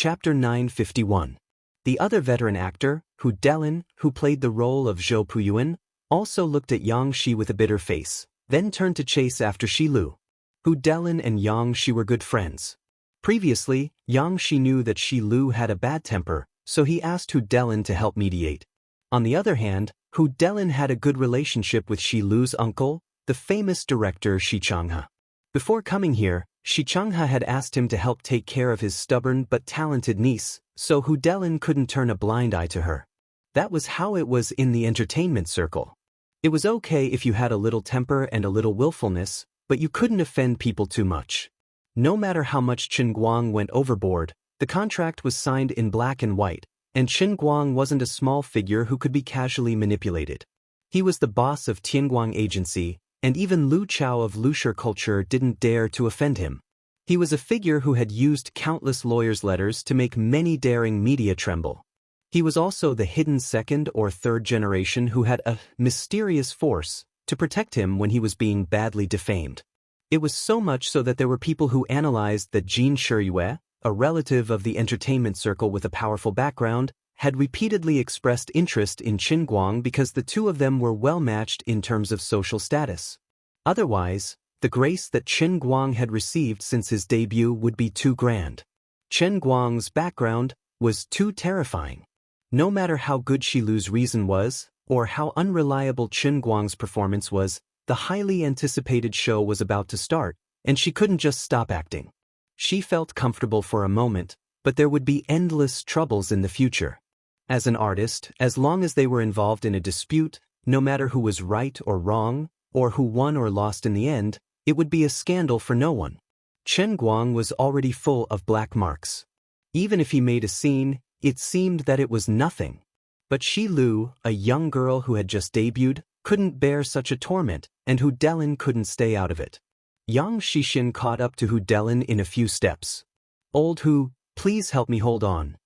Chapter 951. The other veteran actor, Hu Delin, who played the role of Zhou Puyuan, also looked at Yang Shi with a bitter face, then turned to chase after Shi Lu. Hu Delin and Yang Shi were good friends. Previously, Yang Shi knew that Shi Lu had a bad temper, so he asked Hu Delin to help mediate. On the other hand, Hu Delin had a good relationship with Shi Lu's uncle, the famous director Xianxia. Before coming here, Xianxia had asked him to help take care of his stubborn but talented niece, so Hu Delin couldn't turn a blind eye to her. That was how it was in the entertainment circle. It was okay if you had a little temper and a little willfulness, but you couldn't offend people too much. No matter how much Chen Guang went overboard, the contract was signed in black and white, and Chen Guang wasn't a small figure who could be casually manipulated. He was the boss of Tianguang Agency, and even Lu Chao of Lushur culture didn't dare to offend him. He was a figure who had used countless lawyers' letters to make many daring media tremble. He was also the hidden second or third generation who had a mysterious force to protect him when he was being badly defamed. It was so much so that there were people who analyzed that Jin Shiyue, a relative of the entertainment circle with a powerful background, had repeatedly expressed interest in Qin Guang because the two of them were well matched in terms of social status. Otherwise, the grace that Qin Guang had received since his debut would be too grand. Qin Guang's background was too terrifying. No matter how good Shi Lu's reason was, or how unreliable Qin Guang's performance was, the highly anticipated show was about to start, and she couldn't just stop acting. She felt comfortable for a moment, but there would be endless troubles in the future. As an artist, as long as they were involved in a dispute, no matter who was right or wrong, or who won or lost in the end, it would be a scandal for no one. Chen Guang was already full of black marks. Even if he made a scene, it seemed that it was nothing. But Shi Lu, a young girl who had just debuted, couldn't bear such a torment, and Hu Delin couldn't stay out of it. Yang Shixin caught up to Hu Delin in a few steps. "Old Hu, please help me hold on."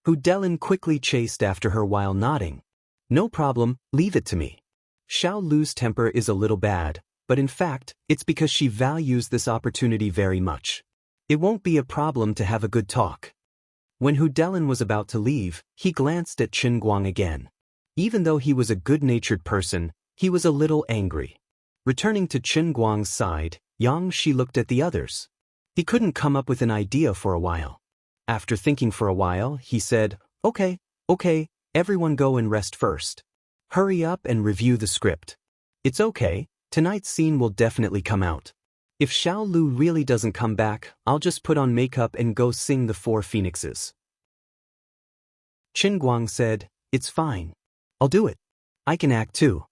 Hu Delin quickly chased after her while nodding. "No problem, leave it to me." Xiao Lu's temper is a little bad, but in fact, it's because she values this opportunity very much. It won't be a problem to have a good talk. When Hu Delin was about to leave, he glanced at Qin Guang again. Even though he was a good-natured person, he was a little angry. Returning to Qin Guang's side, Yang Shi looked at the others. He couldn't come up with an idea for a while. After thinking for a while, he said, Okay, everyone go and rest first. Hurry up and review the script. It's okay, tonight's scene will definitely come out. If Xiao Lu really doesn't come back, I'll just put on makeup and go sing the Four Phoenixes. Qin Guang said, It's fine. I'll do it. I can act too.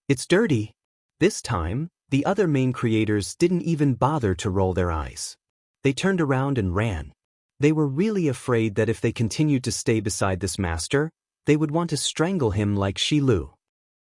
It's dirty. This time, the other main creators didn't even bother to roll their eyes. They turned around and ran. They were really afraid that if they continued to stay beside this master, they would want to strangle him like Shi Lu.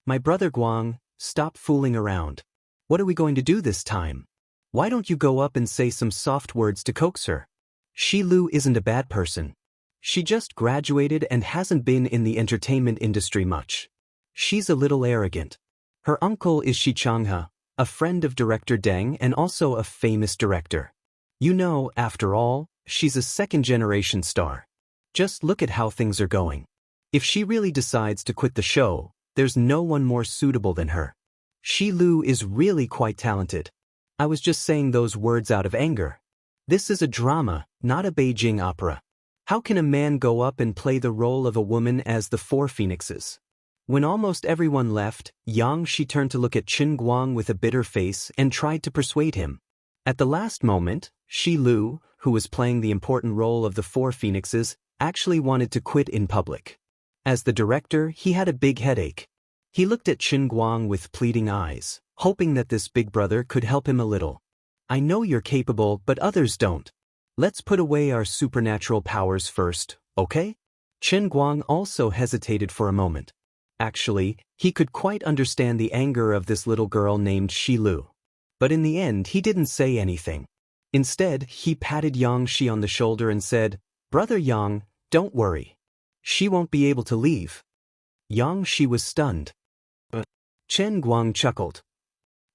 My brother Guang, stop fooling around. What are we going to do this time? Why don't you go up and say some soft words to coax her? Shi Lu isn't a bad person. She just graduated and hasn't been in the entertainment industry much. She's a little arrogant. Her uncle is Xianxia, a friend of director Deng and also a famous director. You know, after all, she's a second-generation star. Just look at how things are going. If she really decides to quit the show, there's no one more suitable than her. Shi Lu is really quite talented. I was just saying those words out of anger. This is a drama, not a Beijing opera. How can a man go up and play the role of a woman as the Four Phoenixes? When almost everyone left, Yang Shi turned to look at Qin Guang with a bitter face and tried to persuade him. At the last moment, Shi Lu, who was playing the important role of the Four Phoenixes, actually wanted to quit in public. As the director, he had a big headache. He looked at Qin Guang with pleading eyes, hoping that this big brother could help him a little. I know you're capable, but others don't. Let's put away our supernatural powers first, okay? Qin Guang also hesitated for a moment. Actually, he could quite understand the anger of this little girl named Shi Lu. But in the end, he didn't say anything. Instead, he patted Yang Shi on the shoulder and said, Brother Yang, don't worry. She won't be able to leave. Yang Shi was stunned. Qin Guang chuckled.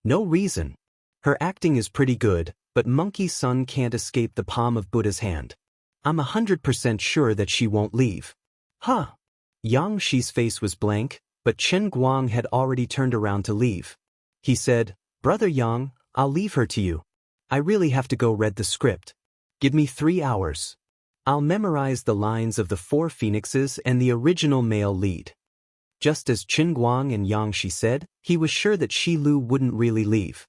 No reason. Her acting is pretty good, but Monkey Sun can't escape the palm of Buddha's hand. I'm 100% sure that she won't leave. Huh? Yang Shi's face was blank, but Chen Guang had already turned around to leave. He said, Brother Yang, I'll leave her to you. I really have to go read the script. Give me 3 hours. I'll memorize the lines of the 4 phoenixes and the original male lead. Just as Chen Guang and Yang Shi said, he was sure that Shi Lu wouldn't really leave.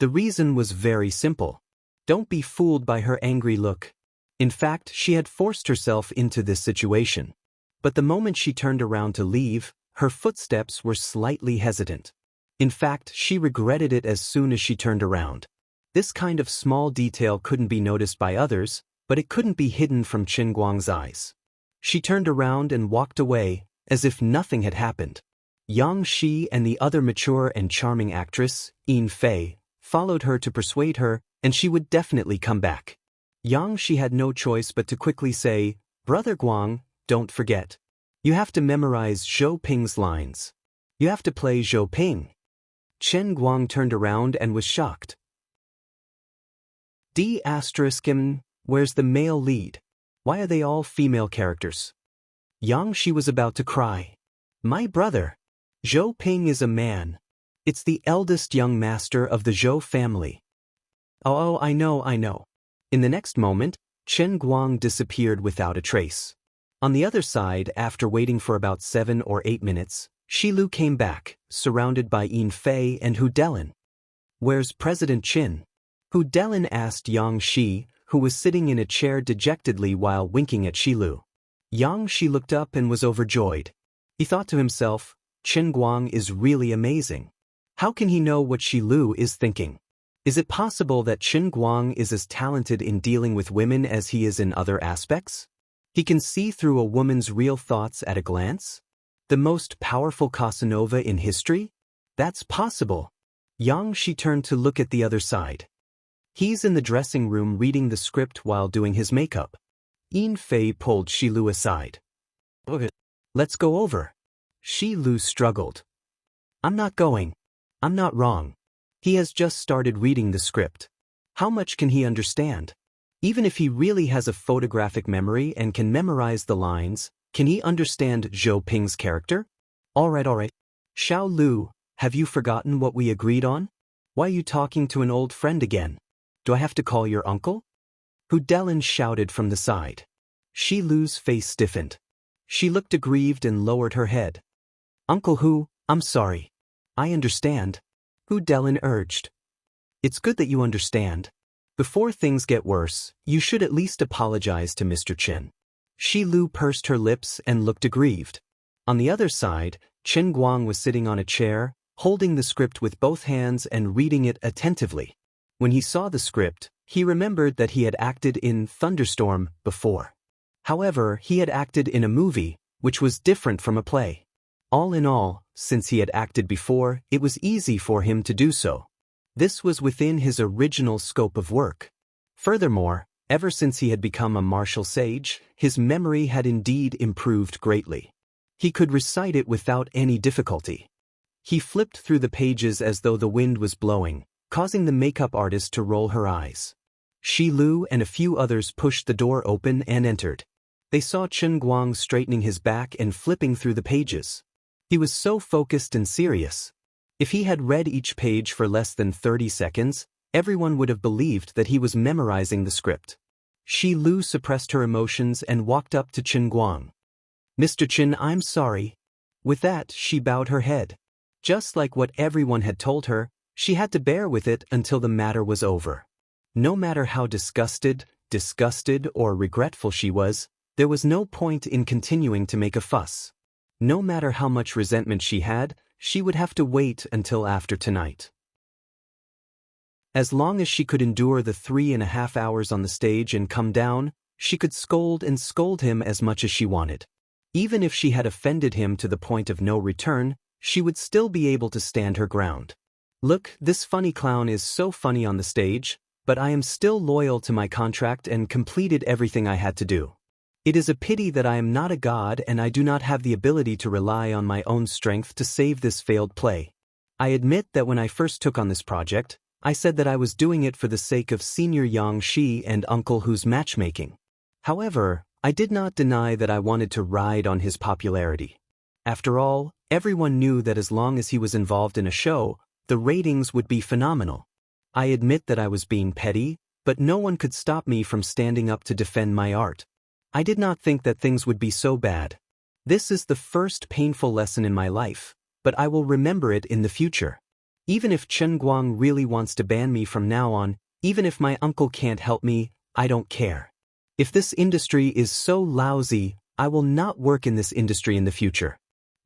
The reason was very simple. Don't be fooled by her angry look. In fact, she had forced herself into this situation. But the moment she turned around to leave, her footsteps were slightly hesitant. In fact, she regretted it as soon as she turned around. This kind of small detail couldn't be noticed by others, but it couldn't be hidden from Chen Guang's eyes. She turned around and walked away, as if nothing had happened. Yang Shi and the other mature and charming actress, Yin Fei, followed her to persuade her, and she would definitely come back. Yang Shi had no choice but to quickly say, Brother Guang, don't forget. You have to memorize Zhou Ping's lines. You have to play Zhou Ping. Chen Guang turned around and was shocked. Where's the male lead? Why are they all female characters? Yang Shi was about to cry. My brother. Zhou Ping is a man. It's the eldest young master of the Zhou family. Oh, I know. In the next moment, Chen Guang disappeared without a trace. On the other side, after waiting for about 7 or 8 minutes, Shi Lu came back, surrounded by Yin Fei and Hu Delin. Where's President Qin? Hu Delin asked Yang Shi, who was sitting in a chair dejectedly while winking at Shi Lu. Yang Shi looked up and was overjoyed. He thought to himself, Chen Guang is really amazing. How can he know what Shi Lu is thinking? Is it possible that Chen Guang is as talented in dealing with women as he is in other aspects? He can see through a woman's real thoughts at a glance? The most powerful Casanova in history? That's possible. Yang Shi turned to look at the other side. He's in the dressing room reading the script while doing his makeup. Yin Fei pulled Shi Lu aside. Okay, let's go over. Shi Lu struggled. I'm not going. I'm not wrong. He has just started reading the script. How much can he understand? Even if he really has a photographic memory and can memorize the lines, can he understand Zhou Ping's character? All right. Xiao Lu, have you forgotten what we agreed on? Why are you talking to an old friend again? Do I have to call your uncle? Hu Delin shouted from the side. Shi Lu's face stiffened. She looked aggrieved and lowered her head. Uncle Hu, I'm sorry. I understand. Hu Delin urged. It's good that you understand. Before things get worse, you should at least apologize to Mr. Chen. Shi Lu pursed her lips and looked aggrieved. On the other side, Chen Guang was sitting on a chair, holding the script with both hands and reading it attentively. When he saw the script, he remembered that he had acted in Thunderstorm before. However, he had acted in a movie, which was different from a play. All in all, since he had acted before, it was easy for him to do so. This was within his original scope of work. Furthermore, ever since he had become a martial sage, his memory had indeed improved greatly. He could recite it without any difficulty. He flipped through the pages as though the wind was blowing, causing the makeup artist to roll her eyes. Shi Lu and a few others pushed the door open and entered. They saw Chen Guang straightening his back and flipping through the pages. He was so focused and serious. If he had read each page for less than 30 seconds, everyone would have believed that he was memorizing the script. Shi Lu suppressed her emotions and walked up to Chen Guang. Mr. Chen, I'm sorry. With that, she bowed her head. Just like what everyone had told her, she had to bear with it until the matter was over. No matter how disgusted, or regretful she was, there was no point in continuing to make a fuss. No matter how much resentment she had, she would have to wait until after tonight. As long as she could endure the 3.5 hours on the stage and come down, she could scold him as much as she wanted. Even if she had offended him to the point of no return, she would still be able to stand her ground. Look, this funny clown is so funny on the stage, but I am still loyal to my contract and completed everything I had to do. It is a pity that I am not a god and I do not have the ability to rely on my own strength to save this failed play. I admit that when I first took on this project, I said that I was doing it for the sake of Senior Yang Shi and Uncle Hu's matchmaking. However, I did not deny that I wanted to ride on his popularity. After all, everyone knew that as long as he was involved in a show, the ratings would be phenomenal. I admit that I was being petty, but no one could stop me from standing up to defend my art. I did not think that things would be so bad. This is the first painful lesson in my life, but I will remember it in the future. Even if Chen Guang really wants to ban me from now on, even if my uncle can't help me, I don't care. If this industry is so lousy, I will not work in this industry in the future.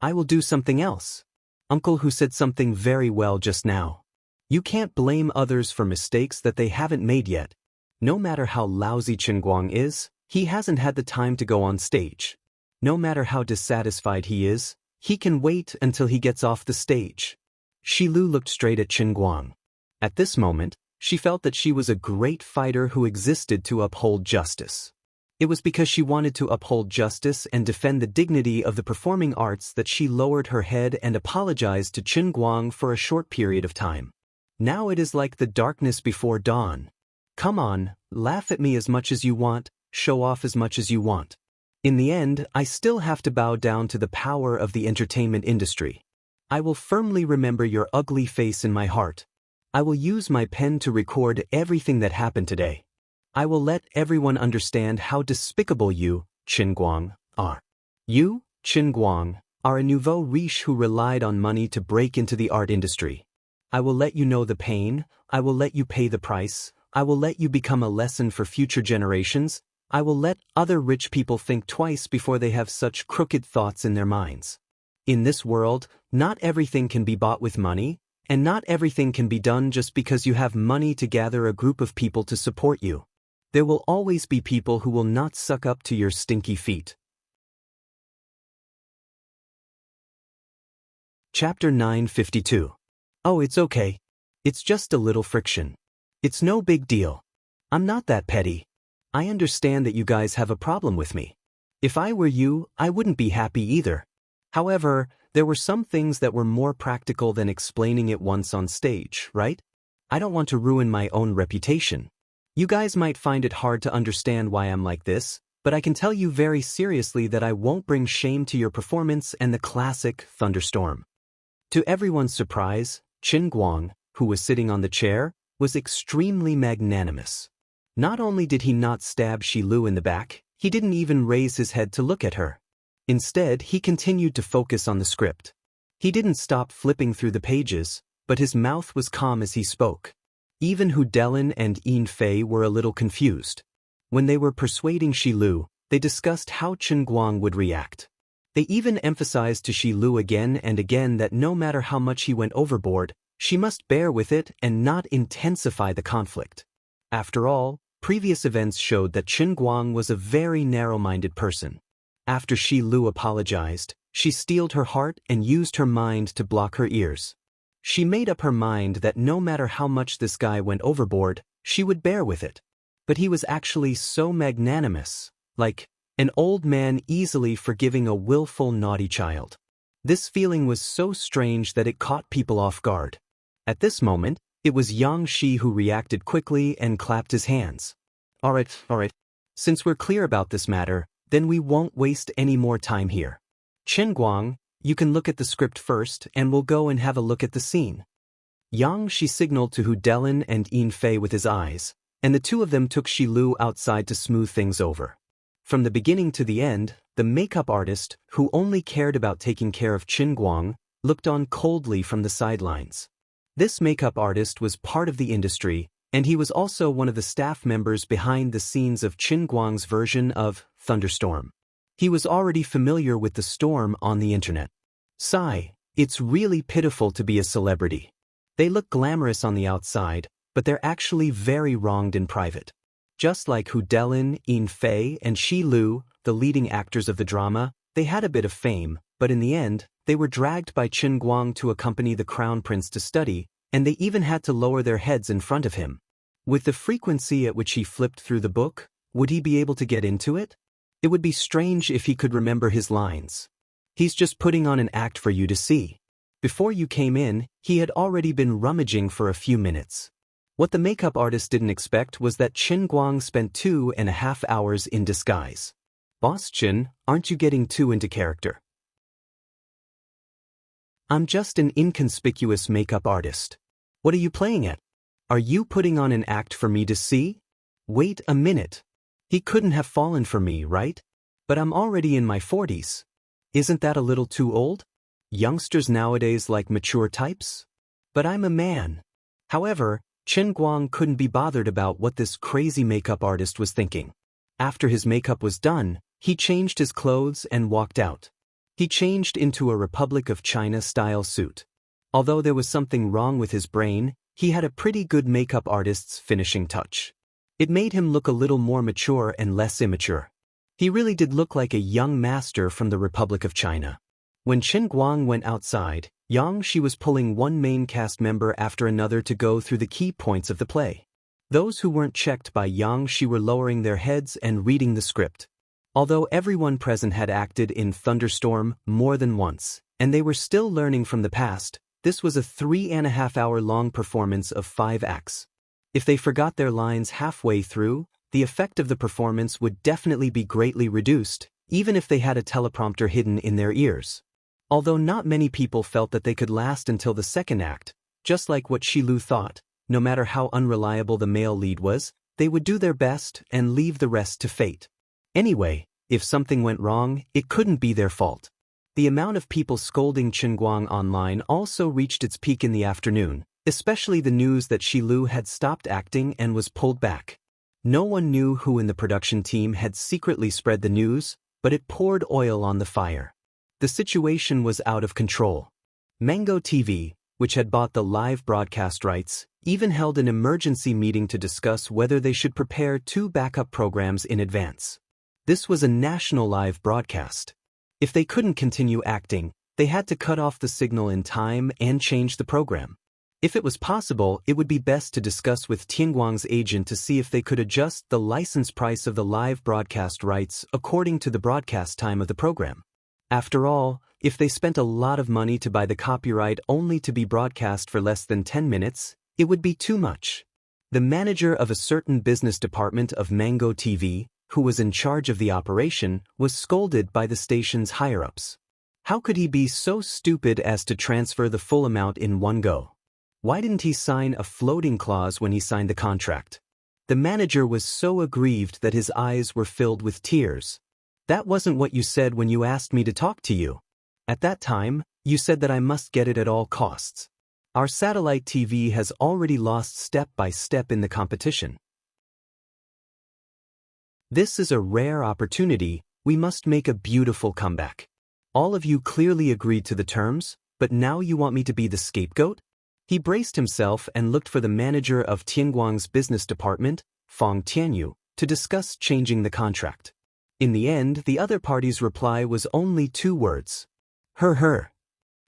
I will do something else. Uncle who said something very well just now. You can't blame others for mistakes that they haven't made yet. No matter how lousy Chen Guang is, he hasn't had the time to go on stage. No matter how dissatisfied he is, he can wait until he gets off the stage. Shilu looked straight at Chen Guang. At this moment, she felt that she was a great fighter who existed to uphold justice. It was because she wanted to uphold justice and defend the dignity of the performing arts that she lowered her head and apologized to Chen Guang for a short period of time. Now it is like the darkness before dawn. Come on, laugh at me as much as you want, show off as much as you want. In the end, I still have to bow down to the power of the entertainment industry. I will firmly remember your ugly face in my heart. I will use my pen to record everything that happened today. I will let everyone understand how despicable you, Chen Guang, are. You, Chen Guang, are a nouveau riche who relied on money to break into the art industry. I will let you know the pain, I will let you pay the price, I will let you become a lesson for future generations, I will let other rich people think twice before they have such crooked thoughts in their minds. In this world, not everything can be bought with money, and not everything can be done just because you have money to gather a group of people to support you. There will always be people who will not suck up to your stinky feet. Chapter 952. Oh, it's okay. It's just a little friction. It's no big deal. I'm not that petty. I understand that you guys have a problem with me. If I were you, I wouldn't be happy either. However, there were some things that were more practical than explaining it once on stage, right? I don't want to ruin my own reputation. You guys might find it hard to understand why I'm like this, but I can tell you very seriously that I won't bring shame to your performance and the classic thunderstorm. To everyone's surprise, Chen Guang, who was sitting on the chair, was extremely magnanimous. Not only did he not stab Shilu in the back, he didn't even raise his head to look at her. Instead, he continued to focus on the script. He didn't stop flipping through the pages, but his mouth was calm as he spoke. Even Hu Delin and Yin Fei were a little confused. When they were persuading Shilu, they discussed how Chen Guang would react. They even emphasized to Shilu again and again that no matter how much he went overboard, she must bear with it and not intensify the conflict. After all, previous events showed that Chen Guang was a very narrow-minded person. After Shilu apologized, she steeled her heart and used her mind to block her ears. She made up her mind that no matter how much this guy went overboard, she would bear with it. But he was actually so magnanimous, like an old man easily forgiving a willful naughty child. This feeling was so strange that it caught people off guard. At this moment, it was Yang Shi who reacted quickly and clapped his hands. All right. Since we're clear about this matter, then we won't waste any more time here. Chen Guang, you can look at the script first and we'll go and have a look at the scene. Yang Shi signaled to Hu Delin and Yin Fei with his eyes, and the two of them took Shilu outside to smooth things over. From the beginning to the end, the makeup artist, who only cared about taking care of Chen Guang, looked on coldly from the sidelines. This makeup artist was part of the industry, and he was also one of the staff members behind the scenes of Chen Guang's version of Thunderstorm. He was already familiar with the storm on the internet. Sigh, it's really pitiful to be a celebrity. They look glamorous on the outside, but they're actually very wronged in private. Just like Hu Delin, Yin Fei, and Shi Lu, the leading actors of the drama, they had a bit of fame, but in the end, they were dragged by Chen Guang to accompany the crown prince to study, and they even had to lower their heads in front of him. With the frequency at which he flipped through the book, would he be able to get into it? It would be strange if he could remember his lines. He's just putting on an act for you to see. Before you came in, he had already been rummaging for a few minutes. What the makeup artist didn't expect was that Qin Guang spent 2.5 hours in disguise. Boss Qin, aren't you getting too into character? I'm just an inconspicuous makeup artist. What are you playing at? Are you putting on an act for me to see? Wait a minute. He couldn't have fallen for me, right? But I'm already in my 40s. Isn't that a little too old? Youngsters nowadays like mature types? But I'm a man. However, Qin Guang couldn't be bothered about what this crazy makeup artist was thinking. After his makeup was done, he changed his clothes and walked out. He changed into a Republic of China-style suit. Although there was something wrong with his brain, he had a pretty good makeup artist's finishing touch. It made him look a little more mature and less immature. He really did look like a young master from the Republic of China. When Qin Guang went outside, Xianxia was pulling one main cast member after another to go through the key points of the play. Those who weren't checked by Xianxia were lowering their heads and reading the script. Although everyone present had acted in Thunderstorm more than once, and they were still learning from the past, this was a 3.5-hour-long performance of 5 acts. If they forgot their lines halfway through, the effect of the performance would definitely be greatly reduced, even if they had a teleprompter hidden in their ears. Although not many people felt that they could last until the second act, just like what Shilu thought, no matter how unreliable the male lead was, they would do their best and leave the rest to fate. Anyway, if something went wrong, it couldn't be their fault. The amount of people scolding Qin Guang online also reached its peak in the afternoon, especially the news that Shilu had stopped acting and was pulled back. No one knew who in the production team had secretly spread the news, but it poured oil on the fire. The situation was out of control. Mango TV, which had bought the live broadcast rights, even held an emergency meeting to discuss whether they should prepare 2 backup programs in advance. This was a national live broadcast. If they couldn't continue acting, they had to cut off the signal in time and change the program. If it was possible, it would be best to discuss with Tianguang's agent to see if they could adjust the license price of the live broadcast rights according to the broadcast time of the program. After all, if they spent a lot of money to buy the copyright only to be broadcast for less than 10 minutes, it would be too much. The manager of a certain business department of Mango TV, who was in charge of the operation, was scolded by the station's higher-ups. How could he be so stupid as to transfer the full amount in one go? Why didn't he sign a floating clause when he signed the contract? The manager was so aggrieved that his eyes were filled with tears. That wasn't what you said when you asked me to talk to you. At that time, you said that I must get it at all costs. Our satellite TV has already lost step by step in the competition. This is a rare opportunity. We must make a beautiful comeback. All of you clearly agreed to the terms, but now you want me to be the scapegoat? He braced himself and looked for the manager of Tianguang's business department, Fang Tianyu, to discuss changing the contract. In the end, the other party's reply was only 2 words. Her.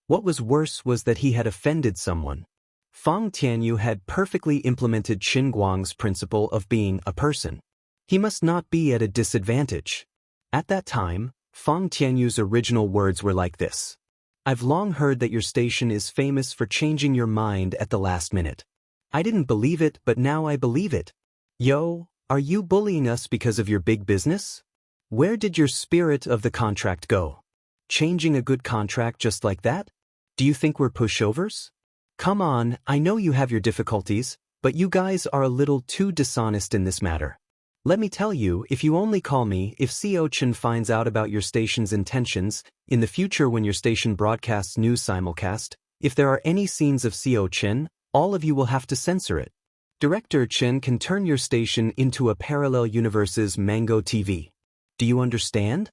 What was worse was that he had offended someone. Fang Tianyu had perfectly implemented Qin Guang's principle of being a person. He must not be at a disadvantage. At that time, Fang Tianyu's original words were like this. I've long heard that your station is famous for changing your mind at the last minute. I didn't believe it, but now I believe it. Yo, are you bullying us because of your big business? Where did your spirit of the contract go? Changing a good contract just like that? Do you think we're pushovers? Come on, I know you have your difficulties, but you guys are a little too dishonest in this matter. Let me tell you, if you only call me if CO Chen finds out about your station's intentions, in the future when your station broadcasts news simulcast, if there are any scenes of CO Chen, all of you will have to censor it. Director Chen can turn your station into a parallel universe's Mango TV. Do you understand?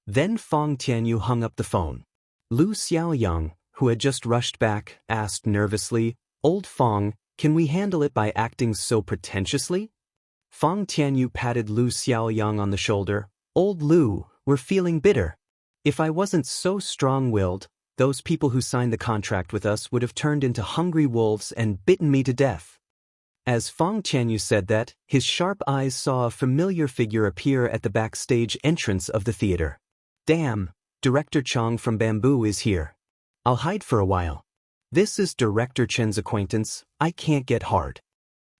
Then Fang Tianyu hung up the phone. Lu Xiaoyang, who had just rushed back, asked nervously, Old Fang, can we handle it by acting so pretentiously? Fang Tianyu patted Lu Xiaoyang on the shoulder. Old Lu, we're feeling bitter. If I wasn't so strong-willed, those people who signed the contract with us would have turned into hungry wolves and bitten me to death. As Fang Tianyu said that, his sharp eyes saw a familiar figure appear at the backstage entrance of the theater. Damn, Director Chang from Bamboo is here. I'll hide for a while. This is Director Chen's acquaintance. I can't get hard.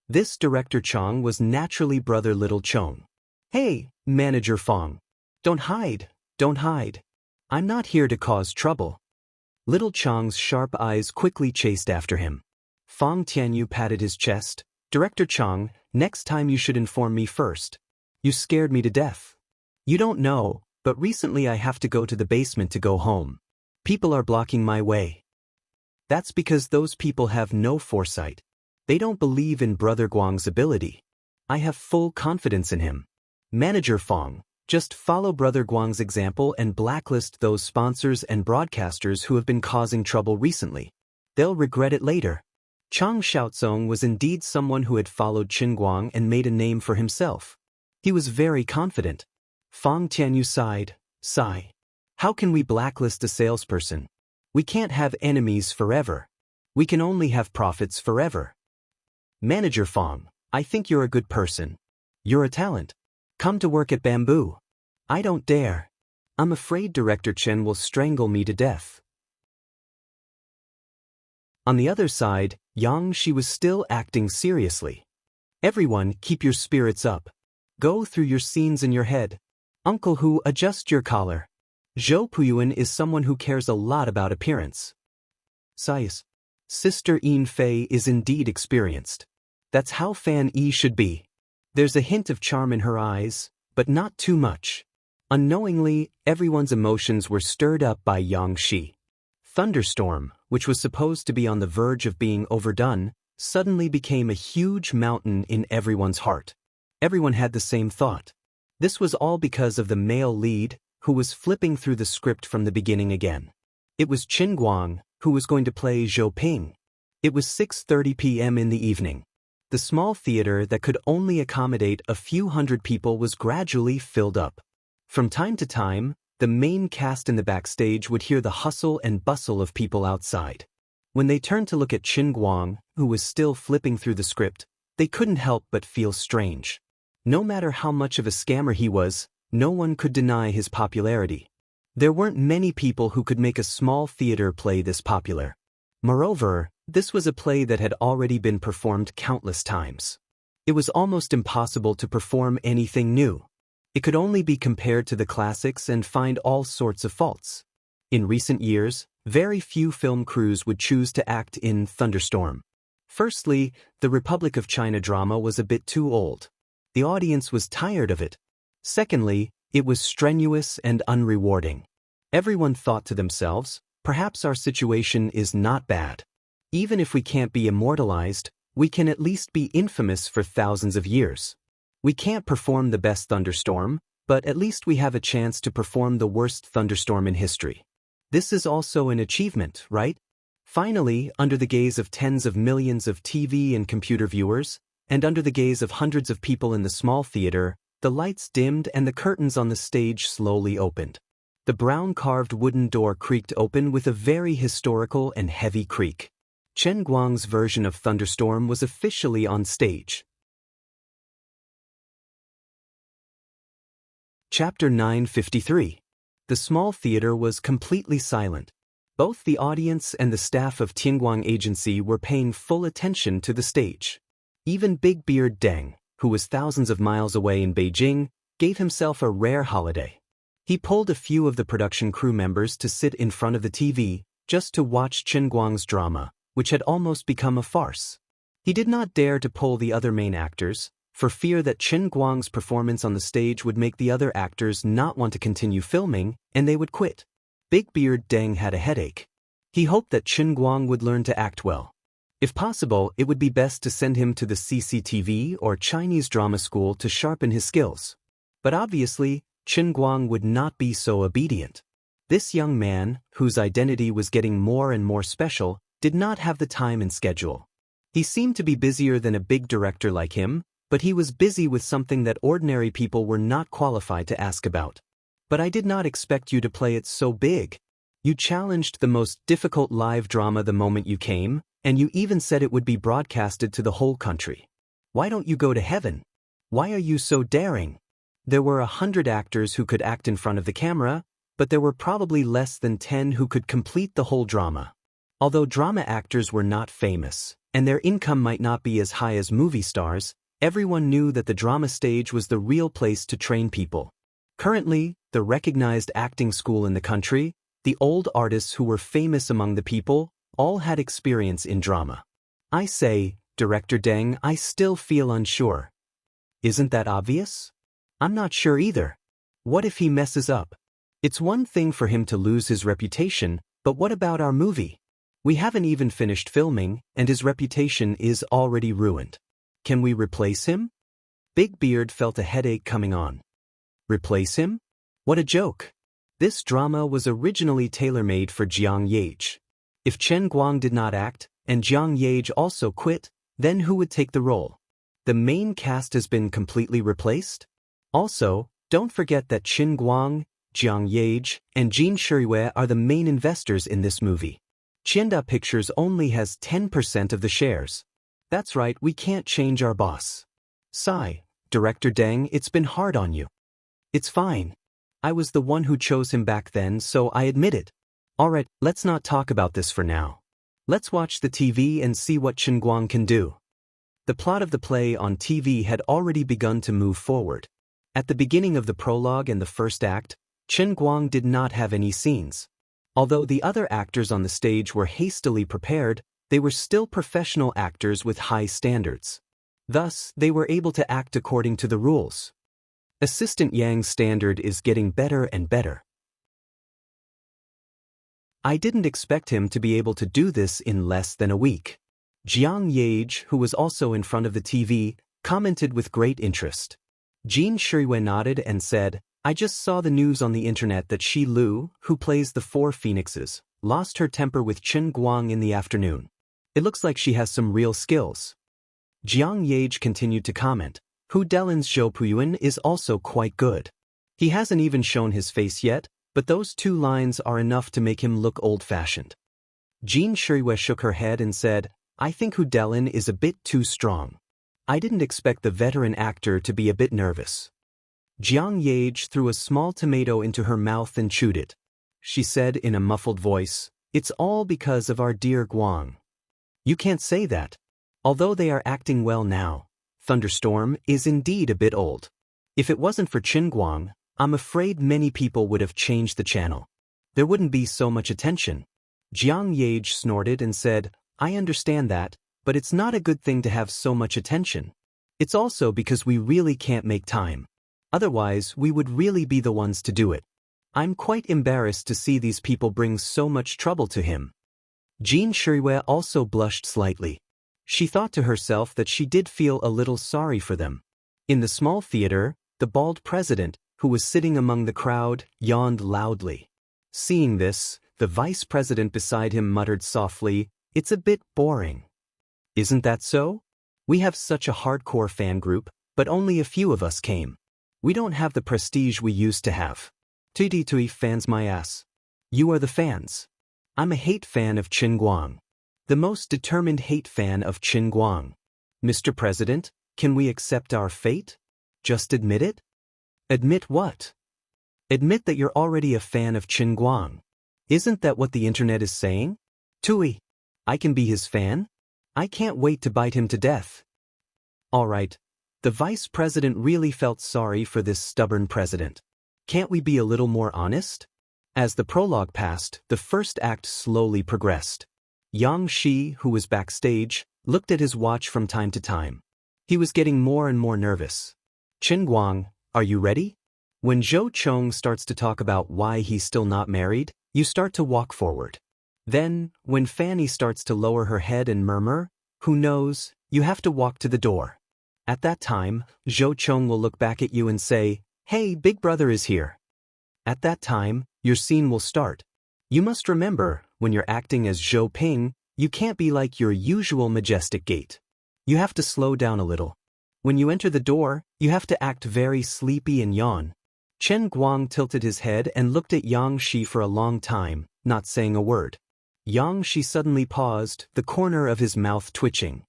This director Chong was naturally brother Little Chong. "Hey, Manager Fong. Don't hide, don't hide. I'm not here to cause trouble." Little Chong's sharp eyes quickly chased after him. Fong Tianyu patted his chest. "Director Chong, next time you should inform me first. You scared me to death." "You don't know, but recently I have to go to the basement to go home. People are blocking my way." "That's because those people have no foresight. They don't believe in Brother Guang's ability. I have full confidence in him. Manager Fong, just follow Brother Guang's example and blacklist those sponsors and broadcasters who have been causing trouble recently. They'll regret it later." Chang Xiaozong was indeed someone who had followed Qin Guang and made a name for himself. He was very confident. Fong Tianyu sighed. "Sigh. How can we blacklist a salesperson? We can't have enemies forever. We can only have profits forever." "Manager Fong, I think you're a good person. You're a talent. Come to work at Bamboo." "I don't dare. I'm afraid Director Chen will strangle me to death." On the other side, Yang Shi was still acting seriously. "Everyone, keep your spirits up. Go through your scenes in your head. Uncle Hu, adjust your collar. Zhou Puyuan is someone who cares a lot about appearance. Sias. Sister Yin Fei is indeed experienced. That's how Fan Yi should be. There's a hint of charm in her eyes, but not too much." Unknowingly, everyone's emotions were stirred up by Yang Shi. Thunderstorm, which was supposed to be on the verge of being overdone, suddenly became a huge mountain in everyone's heart. Everyone had the same thought. This was all because of the male lead, who was flipping through the script from the beginning again. It was Qin Guang, who was going to play Zhou Ping. It was 6:30 p.m. in the evening. The small theater that could only accommodate a few hundred people was gradually filled up. From time to time, the main cast in the backstage would hear the hustle and bustle of people outside. When they turned to look at Qin Guang, who was still flipping through the script, they couldn't help but feel strange. No matter how much of a scammer he was, no one could deny his popularity. There weren't many people who could make a small theater play this popular. Moreover, this was a play that had already been performed countless times. It was almost impossible to perform anything new. It could only be compared to the classics and find all sorts of faults. In recent years, very few film crews would choose to act in Thunderstorm. Firstly, the Republic of China drama was a bit too old. The audience was tired of it. Secondly, it was strenuous and unrewarding. Everyone thought to themselves, perhaps our situation is not bad. Even if we can't be immortalized, we can at least be infamous for thousands of years. We can't perform the best thunderstorm, but at least we have a chance to perform the worst thunderstorm in history. This is also an achievement, right? Finally, under the gaze of tens of millions of TV and computer viewers, and under the gaze of hundreds of people in the small theater, the lights dimmed and the curtains on the stage slowly opened. The brown carved wooden door creaked open with a very historical and heavy creak. Chen Guang's version of Thunderstorm was officially on stage. Chapter 953. The small theater was completely silent. Both the audience and the staff of Tianguang Agency were paying full attention to the stage. Even Big Beard Deng, who was thousands of miles away in Beijing, gave himself a rare holiday. He pulled a few of the production crew members to sit in front of the TV, just to watch Qin Guang's drama, which had almost become a farce. He did not dare to pull the other main actors, for fear that Qin Guang's performance on the stage would make the other actors not want to continue filming, and they would quit. Big Beard Deng had a headache. He hoped that Qin Guang would learn to act well. If possible, it would be best to send him to the CCTV or Chinese drama school to sharpen his skills. But obviously, Qin Guang would not be so obedient. This young man, whose identity was getting more and more special, did not have the time and schedule. He seemed to be busier than a big director like him, but he was busy with something that ordinary people were not qualified to ask about. But I did not expect you to play it so big. You challenged the most difficult live drama the moment you came, and you even said it would be broadcasted to the whole country. Why don't you go to heaven? Why are you so daring? There were 100 actors who could act in front of the camera, but there were probably less than 10 who could complete the whole drama. Although drama actors were not famous, And their income might not be as high as movie stars, everyone knew that the drama stage was the real place to train people. Currently, the recognized acting school in the country, the old artists who were famous among the people, all had experience in drama. I say, Director Deng, I still feel unsure. Isn't that obvious? I'm not sure either. What if he messes up? It's one thing for him to lose his reputation, but what about our movie? We haven't even finished filming, and his reputation is already ruined. Can we replace him? Big Beard felt a headache coming on. Replace him? What a joke. This drama was originally tailor-made for Jiang Yage. If Chen Guang did not act, and Jiang Yage also quit, then who would take the role? The main cast has been completely replaced? Also, don't forget that Chen Guang, Jiang Yage, and Jin Shuriwei are the main investors in this movie. Qianda Pictures only has 10% of the shares. That's right, we can't change our boss. Sigh, Director Deng, it's been hard on you. It's fine. I was the one who chose him back then, so I admit it. Alright, let's not talk about this for now. Let's watch the TV and see what Chen Guang can do. The plot of the play on TV had already begun to move forward. At the beginning of the prologue and the first act, Chen Guang did not have any scenes. Although the other actors on the stage were hastily prepared, they were still professional actors with high standards. Thus, they were able to act according to the rules. Assistant Yang's standard is getting better and better. I didn't expect him to be able to do this in less than a week. Jiang Yage, who was also in front of the TV, commented with great interest. Jin Shuriwei nodded and said, I just saw the news on the internet that Shi Lu, who plays the Four Phoenixes, lost her temper with Chen Guang in the afternoon. It looks like she has some real skills. Jiang Yage continued to comment, Hu Delin's Zhou Puyuan is also quite good. He hasn't even shown his face yet, but those 2 lines are enough to make him look old-fashioned. Jin Shuriwei shook her head and said, I think Hu Delin is a bit too strong. I didn't expect the veteran actor to be a bit nervous. Jiang Yage threw a small tomato into her mouth and chewed it. She said in a muffled voice, It's all because of our dear Guang. You can't say that. Although they are acting well now, Thunderstorm is indeed a bit old. If it wasn't for Chen Guang, I'm afraid many people would have changed the channel. There wouldn't be so much attention. Jiang Yage snorted and said, I understand that, but it's not a good thing to have so much attention. It's also because we really can't make time. Otherwise, we would really be the ones to do it. I'm quite embarrassed to see these people bring so much trouble to him. Jin Shuriwei also blushed slightly. She thought to herself that she did feel a little sorry for them. In the small theater, the bald president, who was sitting among the crowd, yawned loudly. Seeing this, the vice president beside him muttered softly, It's a bit boring. Isn't that so? We have such a hardcore fan group, but only a few of us came. We don't have the prestige we used to have. Tui fans my ass. You are the fans. I'm a hate fan of Chen Guang. The most determined hate fan of Chen Guang. Mr. President, can we accept our fate? Just admit it? Admit what? Admit that you're already a fan of Chen Guang. Isn't that what the internet is saying? Tui, I can be his fan? I can't wait to bite him to death. All right. The vice president really felt sorry for this stubborn president. Can't we be a little more honest? As the prologue passed, the first act slowly progressed. Yang Shi, who was backstage, looked at his watch from time to time. He was getting more and more nervous. Chen Guang, are you ready? When Zhou Chong starts to talk about why he's still not married, you start to walk forward. Then, when Fanny starts to lower her head and murmur, who knows, you have to walk to the door. At that time, Zhou Chong will look back at you and say, Hey, Big Brother is here. At that time, your scene will start. You must remember, when you're acting as Zhou Ping, you can't be like your usual majestic gait. You have to slow down a little. When you enter the door, you have to act very sleepy and yawn. Chen Guang tilted his head and looked at Yang Shi for a long time, not saying a word. Yang Shi suddenly paused, the corner of his mouth twitching.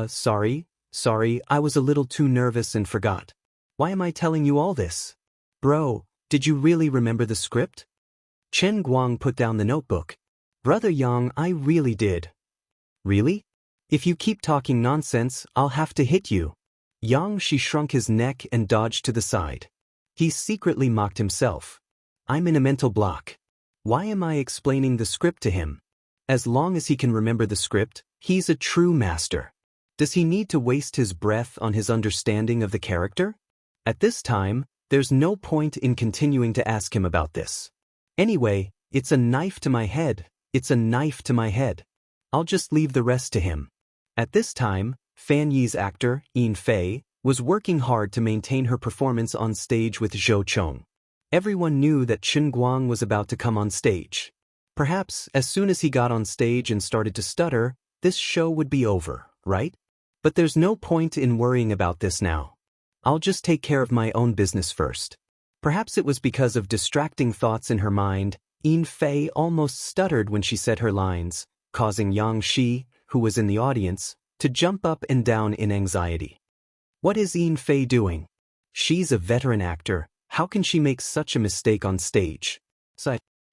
Sorry, I was a little too nervous and forgot. Why am I telling you all this? Bro, did you really remember the script? Chen Guang put down the notebook. Brother Yang, I really did. Really? If you keep talking nonsense, I'll have to hit you. Yang Shi shrunk his neck and dodged to the side. He secretly mocked himself. I'm in a mental block. Why am I explaining the script to him? As long as he can remember the script, he's a true master. Does he need to waste his breath on his understanding of the character? At this time, there's no point in continuing to ask him about this. Anyway, it's a knife to my head. It's a knife to my head. I'll just leave the rest to him. At this time, Fan Yi's actor, Yin Fei, was working hard to maintain her performance on stage with Zhou Chong. Everyone knew that Chen Guang was about to come on stage. Perhaps, as soon as he got on stage and started to stutter, this show would be over, right? But there's no point in worrying about this now. I'll just take care of my own business first. Perhaps it was because of distracting thoughts in her mind, Yin Fei almost stuttered when she said her lines, causing Yang Shi, who was in the audience, to jump up and down in anxiety. What is Yin Fei doing? She's a veteran actor. How can she make such a mistake on stage?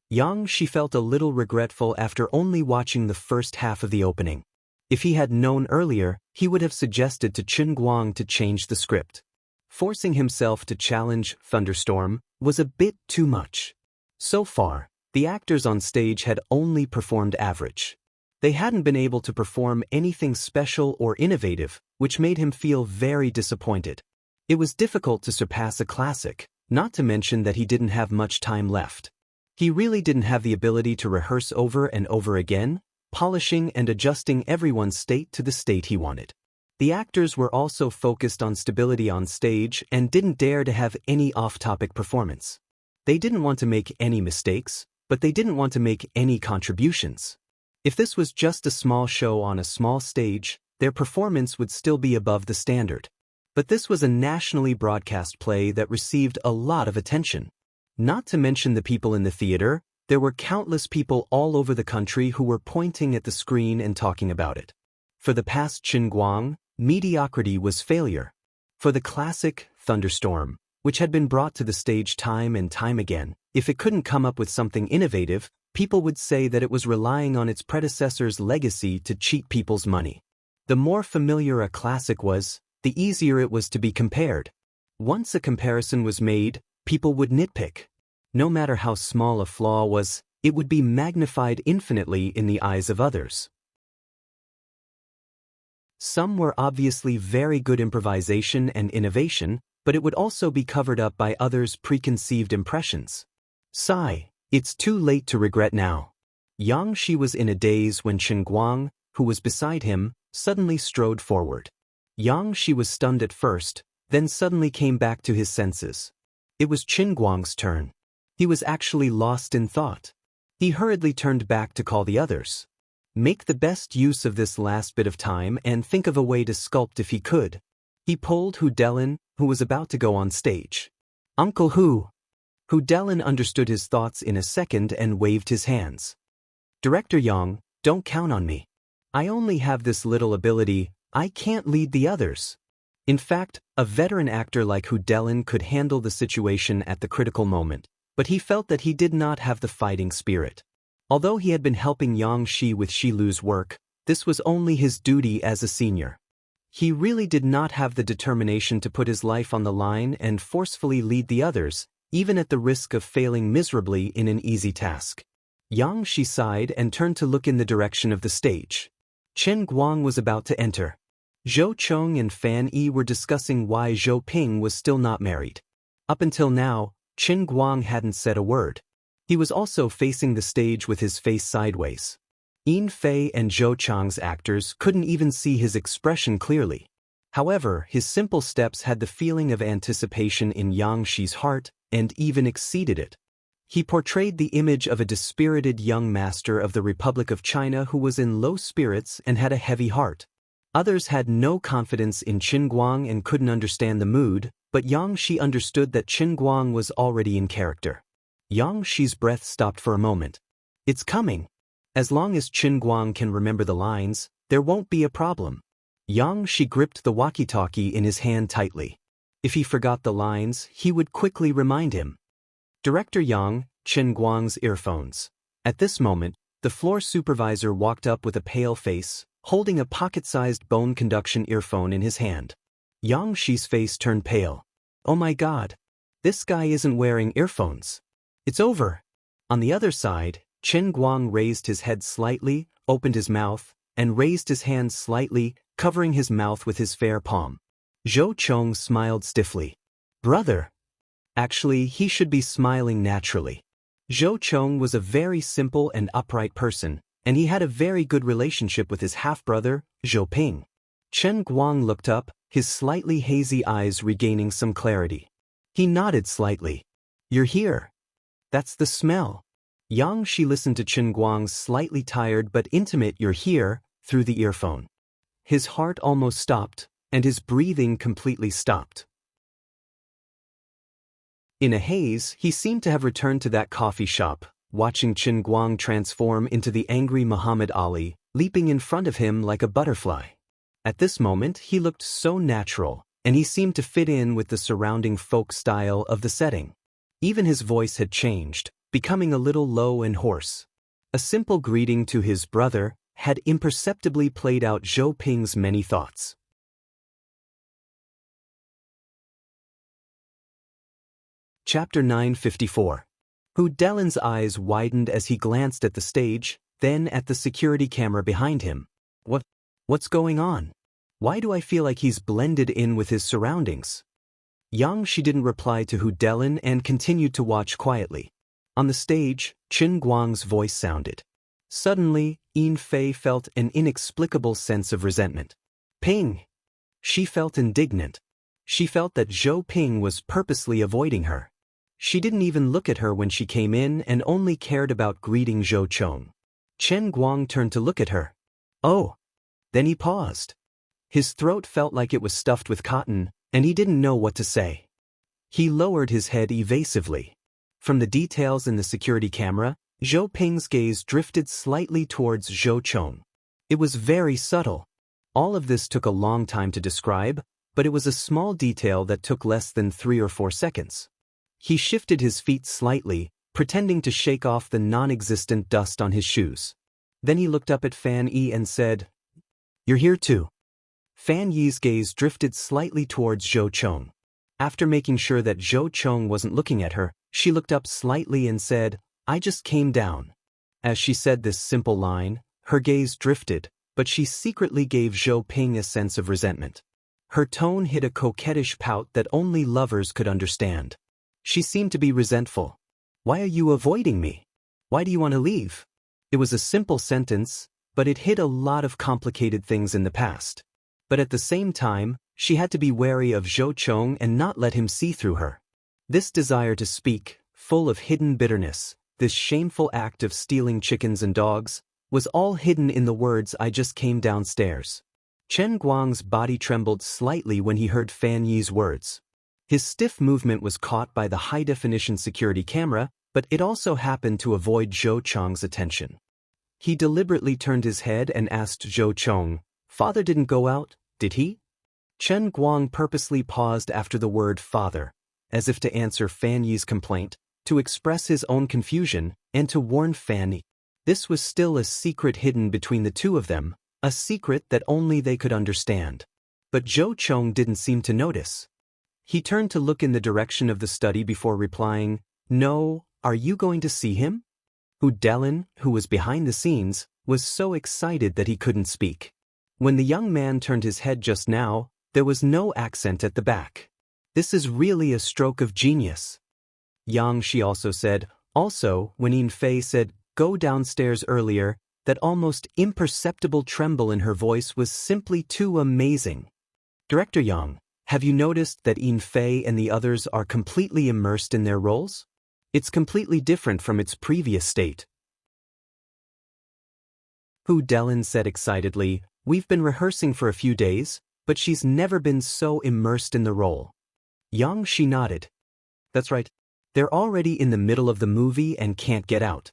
Yang Shi felt a little regretful after only watching the first half of the opening. If he had known earlier, he would have suggested to Chen Guang to change the script. Forcing himself to challenge Thunderstorm was a bit too much. So far, the actors on stage had only performed average. They hadn't been able to perform anything special or innovative, which made him feel very disappointed. It was difficult to surpass a classic, not to mention that he didn't have much time left. He really didn't have the ability to rehearse over and over again, polishing and adjusting everyone's state to the state he wanted. The actors were also focused on stability on stage and didn't dare to have any off-topic performance. They didn't want to make any mistakes, but they didn't want to make any contributions. If this was just a small show on a small stage, their performance would still be above the standard. But this was a nationally broadcast play that received a lot of attention. Not to mention the people in the theater, there were countless people all over the country who were pointing at the screen and talking about it. For the past Chen Guang, mediocrity was failure. For the classic Thunderstorm, which had been brought to the stage time and time again, if it couldn't come up with something innovative, people would say that it was relying on its predecessor's legacy to cheat people's money. The more familiar a classic was, the easier it was to be compared. Once a comparison was made, people would nitpick. No matter how small a flaw was, it would be magnified infinitely in the eyes of others. Some were obviously very good improvisation and innovation, but it would also be covered up by others' preconceived impressions. Sigh, it's too late to regret now. Yang Shi was in a daze when Chen Guang, who was beside him, suddenly strode forward. Yang Shi was stunned at first, then suddenly came back to his senses. It was Chen Guang's turn. He was actually lost in thought. He hurriedly turned back to call the others. Make the best use of this last bit of time and think of a way to sculpt if he could. He pulled Hu Delin, who was about to go on stage. Uncle Hu. Hu Delin understood his thoughts in a second and waved his hands. Director Yang, don't count on me. I only have this little ability, I can't lead the others. In fact, a veteran actor like Hu Delin could handle the situation at the critical moment, but he felt that he did not have the fighting spirit. Although he had been helping Yang Shi with Shi Lu's work, this was only his duty as a senior. He really did not have the determination to put his life on the line and forcefully lead the others, even at the risk of failing miserably in an easy task. Yang Shi sighed and turned to look in the direction of the stage. Chen Guang was about to enter. Zhou Chong and Fan Yi were discussing why Zhou Ping was still not married. Up until now, Chen Guang hadn't said a word. He was also facing the stage with his face sideways. Yin Fei and Zhou Chang's actors couldn't even see his expression clearly. However, his simple steps had the feeling of anticipation in Yang Shi's heart and even exceeded it. He portrayed the image of a dispirited young master of the Republic of China who was in low spirits and had a heavy heart. Others had no confidence in Chen Guang and couldn't understand the mood, but Yang Shi understood that Chen Guang was already in character. Yang Shi's breath stopped for a moment. It's coming. As long as Chen Guang can remember the lines, there won't be a problem. Yang Shi gripped the walkie-talkie in his hand tightly. If he forgot the lines, he would quickly remind him. Director Yang, Chen Guang's earphones. At this moment, The floor supervisor walked up with a pale face, holding a pocket-sized bone conduction earphone in his hand. Xianxia's face turned pale. Oh my god. This guy isn't wearing earphones. It's over. On the other side, Chen Guang raised his head slightly, opened his mouth, and raised his hands slightly, covering his mouth with his fair palm. Zhou Chong smiled stiffly. Brother. Actually, he should be smiling naturally. Zhou Chong was a very simple and upright person, and he had a very good relationship with his half-brother, Zhou Ping. Chen Guang looked up, his slightly hazy eyes regaining some clarity. He nodded slightly. You're here. That's the smell. Xianxia listened to Chen Guang's slightly tired but intimate "you're here" through the earphone. His heart almost stopped, and his breathing completely stopped. In a haze, he seemed to have returned to that coffee shop, watching Chen Guang transform into the angry Muhammad Ali, leaping in front of him like a butterfly. At this moment, he looked so natural, and he seemed to fit in with the surrounding folk style of the setting. Even his voice had changed, becoming a little low and hoarse. A simple greeting to his brother had imperceptibly played out Zhou Ping's many thoughts. Chapter 954. Hu Delin's eyes widened as he glanced at the stage, then at the security camera behind him. What's going on? Why do I feel like he's blended in with his surroundings? Xianxia didn't reply to Hu Delin and continued to watch quietly. On the stage, Chen Guang's voice sounded. Suddenly, Yin Fei felt an inexplicable sense of resentment. Ping! She felt indignant. She felt that Zhou Ping was purposely avoiding her. She didn't even look at her when she came in and only cared about greeting Zhou Chong. Chen Guang turned to look at her. Oh! Then he paused. His throat felt like it was stuffed with cotton, and he didn't know what to say. He lowered his head evasively. From the details in the security camera, Zhou Ping's gaze drifted slightly towards Zhou Chong. It was very subtle. All of this took a long time to describe, but it was a small detail that took less than 3 or 4 seconds. He shifted his feet slightly, pretending to shake off the non-existent dust on his shoes. Then he looked up at Fan Yi and said, "You're here too." Fan Yi's gaze drifted slightly towards Zhou Chong. After making sure that Zhou Chong wasn't looking at her, she looked up slightly and said, "I just came down." As she said this simple line, her gaze drifted, but she secretly gave Zhou Ping a sense of resentment. Her tone hid a coquettish pout that only lovers could understand. She seemed to be resentful. "Why are you avoiding me? Why do you want to leave?" It was a simple sentence, but it hid a lot of complicated things in the past. But at the same time, she had to be wary of Zhou Chong and not let him see through her. This desire to speak, full of hidden bitterness, this shameful act of stealing chickens and dogs, was all hidden in the words "I just came downstairs." Chen Guang's body trembled slightly when he heard Fan Yi's words. His stiff movement was caught by the high-definition security camera, but it also happened to avoid Zhou Chong's attention. He deliberately turned his head and asked Zhou Chong, "Father didn't go out, did he?" Chen Guang purposely paused after the word father, as if to answer Fan Yi's complaint, to express his own confusion, and to warn Fan Yi. This was still a secret hidden between the two of them, a secret that only they could understand. But Zhou Chong didn't seem to notice. He turned to look in the direction of the study before replying, "No, are you going to see him?" Hu Delin, who was behind the scenes, was so excited that he couldn't speak. When the young man turned his head just now, there was no accent at the back. This is really a stroke of genius. Xianxia also said, also, when Yin Fei said, "Go downstairs" earlier, that almost imperceptible tremble in her voice was simply too amazing. Director Yang, have you noticed that Yin Fei and the others are completely immersed in their roles? It's completely different from its previous state. Hu Delin said excitedly, "We've been rehearsing for a few days, but she's never been so immersed in the role." Xianxia nodded. "That's right. They're already in the middle of the movie and can't get out."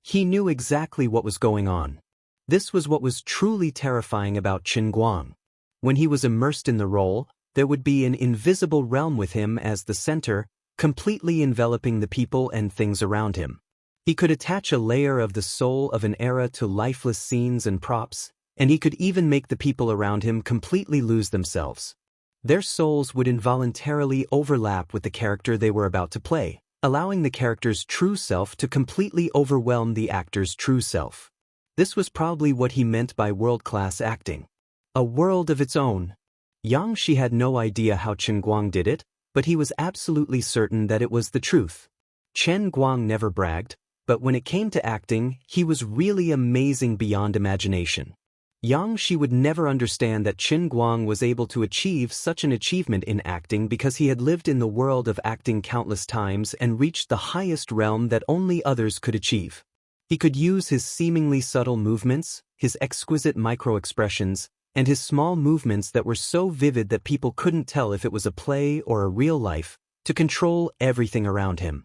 He knew exactly what was going on. This was what was truly terrifying about Chen Guang. When he was immersed in the role, there would be an invisible realm with him as the center, completely enveloping the people and things around him. He could attach a layer of the soul of an era to lifeless scenes and props, and he could even make the people around him completely lose themselves. Their souls would involuntarily overlap with the character they were about to play, allowing the character's true self to completely overwhelm the actor's true self. This was probably what he meant by world-class acting. A world of its own. Xianxia had no idea how Chen Guang did it, but he was absolutely certain that it was the truth. Chen Guang never bragged, but when it came to acting, he was really amazing beyond imagination. Xianxia would never understand that Chen Guang was able to achieve such an achievement in acting because he had lived in the world of acting countless times and reached the highest realm that only others could achieve. He could use his seemingly subtle movements, his exquisite micro-expressions, and his small movements that were so vivid that people couldn't tell if it was a play or a real life, to control everything around him.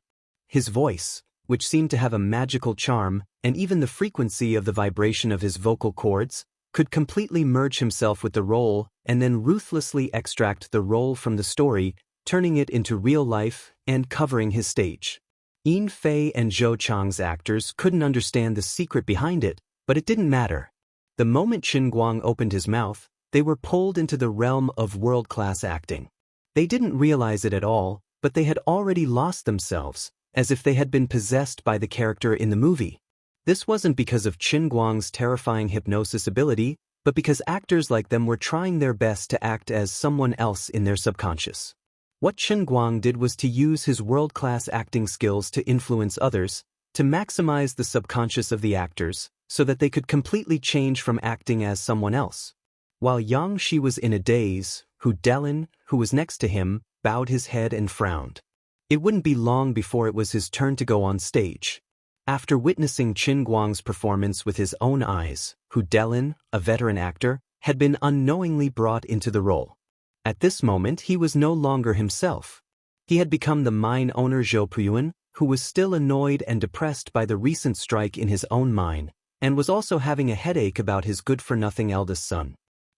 His voice, which seemed to have a magical charm, and even the frequency of the vibration of his vocal cords, could completely merge himself with the role and then ruthlessly extract the role from the story, turning it into real life and covering his stage. Yin Fei and Zhou Chang's actors couldn't understand the secret behind it, but it didn't matter. The moment Chen Guang opened his mouth, they were pulled into the realm of world-class acting. They didn't realize it at all, but they had already lost themselves, as if they had been possessed by the character in the movie. This wasn't because of Chen Guang's terrifying hypnosis ability, but because actors like them were trying their best to act as someone else in their subconscious. What Chen Guang did was to use his world-class acting skills to influence others, to maximize the subconscious of the actors, so that they could completely change from acting as someone else. While Xianxia was in a daze, Daoist, who was next to him, bowed his head and frowned. It wouldn't be long before it was his turn to go on stage. After witnessing Chen Guang's performance with his own eyes, Daoist, a veteran actor, had been unknowingly brought into the role. At this moment he was no longer himself. He had become the mine owner Zhou Puyuan, who was still annoyed and depressed by the recent strike in his own mine, and was also having a headache about his good-for-nothing eldest son.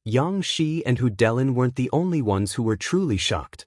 Xianxia and Daoist weren't the only ones who were truly shocked.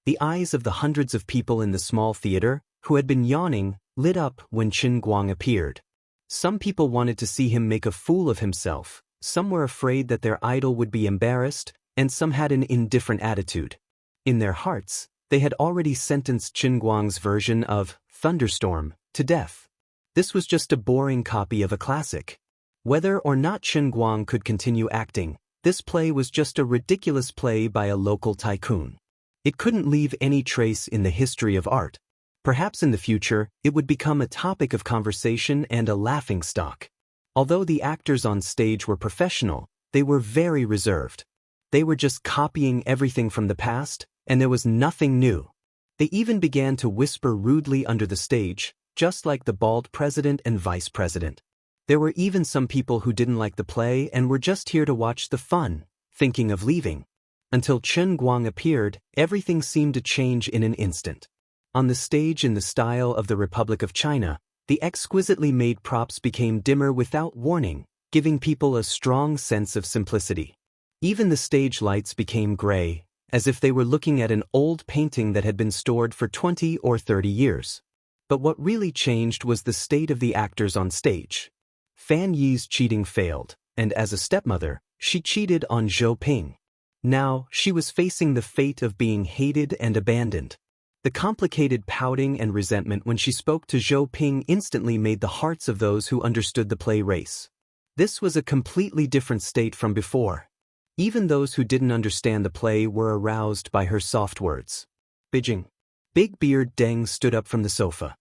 The eyes of the hundreds of people in the small theater, who had been yawning, lit up when Chen Guang appeared. Some people wanted to see him make a fool of himself, some were afraid that their idol would be embarrassed, and some had an indifferent attitude. In their hearts, they had already sentenced Chen Guang's version of Thunderstorm to death. This was just a boring copy of a classic. Whether or not Chen Guang could continue acting, this play was just a ridiculous play by a local tycoon. It couldn't leave any trace in the history of art. Perhaps in the future, it would become a topic of conversation and a laughingstock. Although the actors on stage were professional, they were very reserved. They were just copying everything from the past, and there was nothing new. They even began to whisper rudely under the stage, just like the bald president and vice president. There were even some people who didn't like the play and were just here to watch the fun, thinking of leaving. Until Chen Guang appeared, everything seemed to change in an instant. On the stage in the style of the Republic of China, the exquisitely made props became dimmer without warning, giving people a strong sense of simplicity. Even the stage lights became gray, as if they were looking at an old painting that had been stored for 20 or 30 years. But what really changed was the state of the actors on stage. Fan Yi's cheating failed, and as a stepmother, she cheated on Zhou Ping. Now, she was facing the fate of being hated and abandoned. The complicated pouting and resentment when she spoke to Zhou Ping instantly made the hearts of those who understood the play race. This was a completely different state from before. Even those who didn't understand the play were aroused by her soft words. Beijing. Big Beard Deng stood up from the sofa.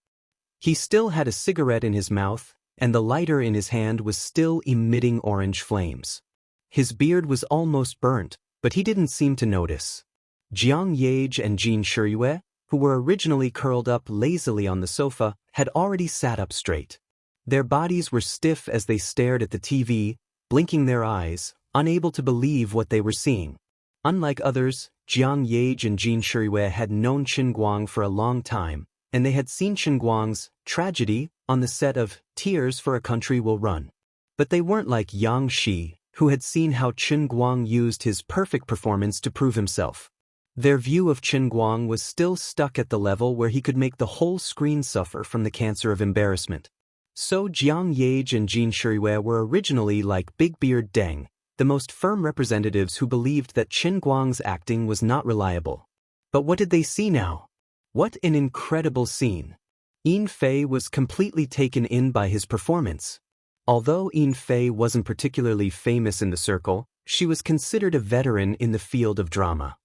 He still had a cigarette in his mouth, and the lighter in his hand was still emitting orange flames. His beard was almost burnt, but he didn't seem to notice. Jiang Yage and Jin Shiyue, who were originally curled up lazily on the sofa, had already sat up straight. Their bodies were stiff as they stared at the TV, blinking their eyes, unable to believe what they were seeing. Unlike others, Jiang Yage and Jin Shiyue had known Chen Guang for a long time, and they had seen Chen Guang's tragedy on the set of Tears for a Country Will Run. But they weren't like Xianxia, who had seen how Chen Guang used his perfect performance to prove himself. Their view of Qin Guang was still stuck at the level where he could make the whole screen suffer from the cancer of embarrassment. So Jiang Yage and Jin Shiriyue were originally like Big Beard Deng, the most firm representatives who believed that Qin Guang's acting was not reliable. But what did they see now? What an incredible scene! Yin Fei was completely taken in by his performance. Although Yin Fei wasn't particularly famous in the circle, she was considered a veteran in the field of drama.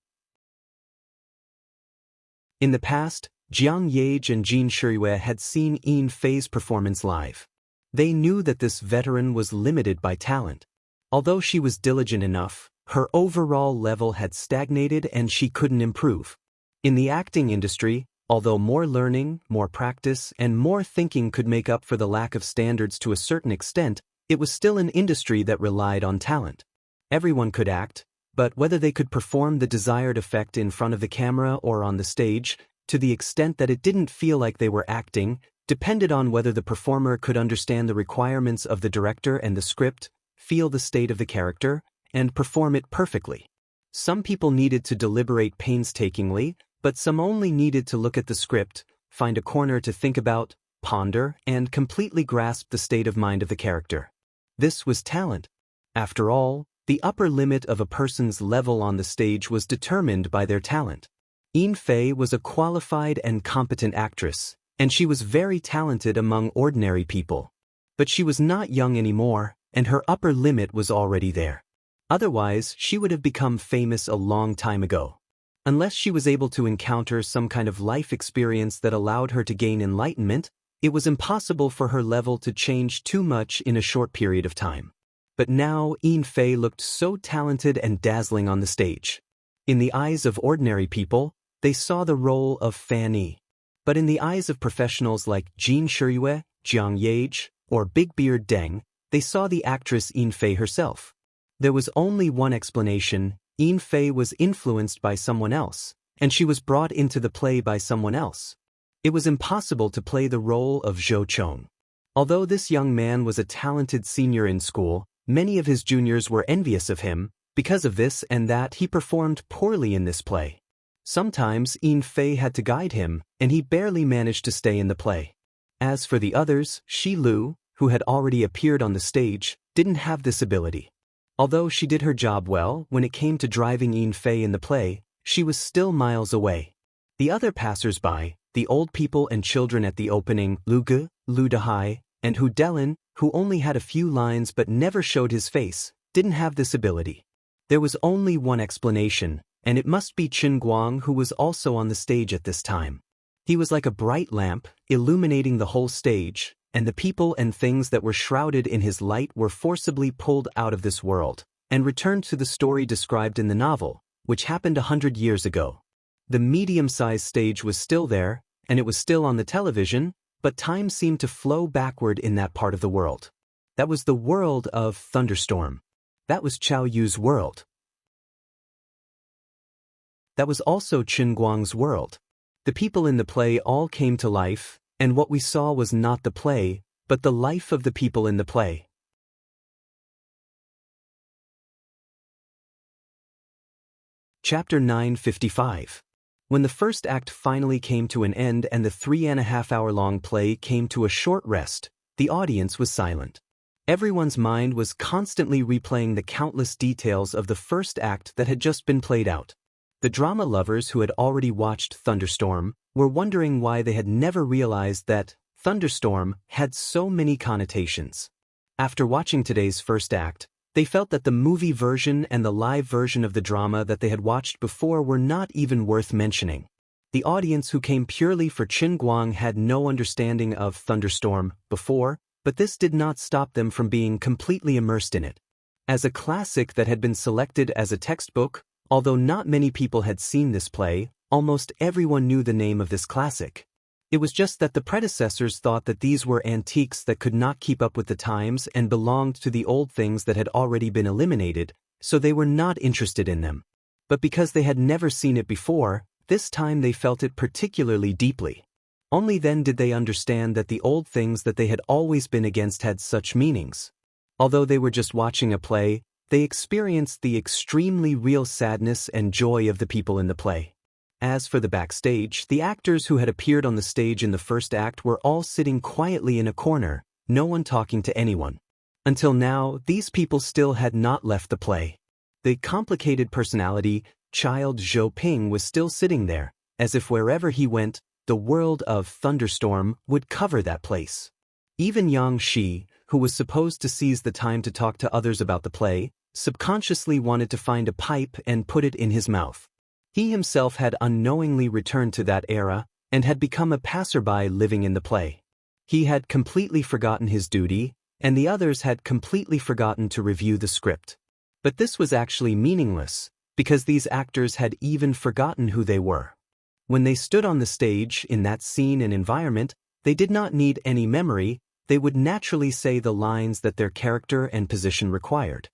In the past, Jiang Yage and Jin Shiriyue had seen Yin Fei's performance live. They knew that this veteran was limited by talent. Although she was diligent enough, her overall level had stagnated and she couldn't improve. In the acting industry, although more learning, more practice, and more thinking could make up for the lack of standards to a certain extent, it was still an industry that relied on talent. Everyone could act, but whether they could perform the desired effect in front of the camera or on the stage, to the extent that it didn't feel like they were acting, depended on whether the performer could understand the requirements of the director and the script, feel the state of the character, and perform it perfectly. Some people needed to deliberate painstakingly, but some only needed to look at the script, find a corner to think about, ponder, and completely grasp the state of mind of the character. This was talent. After all, the upper limit of a person's level on the stage was determined by their talent. Yin Fei was a qualified and competent actress, and she was very talented among ordinary people. But she was not young anymore, and her upper limit was already there. Otherwise, she would have become famous a long time ago. Unless she was able to encounter some kind of life experience that allowed her to gain enlightenment, it was impossible for her level to change too much in a short period of time. But now Yin Fei looked so talented and dazzling on the stage. In the eyes of ordinary people, they saw the role of Fan Yi. But in the eyes of professionals like Jin Shiriyue, Jiang Yage, or Big Beard Deng, they saw the actress Yin Fei herself. There was only one explanation: Yin Fei was influenced by someone else, and she was brought into the play by someone else. It was impossible to play the role of Zhou Chong. Although this young man was a talented senior in school, many of his juniors were envious of him. Because of this and that, he performed poorly in this play. Sometimes Yin Fei had to guide him, and he barely managed to stay in the play. As for the others, Shi Lu, who had already appeared on the stage, didn't have this ability. Although she did her job well, when it came to driving Yin Fei in the play, she was still miles away. The other passers-by, the old people and children at the opening, Lu Ge, Lu Dehai, and Hu Delin, who only had a few lines but never showed his face, didn't have this ability. There was only one explanation, and it must be Qin Guang, who was also on the stage at this time. He was like a bright lamp, illuminating the whole stage, and the people and things that were shrouded in his light were forcibly pulled out of this world, and returned to the story described in the novel, which happened 100 years ago. The medium-sized stage was still there, and it was still on the television, but time seemed to flow backward in that part of the world. That was the world of Thunderstorm. That was Qiao Yu's world. That was also Qin Guang's world. The people in the play all came to life, and what we saw was not the play, but the life of the people in the play. Chapter 955. When the first act finally came to an end and the 3.5-hour-long play came to a short rest, the audience was silent. Everyone's mind was constantly replaying the countless details of the first act that had just been played out. The drama lovers who had already watched Thunderstorm were wondering why they had never realized that Thunderstorm had so many connotations. After watching today's first act, they felt that the movie version and the live version of the drama that they had watched before were not even worth mentioning. The audience who came purely for Qin Guang had no understanding of Thunderstorm before, but this did not stop them from being completely immersed in it. As a classic that had been selected as a textbook, although not many people had seen this play, almost everyone knew the name of this classic. It was just that the predecessors thought that these were antiques that could not keep up with the times and belonged to the old things that had already been eliminated, so they were not interested in them. But because they had never seen it before, this time they felt it particularly deeply. Only then did they understand that the old things that they had always been against had such meanings. Although they were just watching a play, they experienced the extremely real sadness and joy of the people in the play. As for the backstage, the actors who had appeared on the stage in the first act were all sitting quietly in a corner, no one talking to anyone. Until now, these people still had not left the play. The complicated personality, Child Zhou Ping, was still sitting there, as if wherever he went, the world of thunderstorm would cover that place. Even Yang Shi, who was supposed to seize the time to talk to others about the play, subconsciously wanted to find a pipe and put it in his mouth. He himself had unknowingly returned to that era and had become a passerby living in the play. He had completely forgotten his duty, and the others had completely forgotten to review the script. But this was actually meaningless, because these actors had even forgotten who they were. When they stood on the stage in that scene and environment, they did not need any memory, they would naturally say the lines that their character and position required.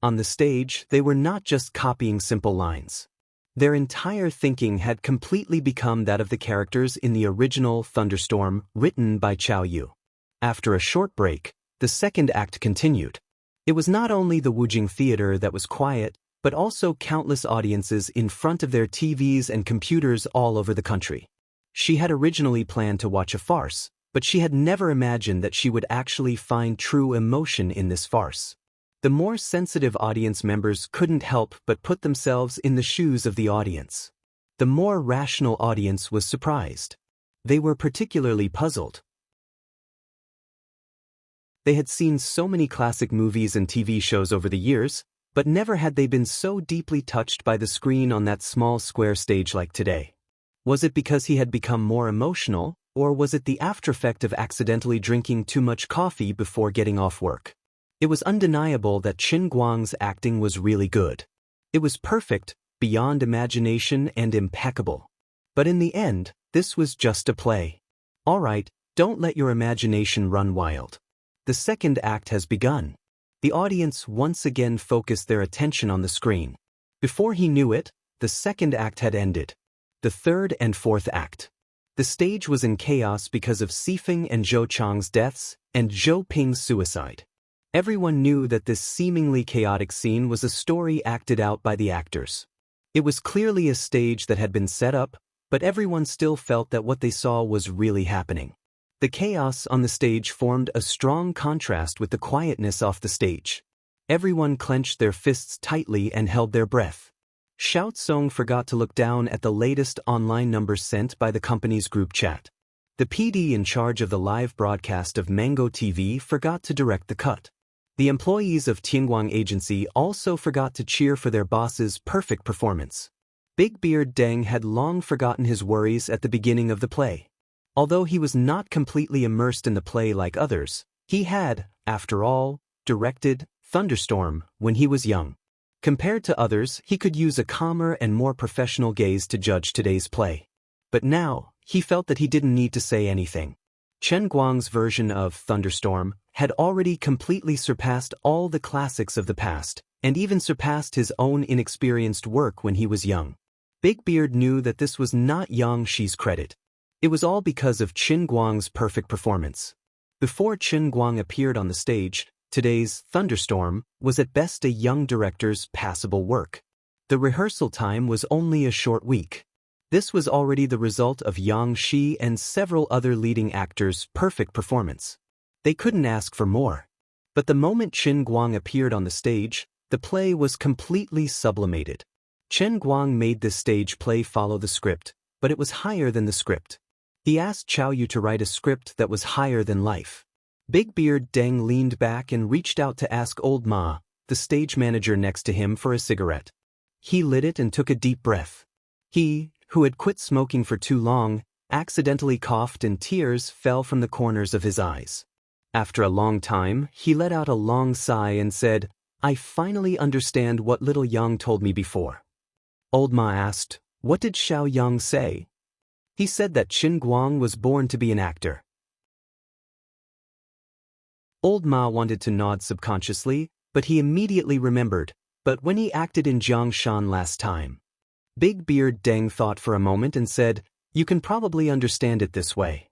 On the stage, they were not just copying simple lines. Their entire thinking had completely become that of the characters in the original Thunderstorm, written by Chao Yu. After a short break, the second act continued. It was not only the Wujing Theater that was quiet, but also countless audiences in front of their TVs and computers all over the country. She had originally planned to watch a farce, but she had never imagined that she would actually find true emotion in this farce. The more sensitive audience members couldn't help but put themselves in the shoes of the audience. The more rational audience was surprised. They were particularly puzzled. They had seen so many classic movies and TV shows over the years, but never had they been so deeply touched by the screen on that small square stage like today. Was it because he had become more emotional, or was it the aftereffect of accidentally drinking too much coffee before getting off work? It was undeniable that Qin Guang's acting was really good. It was perfect, beyond imagination, and impeccable. But in the end, this was just a play. All right, don't let your imagination run wild. The second act has begun. The audience once again focused their attention on the screen. Before he knew it, the second act had ended. The third and fourth act. The stage was in chaos because of Sifeng and Zhou Chang's deaths and Zhou Ping's suicide. Everyone knew that this seemingly chaotic scene was a story acted out by the actors. It was clearly a stage that had been set up, but everyone still felt that what they saw was really happening. The chaos on the stage formed a strong contrast with the quietness off the stage. Everyone clenched their fists tightly and held their breath. Xiao Tsong forgot to look down at the latest online numbers sent by the company's group chat. The PD in charge of the live broadcast of Mango TV forgot to direct the cut. The employees of Tianguang Agency also forgot to cheer for their boss's perfect performance. Big Beard Deng had long forgotten his worries at the beginning of the play. Although he was not completely immersed in the play like others, he had, after all, directed Thunderstorm when he was young. Compared to others, he could use a calmer and more professional gaze to judge today's play. But now, he felt that he didn't need to say anything. Chen Guang's version of Thunderstorm had already completely surpassed all the classics of the past, and even surpassed his own inexperienced work when he was young. Big Beard knew that this was not Yang Shi's credit. It was all because of Qin Guang's perfect performance. Before Qin Guang appeared on the stage, today's Thunderstorm was at best a young director's passable work. The rehearsal time was only a short week. This was already the result of Yang Shi and several other leading actors' perfect performance. They couldn't ask for more. But the moment Qin Guang appeared on the stage, the play was completely sublimated. Qin Guang made this stage play follow the script, but it was higher than the script. He asked Chao Yu to write a script that was higher than life. Big Beard Deng leaned back and reached out to ask Old Ma, the stage manager next to him, for a cigarette. He lit it and took a deep breath. He, who had quit smoking for too long, accidentally coughed and tears fell from the corners of his eyes. After a long time, he let out a long sigh and said, "I finally understand what little Yang told me before." Old Ma asked, "What did Xiao Yang say?" He said that Qin Guang was born to be an actor. Old Ma wanted to nod subconsciously, but he immediately remembered, but when he acted in Jiangshan last time. Big Beard Deng thought for a moment and said, "You can probably understand it this way.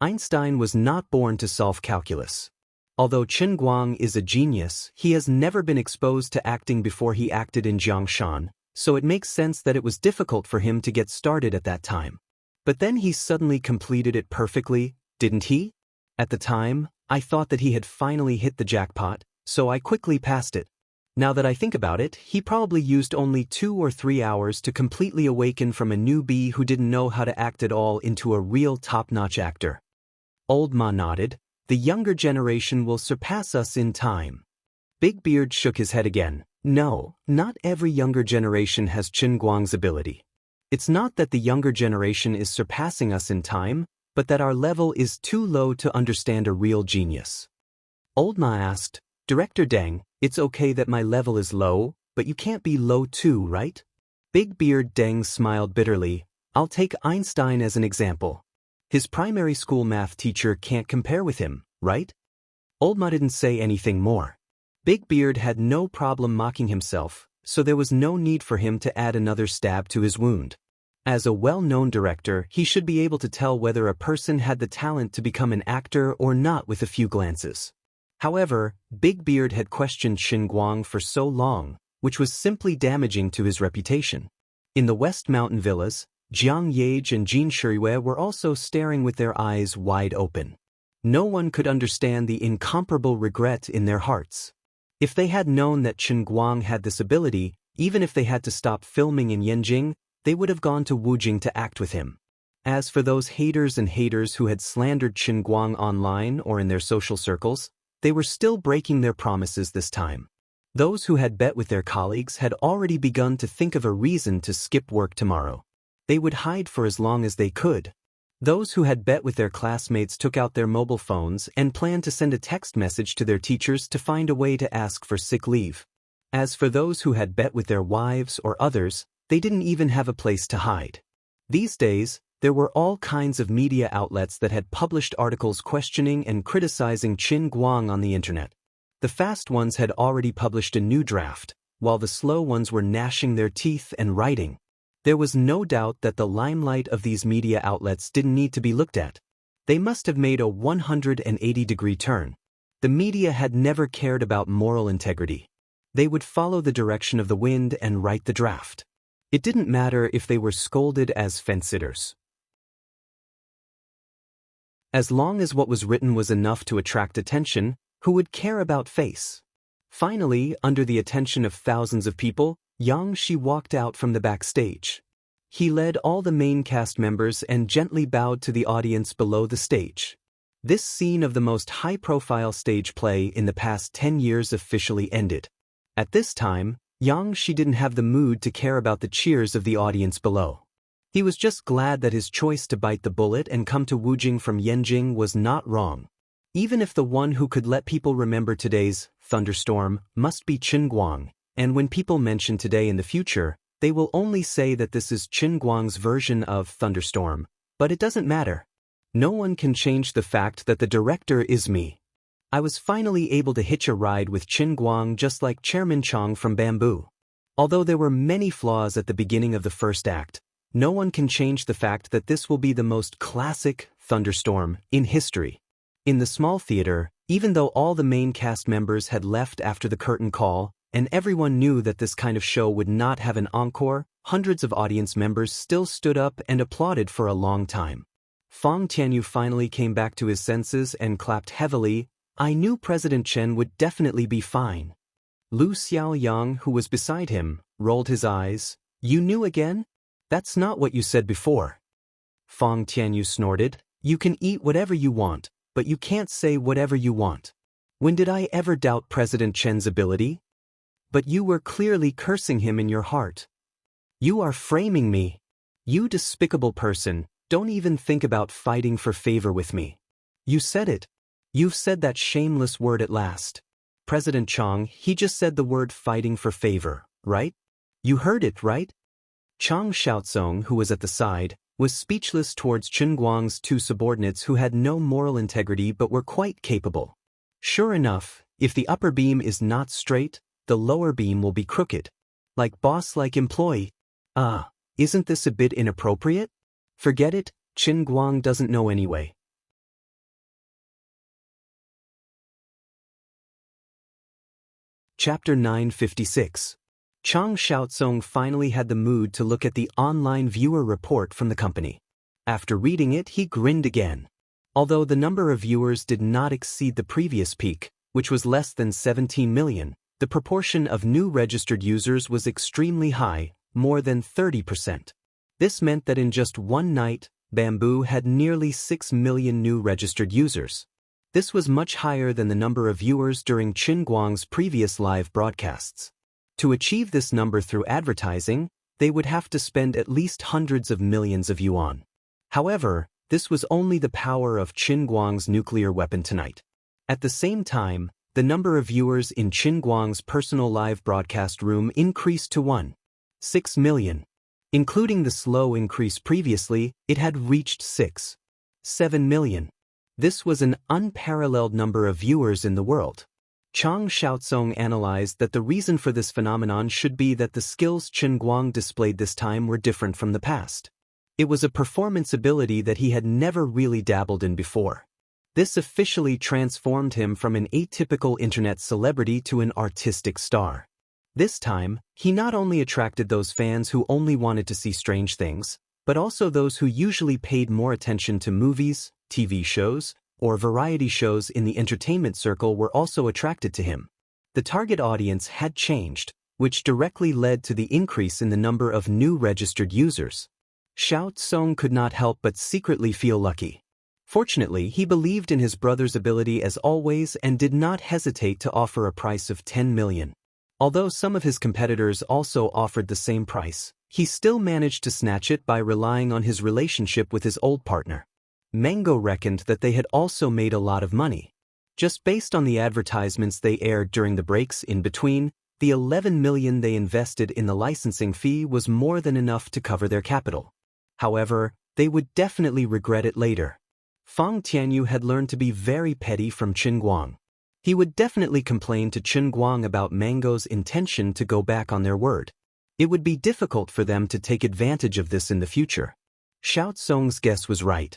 Einstein was not born to solve calculus. Although Chen Guang is a genius, he has never been exposed to acting before he acted in Jiangshan, so it makes sense that it was difficult for him to get started at that time. But then he suddenly completed it perfectly, didn't he? At the time, I thought that he had finally hit the jackpot, so I quickly passed it. Now that I think about it, he probably used only 2 or 3 hours to completely awaken from a newbie who didn't know how to act at all into a real top-notch actor. Old Ma nodded. The younger generation will surpass us in time. Big Beard shook his head again. No, not every younger generation has Chen Guang's ability. It's not that the younger generation is surpassing us in time, but that our level is too low to understand a real genius. Old Ma asked, Director Deng, it's okay that my level is low, but you can't be low too, right? Big Beard Deng smiled bitterly. I'll take Einstein as an example. His primary school math teacher can't compare with him, right? Old Ma didn't say anything more. Big Beard had no problem mocking himself, so there was no need for him to add another stab to his wound. As a well-known director, he should be able to tell whether a person had the talent to become an actor or not with a few glances. However, Big Beard had questioned Chen Guang for so long, which was simply damaging to his reputation. In the West Mountain villas, Jiang Yage and Jin Shiriyue were also staring with their eyes wide open. No one could understand the incomparable regret in their hearts. If they had known that Chen Guang had this ability, even if they had to stop filming in Yanjing, they would have gone to Wujing to act with him. As for those haters who had slandered Chen Guang online or in their social circles, they were still breaking their promises this time. Those who had bet with their colleagues had already begun to think of a reason to skip work tomorrow. They would hide for as long as they could. Those who had bet with their classmates took out their mobile phones and planned to send a text message to their teachers to find a way to ask for sick leave. As for those who had bet with their wives or others, they didn't even have a place to hide. These days, there were all kinds of media outlets that had published articles questioning and criticizing Chen Guang on the internet. The fast ones had already published a new draft, while the slow ones were gnashing their teeth and writing. There was no doubt that the limelight of these media outlets didn't need to be looked at. They must have made a 180-degree turn. The media had never cared about moral integrity. They would follow the direction of the wind and write the draft. It didn't matter if they were scolded as fence-sitters. As long as what was written was enough to attract attention, who would care about face? Finally, under the attention of thousands of people, Yang Shi walked out from the backstage. He led all the main cast members and gently bowed to the audience below the stage. This scene of the most high-profile stage play in the past 10 years officially ended. At this time, Yang Shi didn't have the mood to care about the cheers of the audience below. He was just glad that his choice to bite the bullet and come to Wujing from Yanjing was not wrong. Even if the one who could let people remember today's thunderstorm must be Chen Guang, and when people mention today in the future, they will only say that this is Chen Guang's version of thunderstorm, but it doesn't matter. No one can change the fact that the director is me. I was finally able to hitch a ride with Chen Guang just like Chairman Chong from Bamboo. Although there were many flaws at the beginning of the first act, no one can change the fact that this will be the most classic thunderstorm in history. In the small theater, even though all the main cast members had left after the curtain call, and everyone knew that this kind of show would not have an encore, hundreds of audience members still stood up and applauded for a long time. Fang Tianyu finally came back to his senses and clapped heavily. I knew President Chen would definitely be fine. Lu Xiaoyang, who was beside him, rolled his eyes. You knew again? That's not what you said before. Fang Tianyu snorted. You can eat whatever you want, but you can't say whatever you want. When did I ever doubt President Chen's ability? But you were clearly cursing him in your heart. You are framing me. You despicable person, don't even think about fighting for favor with me. You said it. You've said that shameless word at last. President Chong, he just said the word fighting for favor, right? You heard it, right? Chang Xiaozong, who was at the side, was speechless towards Chen Guang's two subordinates who had no moral integrity but were quite capable. Sure enough, if the upper beam is not straight, the lower beam will be crooked. Like boss like employee. Isn't this a bit inappropriate? Forget it, Chen Guang doesn't know anyway. Chapter 956. Chang Xiaozong finally had the mood to look at the online viewer report from the company. After reading it, he grinned again. Although the number of viewers did not exceed the previous peak, which was less than 17 million, the proportion of new registered users was extremely high, more than 30%. This meant that in just one night, Bamboo had nearly 6 million new registered users. This was much higher than the number of viewers during Qin Guang's previous live broadcasts. To achieve this number through advertising, they would have to spend at least hundreds of millions of yuan. However, this was only the power of Qin Guang's nuclear weapon tonight. At the same time, the number of viewers in Qin Guang's personal live broadcast room increased to 1.6 million. Including the slow increase previously, it had reached 6.7 million. This was an unparalleled number of viewers in the world. Chang Xiaozong analyzed that the reason for this phenomenon should be that the skills Qin Guang displayed this time were different from the past. It was a performance ability that he had never really dabbled in before. This officially transformed him from an atypical internet celebrity to an artistic star. This time, he not only attracted those fans who only wanted to see strange things, but also those who usually paid more attention to movies, TV shows, or variety shows in the entertainment circle were also attracted to him. The target audience had changed, which directly led to the increase in the number of new registered users. Xiaozong could not help but secretly feel lucky. Fortunately, he believed in his brother's ability as always and did not hesitate to offer a price of 10 million. Although some of his competitors also offered the same price, he still managed to snatch it by relying on his relationship with his old partner. Mango reckoned that they had also made a lot of money. Just based on the advertisements they aired during the breaks in between, the 11 million they invested in the licensing fee was more than enough to cover their capital. However, they would definitely regret it later. Fang Tianyu had learned to be very petty from Qin Guang. He would definitely complain to Qin Guang about Mango's intention to go back on their word. It would be difficult for them to take advantage of this in the future. Xiaozong's guess was right.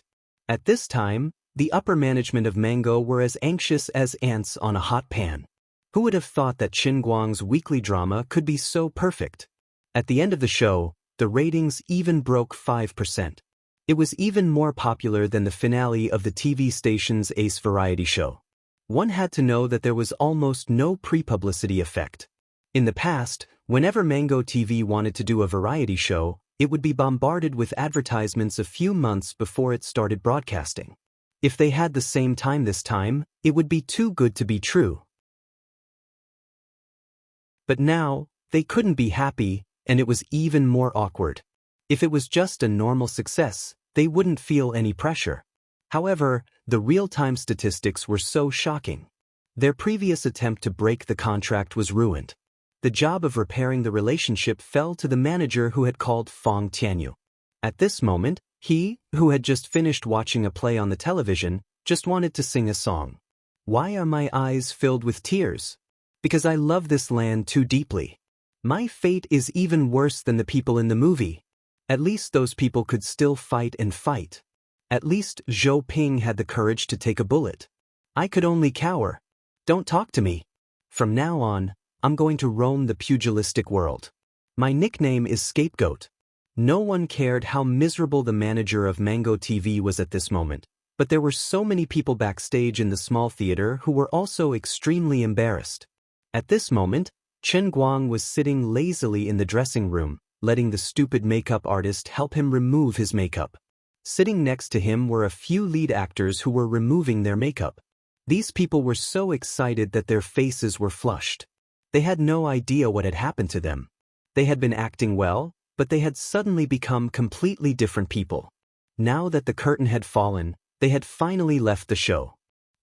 At this time, the upper management of Mango were as anxious as ants on a hot pan. Who would have thought that Qin Guang's weekly drama could be so perfect? At the end of the show, the ratings even broke 5%. It was even more popular than the finale of the TV station's Ace variety show. One had to know that there was almost no pre-publicity effect. In the past, whenever Mango TV wanted to do a variety show, it would be bombarded with advertisements a few months before it started broadcasting. If they had the same time this time, it would be too good to be true. But now, they couldn't be happy, and it was even more awkward. If it was just a normal success, they wouldn't feel any pressure. However, the real-time statistics were so shocking. Their previous attempt to break the contract was ruined. The job of repairing the relationship fell to the manager who had called Fang Tianyu. At this moment, he, who had just finished watching a play on the television, just wanted to sing a song. Why are my eyes filled with tears? Because I love this land too deeply. My fate is even worse than the people in the movie. At least those people could still fight and fight. At least Zhou Ping had the courage to take a bullet. I could only cower. Don't talk to me. From now on, I'm going to roam the pugilistic world. My nickname is Scapegoat. No one cared how miserable the manager of Mango TV was at this moment, but there were so many people backstage in the small theater who were also extremely embarrassed. At this moment, Chen Guang was sitting lazily in the dressing room, letting the stupid makeup artist help him remove his makeup. Sitting next to him were a few lead actors who were removing their makeup. These people were so excited that their faces were flushed. They had no idea what had happened to them. They had been acting well, but they had suddenly become completely different people. Now that the curtain had fallen, they had finally left the show.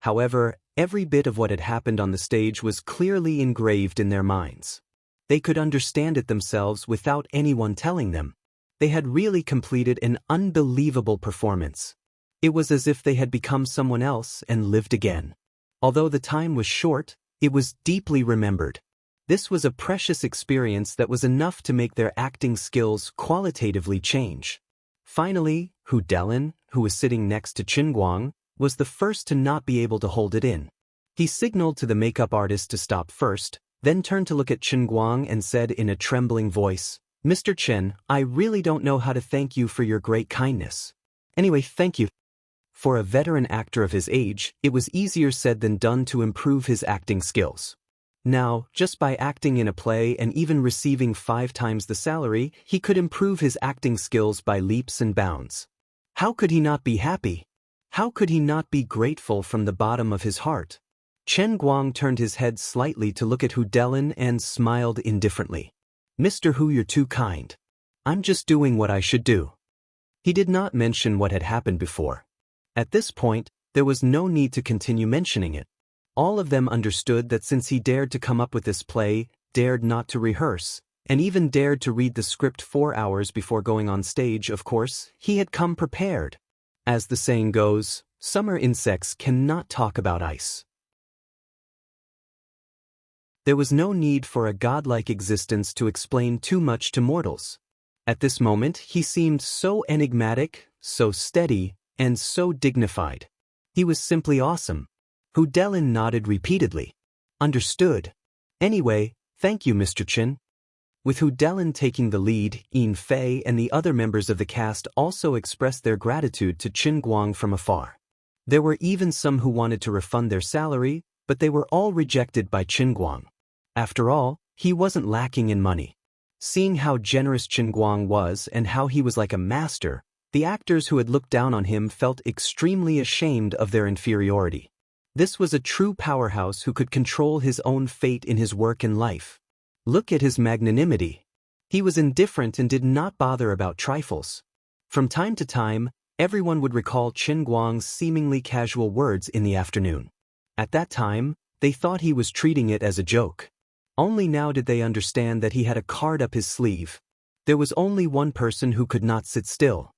However, every bit of what had happened on the stage was clearly engraved in their minds. They could understand it themselves without anyone telling them. They had really completed an unbelievable performance. It was as if they had become someone else and lived again. Although the time was short, it was deeply remembered. This was a precious experience that was enough to make their acting skills qualitatively change. Finally, Hu Delin, who was sitting next to Qin Guang, was the first to not be able to hold it in. He signaled to the makeup artist to stop first, then turned to look at Chen Guang and said in a trembling voice, "Mr. Chen, I really don't know how to thank you for your great kindness. Anyway, thank you." For a veteran actor of his age, it was easier said than done to improve his acting skills. Now, just by acting in a play and even receiving 5 times the salary, he could improve his acting skills by leaps and bounds. How could he not be happy? How could he not be grateful from the bottom of his heart? Chen Guang turned his head slightly to look at Hu Delin and smiled indifferently. "Mr. Hu, you're too kind. I'm just doing what I should do." He did not mention what had happened before. At this point, there was no need to continue mentioning it. All of them understood that since he dared to come up with this play, dared not to rehearse, and even dared to read the script 4 hours before going on stage, of course, he had come prepared. As the saying goes, summer insects cannot talk about ice. There was no need for a godlike existence to explain too much to mortals. At this moment, he seemed so enigmatic, so steady, and so dignified. He was simply awesome. Hu Delin nodded repeatedly. "Understood. Anyway, thank you, Mr. Chen." With Hu Delin taking the lead, Yin Fei and the other members of the cast also expressed their gratitude to Chen Guang from afar. There were even some who wanted to refund their salary, but they were all rejected by Chen Guang. After all, he wasn't lacking in money. Seeing how generous Chen Guang was and how he was like a master, the actors who had looked down on him felt extremely ashamed of their inferiority. This was a true powerhouse who could control his own fate in his work and life. Look at his magnanimity. He was indifferent and did not bother about trifles. From time to time, everyone would recall Chen Guang's seemingly casual words in the afternoon. At that time, they thought he was treating it as a joke. Only now did they understand that he had a card up his sleeve. There was only one person who could not sit still.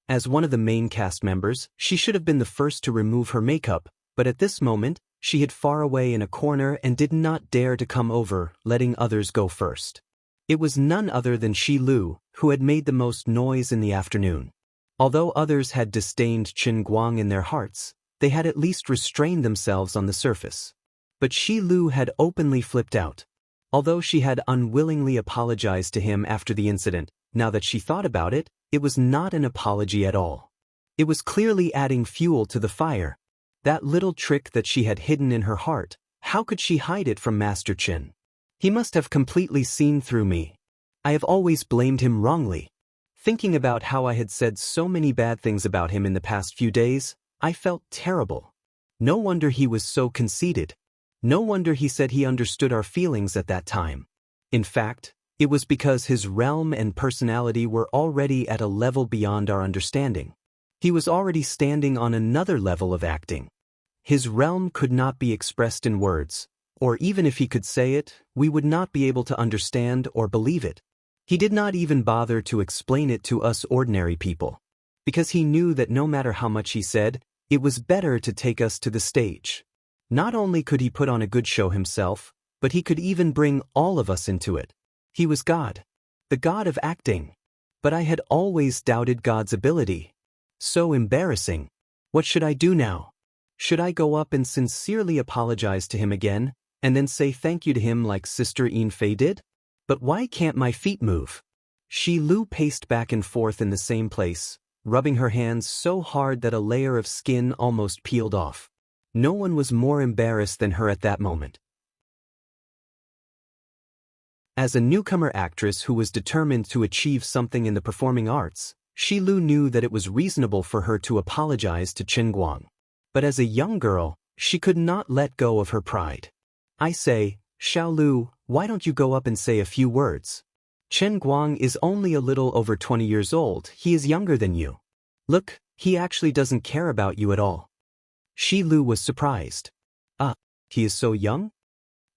As one of the main cast members, she should have been the first to remove her makeup, but at this moment, she hid far away in a corner and did not dare to come over, letting others go first. It was none other than Shi Lu, who had made the most noise in the afternoon. Although others had disdained Chen Guang in their hearts, they had at least restrained themselves on the surface. But Shi Lu had openly flipped out. Although she had unwillingly apologized to him after the incident, now that she thought about it, it was not an apology at all. It was clearly adding fuel to the fire. That little trick that she had hidden in her heart, how could she hide it from Master Chen? He must have completely seen through me. I have always blamed him wrongly. Thinking about how I had said so many bad things about him in the past few days, I felt terrible. No wonder he was so conceited. No wonder he said he understood our feelings at that time. In fact, it was because his realm and personality were already at a level beyond our understanding. He was already standing on another level of acting. His realm could not be expressed in words, or even if he could say it, we would not be able to understand or believe it. He did not even bother to explain it to us ordinary people, because he knew that no matter how much he said, it was better to take us to the stage. Not only could he put on a good show himself, but he could even bring all of us into it. He was God, the God of acting. But I had always doubted God's ability. So embarrassing. What should I do now? Should I go up and sincerely apologize to him again, and then say thank you to him like Sister Yin Fei did? But why can't my feet move? Shi Lu paced back and forth in the same place, rubbing her hands so hard that a layer of skin almost peeled off. No one was more embarrassed than her at that moment. As a newcomer actress who was determined to achieve something in the performing arts, Shi Lu knew that it was reasonable for her to apologize to Chen Guang. But as a young girl, she could not let go of her pride. I say, Xiao Lu, why don't you go up and say a few words? Chen Guang is only a little over 20 years old, he is younger than you. Look, he actually doesn't care about you at all. Shi Lu was surprised. He is so young?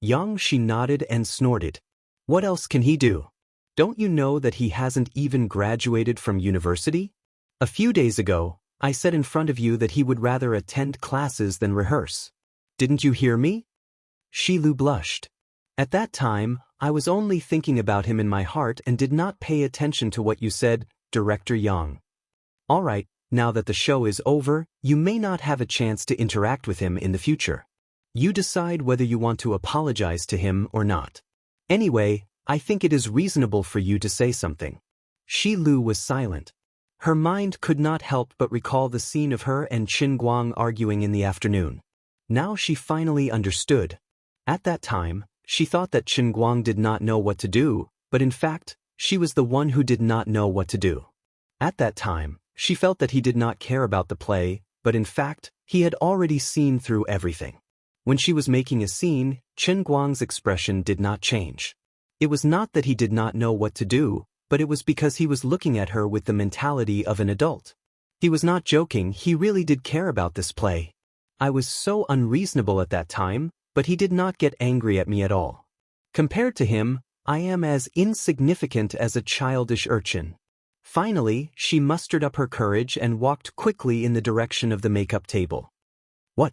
Young, she nodded and snorted. What else can he do? Don't you know that he hasn't even graduated from university? A few days ago, I said in front of you that he would rather attend classes than rehearse. Didn't you hear me? Shi Lu blushed. At that time, I was only thinking about him in my heart and did not pay attention to what you said, Director Yang. All right, now that the show is over, you may not have a chance to interact with him in the future. You decide whether you want to apologize to him or not. Anyway, I think it is reasonable for you to say something. Shi Lu was silent. Her mind could not help but recall the scene of her and Qin Guang arguing in the afternoon. Now she finally understood. At that time, she thought that Qin Guang did not know what to do, but in fact, she was the one who did not know what to do. At that time, she felt that he did not care about the play, but in fact, he had already seen through everything. When she was making a scene, Qin Guang's expression did not change. It was not that he did not know what to do, but it was because he was looking at her with the mentality of an adult. He was not joking, he really did care about this play. I was so unreasonable at that time, but he did not get angry at me at all. Compared to him, I am as insignificant as a childish urchin. Finally, she mustered up her courage and walked quickly in the direction of the makeup table. What?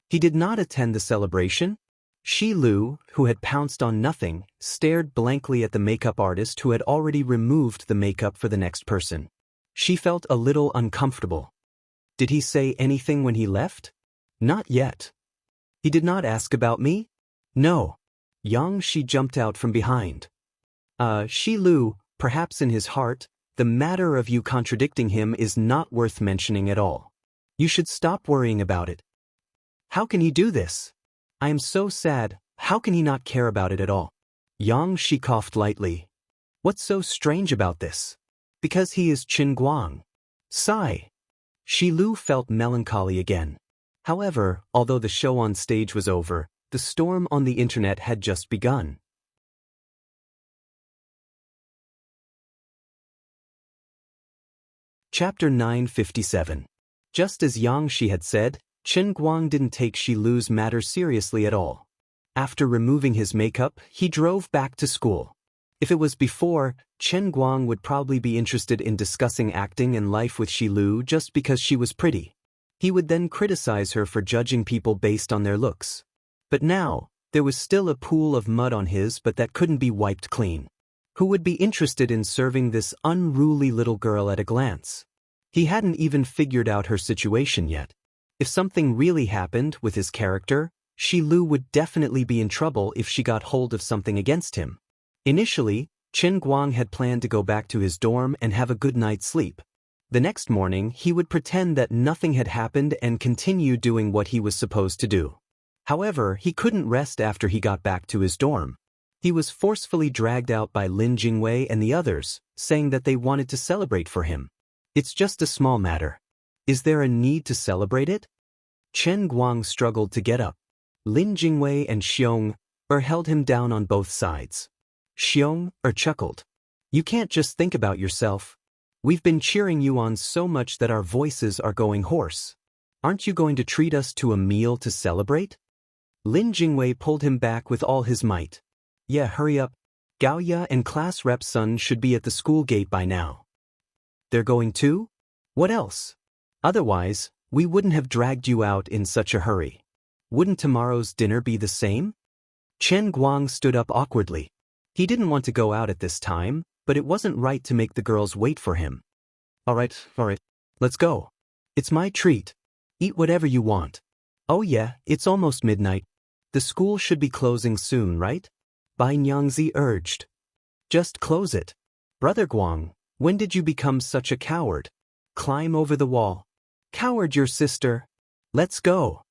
He did not attend the celebration? Shi Lu, who had pounced on nothing, stared blankly at the makeup artist who had already removed the makeup for the next person. She felt a little uncomfortable. Did he say anything when he left? Not yet. He did not ask about me? No. Shi jumped out from behind. Shi Lu, perhaps in his heart, the matter of you contradicting him is not worth mentioning at all. You should stop worrying about it. How can he do this? I am so sad, how can he not care about it at all? She coughed lightly. What's so strange about this? Because he is Qin Guang. Sigh. Shi Lu felt melancholy again. However, although the show on stage was over, the storm on the internet had just begun. Chapter 957. Just as Shi had said, Qin Guang didn't take Shi Lu's matter seriously at all. After removing his makeup, he drove back to school. If it was before, Qin Guang would probably be interested in discussing acting and life with Shi Lu just because she was pretty. He would then criticize her for judging people based on their looks. But now, there was still a pool of mud on his butt that couldn't be wiped clean. Who would be interested in serving this unruly little girl at a glance? He hadn't even figured out her situation yet. If something really happened with his character, Shi Lu would definitely be in trouble if she got hold of something against him. Initially, Qin Guang had planned to go back to his dorm and have a good night's sleep. The next morning, he would pretend that nothing had happened and continue doing what he was supposed to do. However, he couldn't rest after he got back to his dorm. He was forcefully dragged out by Lin Jingwei and the others, saying that they wanted to celebrate for him. It's just a small matter. Is there a need to celebrate it? Qin Guang struggled to get up. Lin Jingwei and Xiong held him down on both sides. Xiong chuckled. You can't just think about yourself. We've been cheering you on so much that our voices are going hoarse. Aren't you going to treat us to a meal to celebrate? Lin Jingwei pulled him back with all his might. Yeah, hurry up. Gaoya and class rep Sun should be at the school gate by now. They're going too? What else? Otherwise, we wouldn't have dragged you out in such a hurry. Wouldn't tomorrow's dinner be the same? Qin Guang stood up awkwardly. He didn't want to go out at this time, but it wasn't right to make the girls wait for him. All right, let's go. It's my treat. Eat whatever you want. Oh yeah, it's almost midnight. The school should be closing soon, right? Bai Nyangzi urged. Just close it. Brother Guang, when did you become such a coward? Climb over the wall. Coward your sister. Let's go.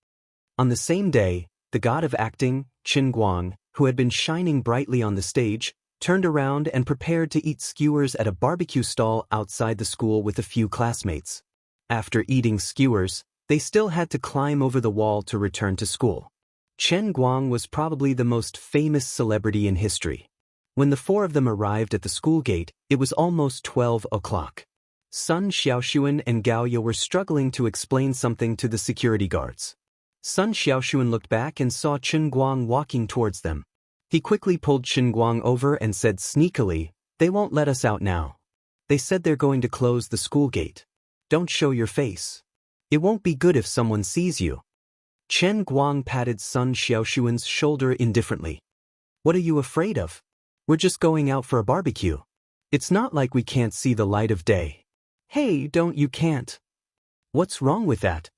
On the same day, the god of acting, Qin Guang, who had been shining brightly on the stage, turned around and prepared to eat skewers at a barbecue stall outside the school with a few classmates. After eating skewers, they still had to climb over the wall to return to school. Qin Guang was probably the most famous celebrity in history. When the four of them arrived at the school gate, it was almost 12 o'clock. Sun Xiaoxuan and Gaoya were struggling to explain something to the security guards. Sun Xiaoxuan looked back and saw Qin Guang walking towards them. He quickly pulled Qin Guang over and said sneakily, "They won't let us out now. They said they're going to close the school gate. Don't show your face. It won't be good if someone sees you." Qin Guang patted Sun Xiaoxuan's shoulder indifferently. "What are you afraid of? We're just going out for a barbecue. It's not like we can't see the light of day." "Hey, you can't. What's wrong with that?"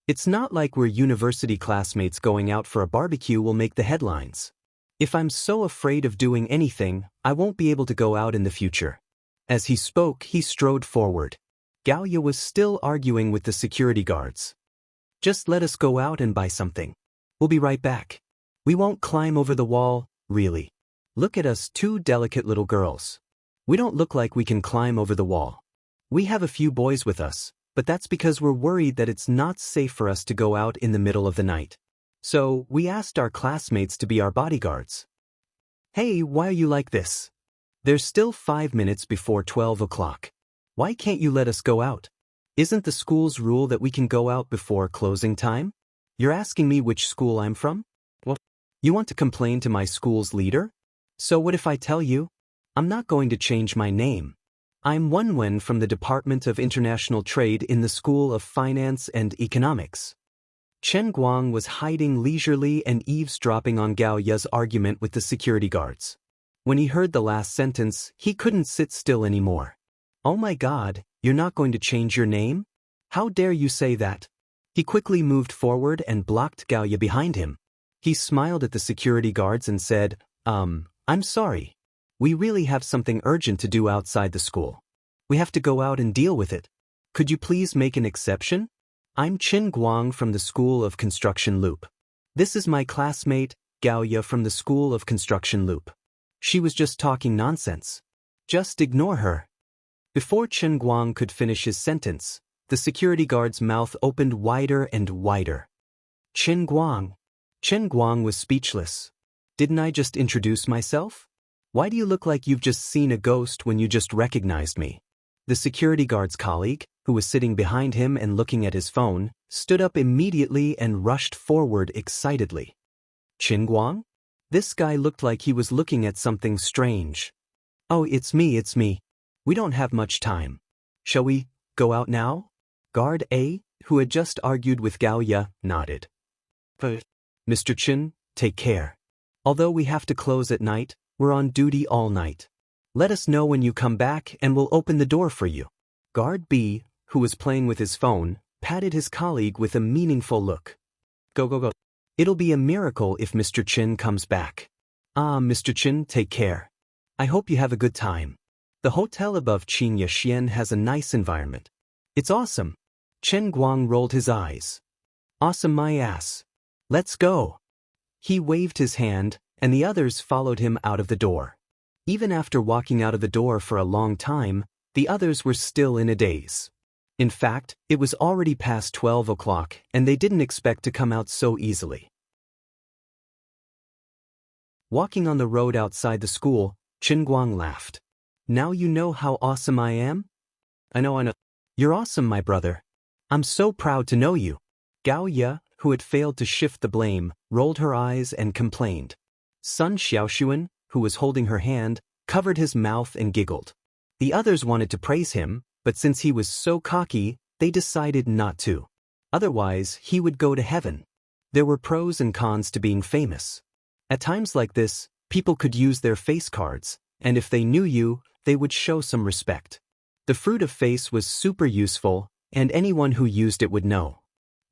It's not like we're university classmates going out for a barbecue will make the headlines. If I'm so afraid of doing anything, I won't be able to go out in the future. As he spoke, he strode forward. Gaoya was still arguing with the security guards. Just let us go out and buy something. We'll be right back. We won't climb over the wall, really. Look at us, two delicate little girls. We don't look like we can climb over the wall. We have a few boys with us, but that's because we're worried that it's not safe for us to go out in the middle of the night. So, we asked our classmates to be our bodyguards. Hey, why are you like this? There's still 5 minutes before 12 o'clock. Why can't you let us go out? Isn't the school's rule that we can go out before closing time? You're asking me which school I'm from? Well, you want to complain to my school's leader? So what if I tell you? I'm not going to change my name. I'm Wang Lin from the Department of International Trade in the School of Finance and Economics. Chen Guang was hiding leisurely and eavesdropping on Gao Ya's argument with the security guards. When he heard the last sentence, he couldn't sit still anymore. Oh my God, you're not going to change your name? How dare you say that? He quickly moved forward and blocked Gao Ya behind him. He smiled at the security guards and said, I'm sorry. We really have something urgent to do outside the school. We have to go out and deal with it. Could you please make an exception? I'm Qin Guang from the School of Construction Loop. This is my classmate, Gao Ya from the School of Construction Loop. She was just talking nonsense. Just ignore her. Before Chen Guang could finish his sentence, the security guard's mouth opened wider and wider. Chen Guang. Chen Guang was speechless. Didn't I just introduce myself? Why do you look like you've just seen a ghost when you just recognized me? The security guard's colleague, who was sitting behind him and looking at his phone, stood up immediately and rushed forward excitedly. Chen Guang? This guy looked like he was looking at something strange. Oh, it's me. We don't have much time. Shall we go out now? Guard A, who had just argued with Gao Ya, nodded. But, Mr. Chen, take care. Although we have to close at night, we're on duty all night. Let us know when you come back and we'll open the door for you. Guard B, who was playing with his phone, patted his colleague with a meaningful look. Go. It'll be a miracle if Mr. Chen comes back. Mr. Chen, take care. I hope you have a good time. The hotel above Qingyashian has a nice environment. It's awesome. Chen Guang rolled his eyes. Awesome my ass. Let's go. He waved his hand, and the others followed him out of the door. Even after walking out of the door for a long time, the others were still in a daze. In fact, it was already past 12 o'clock, and they didn't expect to come out so easily. Walking on the road outside the school, Chen Guang laughed. Now you know how awesome I am? I know. You're awesome, my brother. I'm so proud to know you. Gao Ya, who had failed to shift the blame, rolled her eyes and complained. Sun Xiaoshuan, who was holding her hand, covered his mouth and giggled. The others wanted to praise him, but since he was so cocky, they decided not to. Otherwise, he would go to heaven. There were pros and cons to being famous. At times like this, people could use their face cards, and if they knew you, they would show some respect. The fruit of face was super useful, and anyone who used it would know.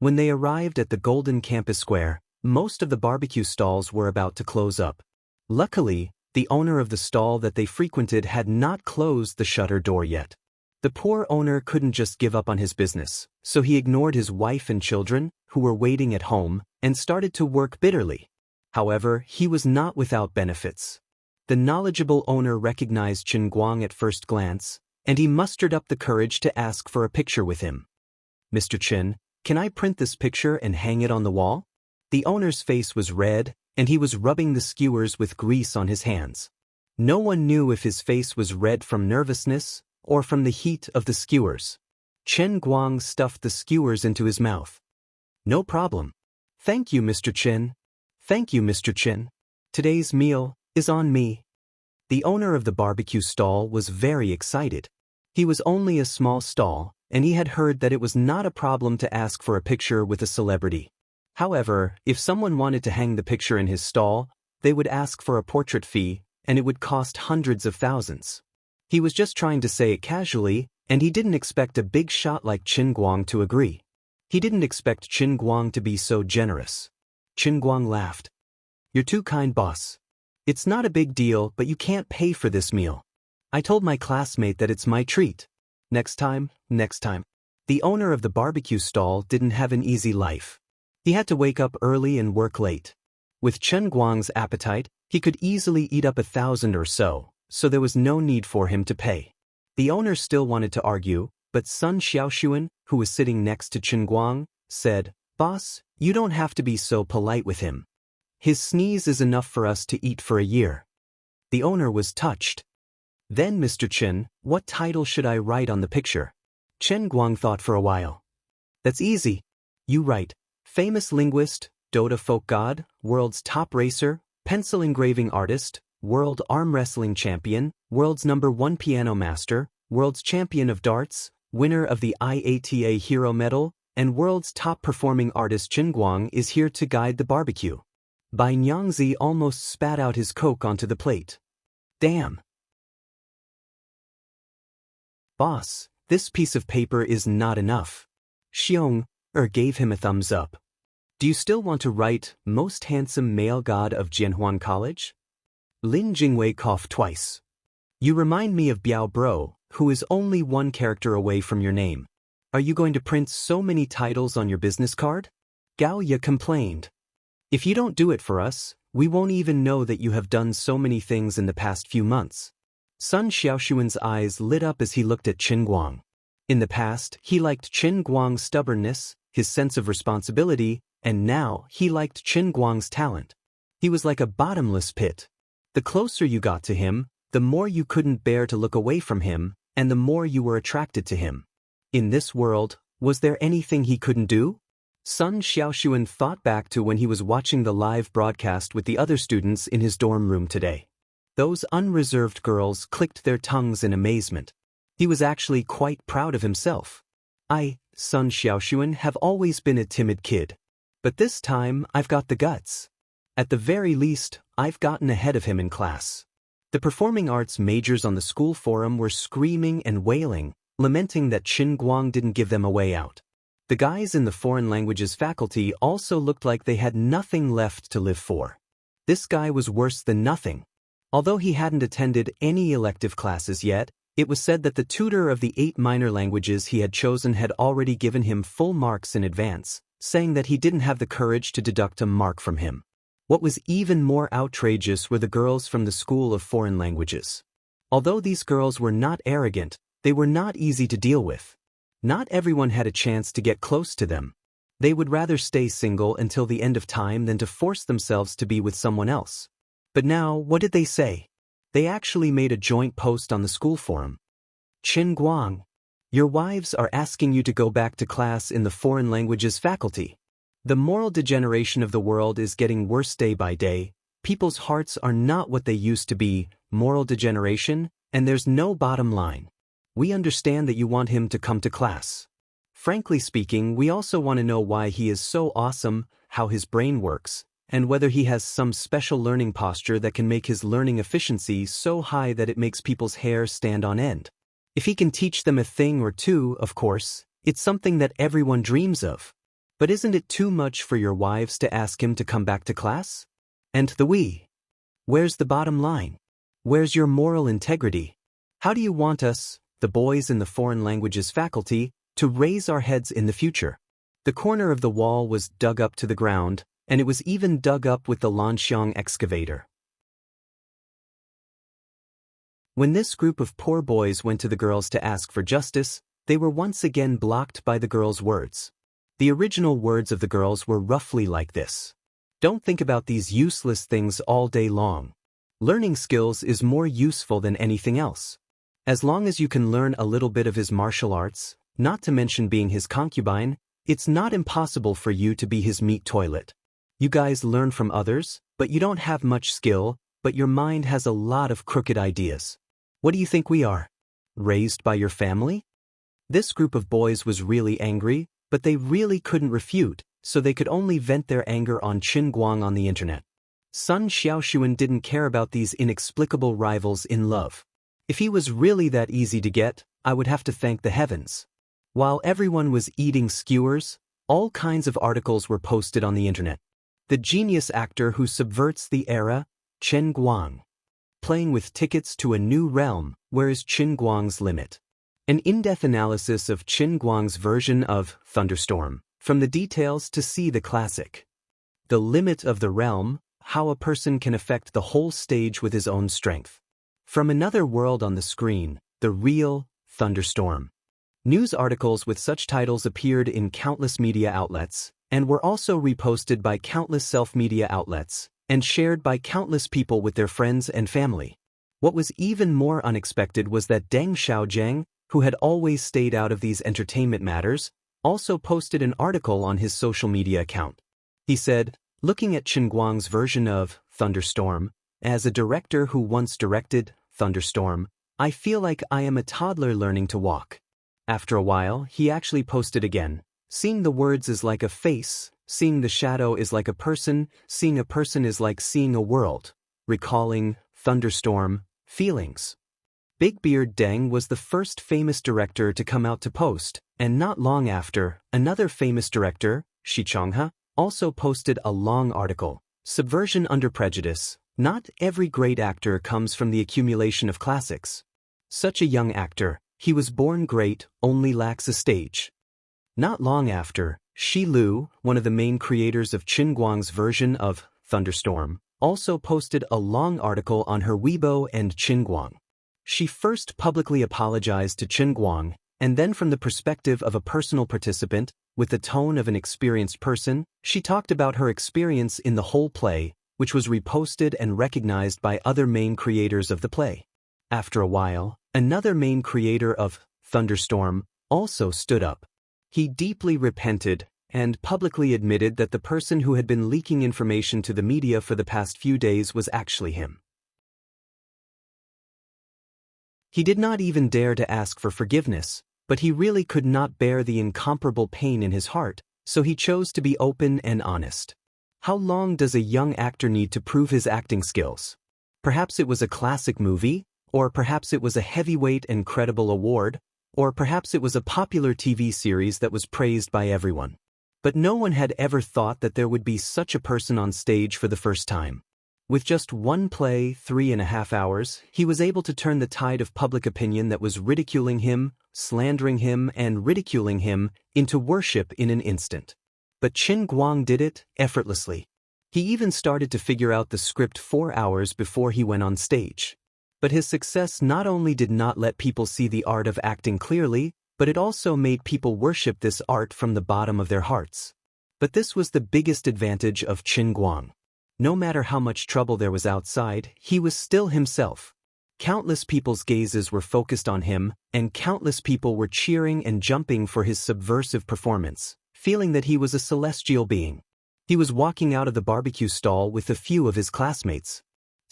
When they arrived at the Golden Campus Square, most of the barbecue stalls were about to close up. Luckily, the owner of the stall that they frequented had not closed the shutter door yet. The poor owner couldn't just give up on his business, so he ignored his wife and children, who were waiting at home, and started to work bitterly. However, he was not without benefits. The knowledgeable owner recognized Chen Guang at first glance, and he mustered up the courage to ask for a picture with him. Mr. Chen, can I print this picture and hang it on the wall? The owner's face was red, and he was rubbing the skewers with grease on his hands. No one knew if his face was red from nervousness or from the heat of the skewers. Chen Guang stuffed the skewers into his mouth. No problem. Thank you, Mr. Chen. Thank you, Mr. Chen. Today's meal is on me. The owner of the barbecue stall was very excited. He was only a small stall, and he had heard that it was not a problem to ask for a picture with a celebrity. However, if someone wanted to hang the picture in his stall, they would ask for a portrait fee, and it would cost hundreds of thousands. He was just trying to say it casually, and he didn't expect a big shot like Chen Guang to agree. He didn't expect Qin Guang to be so generous. Qin Guang laughed. "You're too kind, boss. It's not a big deal, but you can't pay for this meal. I told my classmate that it's my treat. Next time, next time." The owner of the barbecue stall didn't have an easy life. He had to wake up early and work late. With Chen Guang's appetite, he could easily eat up 1,000 or so there was no need for him to pay. The owner still wanted to argue, but Sun Xiaoxuan, who was sitting next to Chen Guang, said, "Boss, you don't have to be so polite with him. His sneeze is enough for us to eat for a year." The owner was touched. "Then, Mr. Chen, what title should I write on the picture?" Chen Guang thought for a while. "That's easy. You write, famous linguist, Dota folk god, world's top racer, pencil engraving artist, world arm wrestling champion, world's #1 piano master, world's champion of darts, winner of the IATA Hero Medal, and world's top performing artist. Chen Guang is here to guide the barbecue." Bai Nyangzi almost spat out his Coke onto the plate. "Damn. Boss, this piece of paper is not enough." Xiong gave him a thumbs up. "Do you still want to write most handsome male god of Jianhuan College?" Lin Jingwei coughed twice. "You remind me of Biao Bro, who is only one character away from your name. Are you going to print so many titles on your business card?" Gao Ye complained. "If you don't do it for us, we won't even know that you have done so many things in the past few months." Sun Xiaoxuan's eyes lit up as he looked at Qin Guang. In the past, he liked Qin Guang's stubbornness, his sense of responsibility, and now he liked Qin Guang's talent. He was like a bottomless pit. The closer you got to him, the more you couldn't bear to look away from him, and the more you were attracted to him. In this world, was there anything he couldn't do? Sun Xiaoxuan thought back to when he was watching the live broadcast with the other students in his dorm room today. Those unreserved girls clicked their tongues in amazement. He was actually quite proud of himself. "I, Sun Xiaoxuan, have always been a timid kid. But this time, I've got the guts. At the very least, I've gotten ahead of him in class." The performing arts majors on the school forum were screaming and wailing, lamenting that Qin Guang didn't give them a way out. The guys in the foreign languages faculty also looked like they had nothing left to live for. This guy was worse than nothing. Although he hadn't attended any elective classes yet, it was said that the tutor of the 8 minor languages he had chosen had already given him full marks in advance, saying that he didn't have the courage to deduct a mark from him. What was even more outrageous were the girls from the School of Foreign Languages. Although these girls were not arrogant, they were not easy to deal with. Not everyone had a chance to get close to them. They would rather stay single until the end of time than to force themselves to be with someone else. But now, what did they say? They actually made a joint post on the school forum. "Qin Guang, your wives are asking you to go back to class in the foreign languages faculty. The moral degeneration of the world is getting worse day by day. People's hearts are not what they used to be, moral degeneration, and there's no bottom line. We understand that you want him to come to class. Frankly speaking, we also want to know why he is so awesome, how his brain works, and whether he has some special learning posture that can make his learning efficiency so high that it makes people's hair stand on end. If he can teach them a thing or two, of course, it's something that everyone dreams of. But isn't it too much for your wives to ask him to come back to class? And the we? Where's the bottom line? Where's your moral integrity? How do you want us, the boys in the foreign languages faculty, to raise our heads in the future?" The corner of the wall was dug up to the ground, and it was even dug up with the Lanxiang excavator. When this group of poor boys went to the girls to ask for justice, they were once again blocked by the girls' words. The original words of the girls were roughly like this: "Don't think about these useless things all day long. Learning skills is more useful than anything else. As long as you can learn a little bit of his martial arts, not to mention being his concubine, it's not impossible for you to be his meat toilet. You guys learn from others, but you don't have much skill, but your mind has a lot of crooked ideas. What do you think we are? Raised by your family?" This group of boys was really angry, but they really couldn't refute, so they could only vent their anger on Qin Guang on the internet. Sun Xiaoxuan didn't care about these inexplicable rivals in love. If he was really that easy to get, I would have to thank the heavens. While everyone was eating skewers, All kinds of articles were posted on the internet. The genius actor who subverts the era, Chen Guang. Playing with tickets to a new realm, where is Chen Guang's limit? An in-depth analysis of Chen Guang's version of Thunderstorm, from the details to see the classic. The limit of the realm, how a person can affect the whole stage with his own strength. From another world on the screen, the real Thunderstorm. News articles with such titles appeared in countless media outlets, and were also reposted by countless self-media outlets, and shared by countless people with their friends and family. What was even more unexpected was that Deng Xiaojiang, who had always stayed out of these entertainment matters, also posted an article on his social media account. He said, looking at Chen Guang's version of Thunderstorm, as a director who once directed Thunderstorm, I feel like I am a toddler learning to walk. After a while, he actually posted again, seeing the words is like a face, seeing the shadow is like a person is like seeing a world, recalling Thunderstorm feelings. Big Beard Deng was the first famous director to come out to post, and not long after, another famous director, Xianxia, also posted a long article, Subversion Under Prejudice. Not every great actor comes from the accumulation of classics. Such a young actor, he was born great, only lacks a stage. Not long after, Xi Lu, one of the main creators of Chen Guang's version of Thunderstorm, also posted a long article on her Weibo and Chen Guang. She first publicly apologized to Chen Guang, and then from the perspective of a personal participant, with the tone of an experienced person, she talked about her experience in the whole play, which was reposted and recognized by other main creators of the play. After a while, another main creator of Thunderstorm also stood up. He deeply repented and publicly admitted that the person who had been leaking information to the media for the past few days was actually him. He did not even dare to ask for forgiveness, but he really could not bear the incomparable pain in his heart, so he chose to be open and honest. How long does a young actor need to prove his acting skills? Perhaps it was a classic movie, or perhaps it was a heavyweight and credible award, or perhaps it was a popular TV series that was praised by everyone. But no one had ever thought that there would be such a person on stage for the first time. With just one play, 3.5 hours, he was able to turn the tide of public opinion that was ridiculing him, slandering him, and ridiculing him into worship in an instant. But Chen Guang did it effortlessly. He even started to figure out the script 4 hours before he went on stage. But his success not only did not let people see the art of acting clearly, but it also made people worship this art from the bottom of their hearts. But this was the biggest advantage of Chen Guang. No matter how much trouble there was outside, he was still himself. Countless people's gazes were focused on him, and countless people were cheering and jumping for his subversive performance, feeling that he was a celestial being. He was walking out of the barbecue stall with a few of his classmates.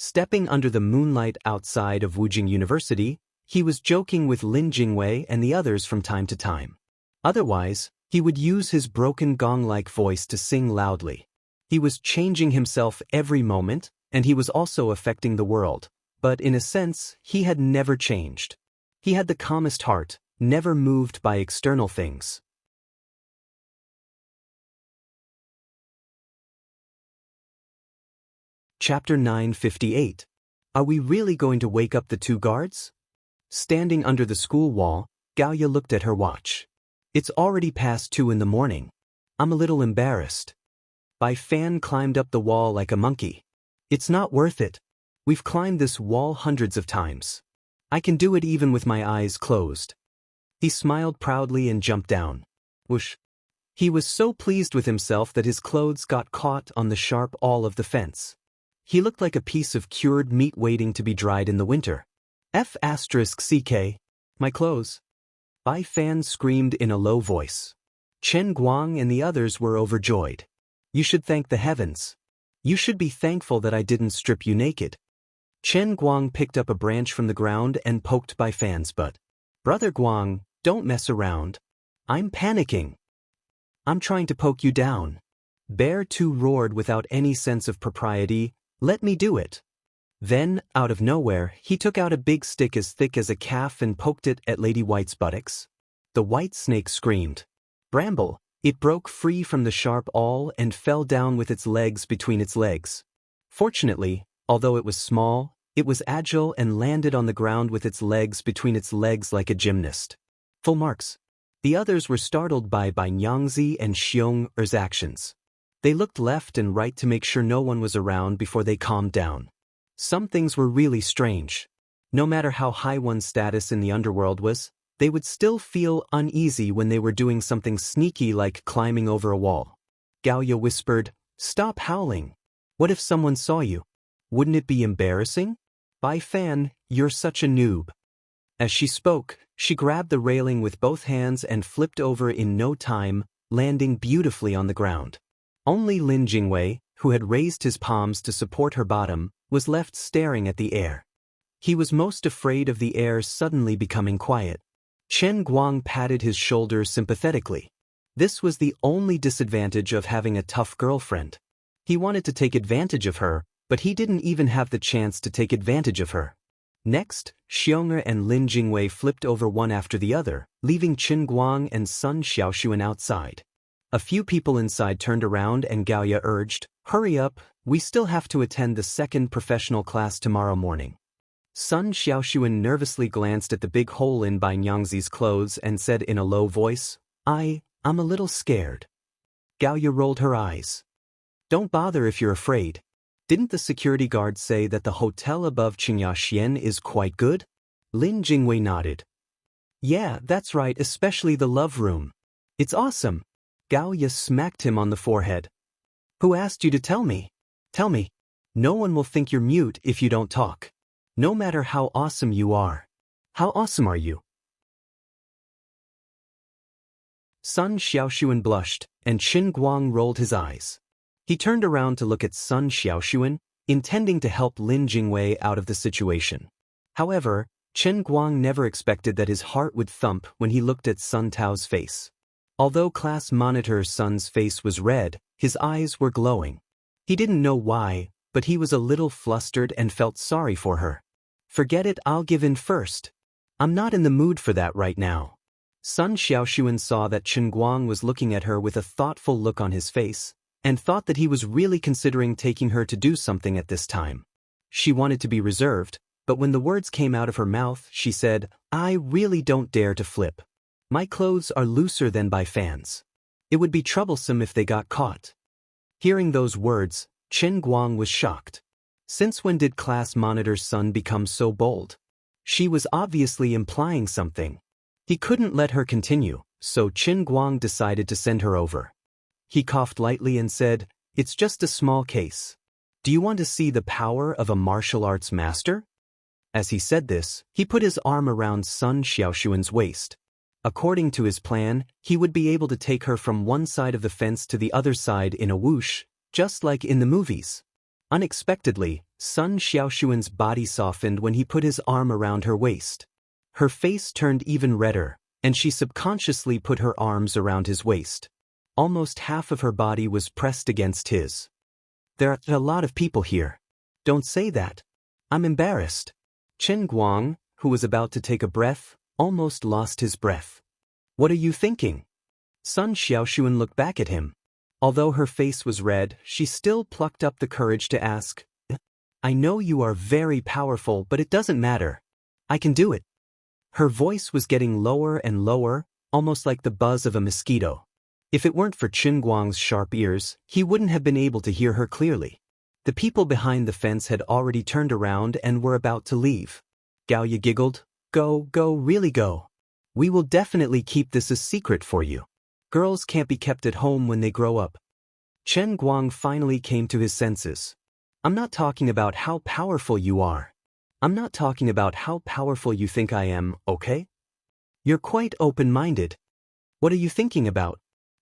Stepping under the moonlight outside of Wujing University, he was joking with Lin Jingwei and the others from time to time. Otherwise, he would use his broken gong-like voice to sing loudly. He was changing himself every moment, and he was also affecting the world. But in a sense, he had never changed. He had the calmest heart, never moved by external things. Chapter 958. Are we really going to wake up the two guards? Standing under the school wall, Gaoya looked at her watch. It's already past 2 in the morning. I'm a little embarrassed. Bai Fan climbed up the wall like a monkey. It's not worth it. We've climbed this wall hundreds of times. I can do it even with my eyes closed. He smiled proudly and jumped down. Whoosh. He was so pleased with himself that his clothes got caught on the sharp awl of the fence. He looked like a piece of cured meat waiting to be dried in the winter. F***ck. My clothes. Bai Fan screamed in a low voice. Chen Guang and the others were overjoyed. You should thank the heavens. You should be thankful that I didn't strip you naked. Chen Guang picked up a branch from the ground and poked Bai Fan's butt. Brother Guang, don't mess around. I'm panicking. I'm trying to poke you down. Bear 2 roared without any sense of propriety. Let me do it. Then, out of nowhere, he took out a big stick as thick as a calf and poked it at Lady White's buttocks. The white snake screamed. Bramble, It broke free from the sharp awl and fell down with its legs between its legs. Fortunately, although it was small, it was agile and landed on the ground with its legs between its legs like a gymnast. Full marks. The others were startled by Xianxia and Xianxia's actions. They looked left and right to make sure no one was around before they calmed down. Some things were really strange. No matter how high one's status in the underworld was, they would still feel uneasy when they were doing something sneaky like climbing over a wall. Gaoya whispered, "Stop howling. What if someone saw you? Wouldn't it be embarrassing? Bai Fan, you're such a noob." As she spoke, she grabbed the railing with both hands and flipped over in no time, landing beautifully on the ground. Only Lin Jingwei, who had raised his palms to support her bottom, was left staring at the air. He was most afraid of the air suddenly becoming quiet. Chen Guang patted his shoulder sympathetically. This was the only disadvantage of having a tough girlfriend. He wanted to take advantage of her, but he didn't even have the chance to take advantage of her. Next, Xianxia and Lin Jingwei flipped over one after the other, leaving Qin Guang and Sun Xiaoxuan outside. A few people inside turned around and Gaoya urged, "Hurry up, we still have to attend the second professional class tomorrow morning." Sun Xiaoxuan nervously glanced at the big hole in Bai Nyangzi's clothes and said in a low voice, I'm a little scared." Gaoya rolled her eyes. "Don't bother if you're afraid. Didn't the security guard say that the hotel above Qingyaxian is quite good?" Lin Jingwei nodded. "Yeah, that's right, especially the love room. It's awesome." Gaoya smacked him on the forehead. "Who asked you to tell me? Tell me. No one will think you're mute if you don't talk. No matter how awesome you are. How awesome are you?" Sun Xiaoxuan blushed, and Qin Guang rolled his eyes. He turned around to look at Sun Xiaoxuan, intending to help Lin Jingwei out of the situation. However, Qin Guang never expected that his heart would thump when he looked at Sun Tao's face. Although class monitor Sun's face was red, his eyes were glowing. He didn't know why, but he was a little flustered and felt sorry for her. "Forget it, I'll give in first. I'm not in the mood for that right now." Sun Xiaoxuan saw that Qin Guang was looking at her with a thoughtful look on his face, and thought that he was really considering taking her to do something at this time. She wanted to be reserved, but when the words came out of her mouth, she said, "I really don't dare to flip. My clothes are looser than Bai Fan's. It would be troublesome if they got caught." Hearing those words, Qin Guang was shocked. Since when did class monitor's son become so bold? She was obviously implying something. He couldn't let her continue, so Qin Guang decided to send her over. He coughed lightly and said, "It's just a small case. Do you want to see the power of a martial arts master?" As he said this, he put his arm around Sun Xiaoxuan's waist. According to his plan, he would be able to take her from one side of the fence to the other side in a whoosh, just like in the movies. Unexpectedly, Sun Xiaoxuan's body softened when he put his arm around her waist. Her face turned even redder, and she subconsciously put her arms around his waist. Almost half of her body was pressed against his. "There are a lot of people here. Don't say that. I'm embarrassed." Qin Guang, who was about to take a breath, almost lost his breath. "What are you thinking?" Sun Xiaoxuan looked back at him. Although her face was red, she still plucked up the courage to ask, "I know you are very powerful, but it doesn't matter. I can do it." Her voice was getting lower and lower, almost like the buzz of a mosquito. If it weren't for Qin Guang's sharp ears, he wouldn't have been able to hear her clearly. The people behind the fence had already turned around and were about to leave. Gaoya giggled, Go, really go. We will definitely keep this a secret for you. Girls can't be kept at home when they grow up." Chen Guang finally came to his senses. "I'm not talking about how powerful you are. I'm not talking about how powerful you think I am, okay? You're quite open-minded. What are you thinking about?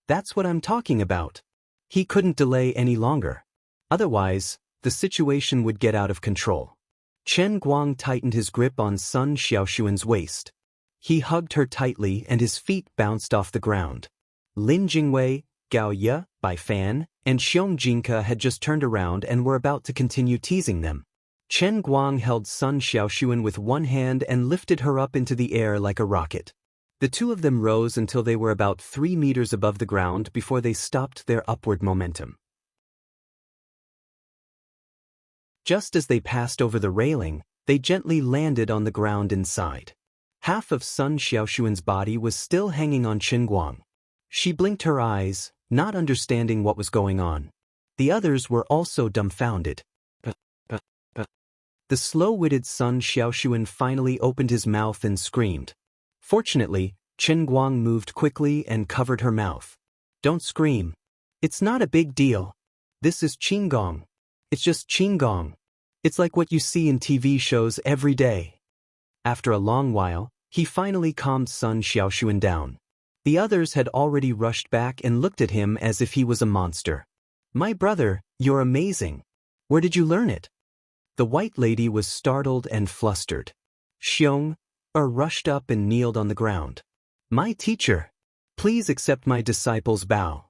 That's what I'm talking about." He couldn't delay any longer. Otherwise, the situation would get out of control. Chen Guang tightened his grip on Sun Xiaoxuan's waist. He hugged her tightly and his feet bounced off the ground. Lin Jingwei, Gaoya, Bai Fan, and Xianxia had just turned around and were about to continue teasing them. Chen Guang held Sun Xiaoxuan with one hand and lifted her up into the air like a rocket. The two of them rose until they were about 3 meters above the ground before they stopped their upward momentum. Just as they passed over the railing, they gently landed on the ground inside. Half of Sun Xiaoxuan's body was still hanging on Qinguang. She blinked her eyes, not understanding what was going on. The others were also dumbfounded. The slow-witted Sun Xiaoxuan finally opened his mouth and screamed. Fortunately, Qinguang moved quickly and covered her mouth. Don't scream. It's not a big deal. This is Qinggong. It's just Qinggong. It's like what you see in TV shows every day. After a long while, he finally calmed Sun Xiaoxuan down. The others had already rushed back and looked at him as if he was a monster. My brother, you're amazing. Where did you learn it? The white lady was startled and flustered. Xiong rushed up and kneeled on the ground. My teacher. Please accept my disciple's bow.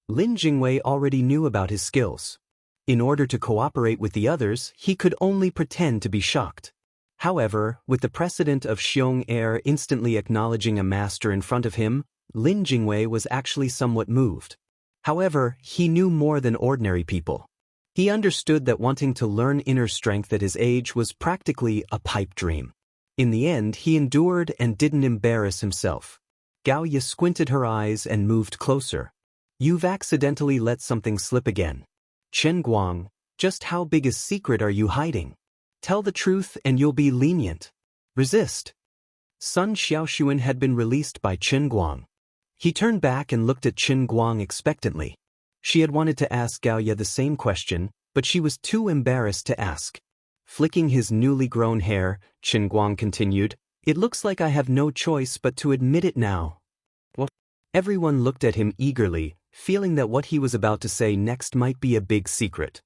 Lin Jingwei already knew about his skills. In order to cooperate with the others, he could only pretend to be shocked. However, with the precedent of Xiong instantly acknowledging a master in front of him, Lin Jingwei was actually somewhat moved. However, he knew more than ordinary people. He understood that wanting to learn inner strength at his age was practically a pipe dream. In the end, he endured and didn't embarrass himself. Gaoya squinted her eyes and moved closer. You've accidentally let something slip again. Qinguang, just how big a secret are you hiding? Tell the truth and you'll be lenient. Resist. Sun Xiaoxuan had been released by Qinguang. He turned back and looked at Qinguang expectantly. She had wanted to ask Gaoya the same question, but she was too embarrassed to ask. Flicking his newly grown hair, Qinguang continued, It looks like I have no choice but to admit it now. What? Everyone looked at him eagerly, feeling that what he was about to say next might be a big secret.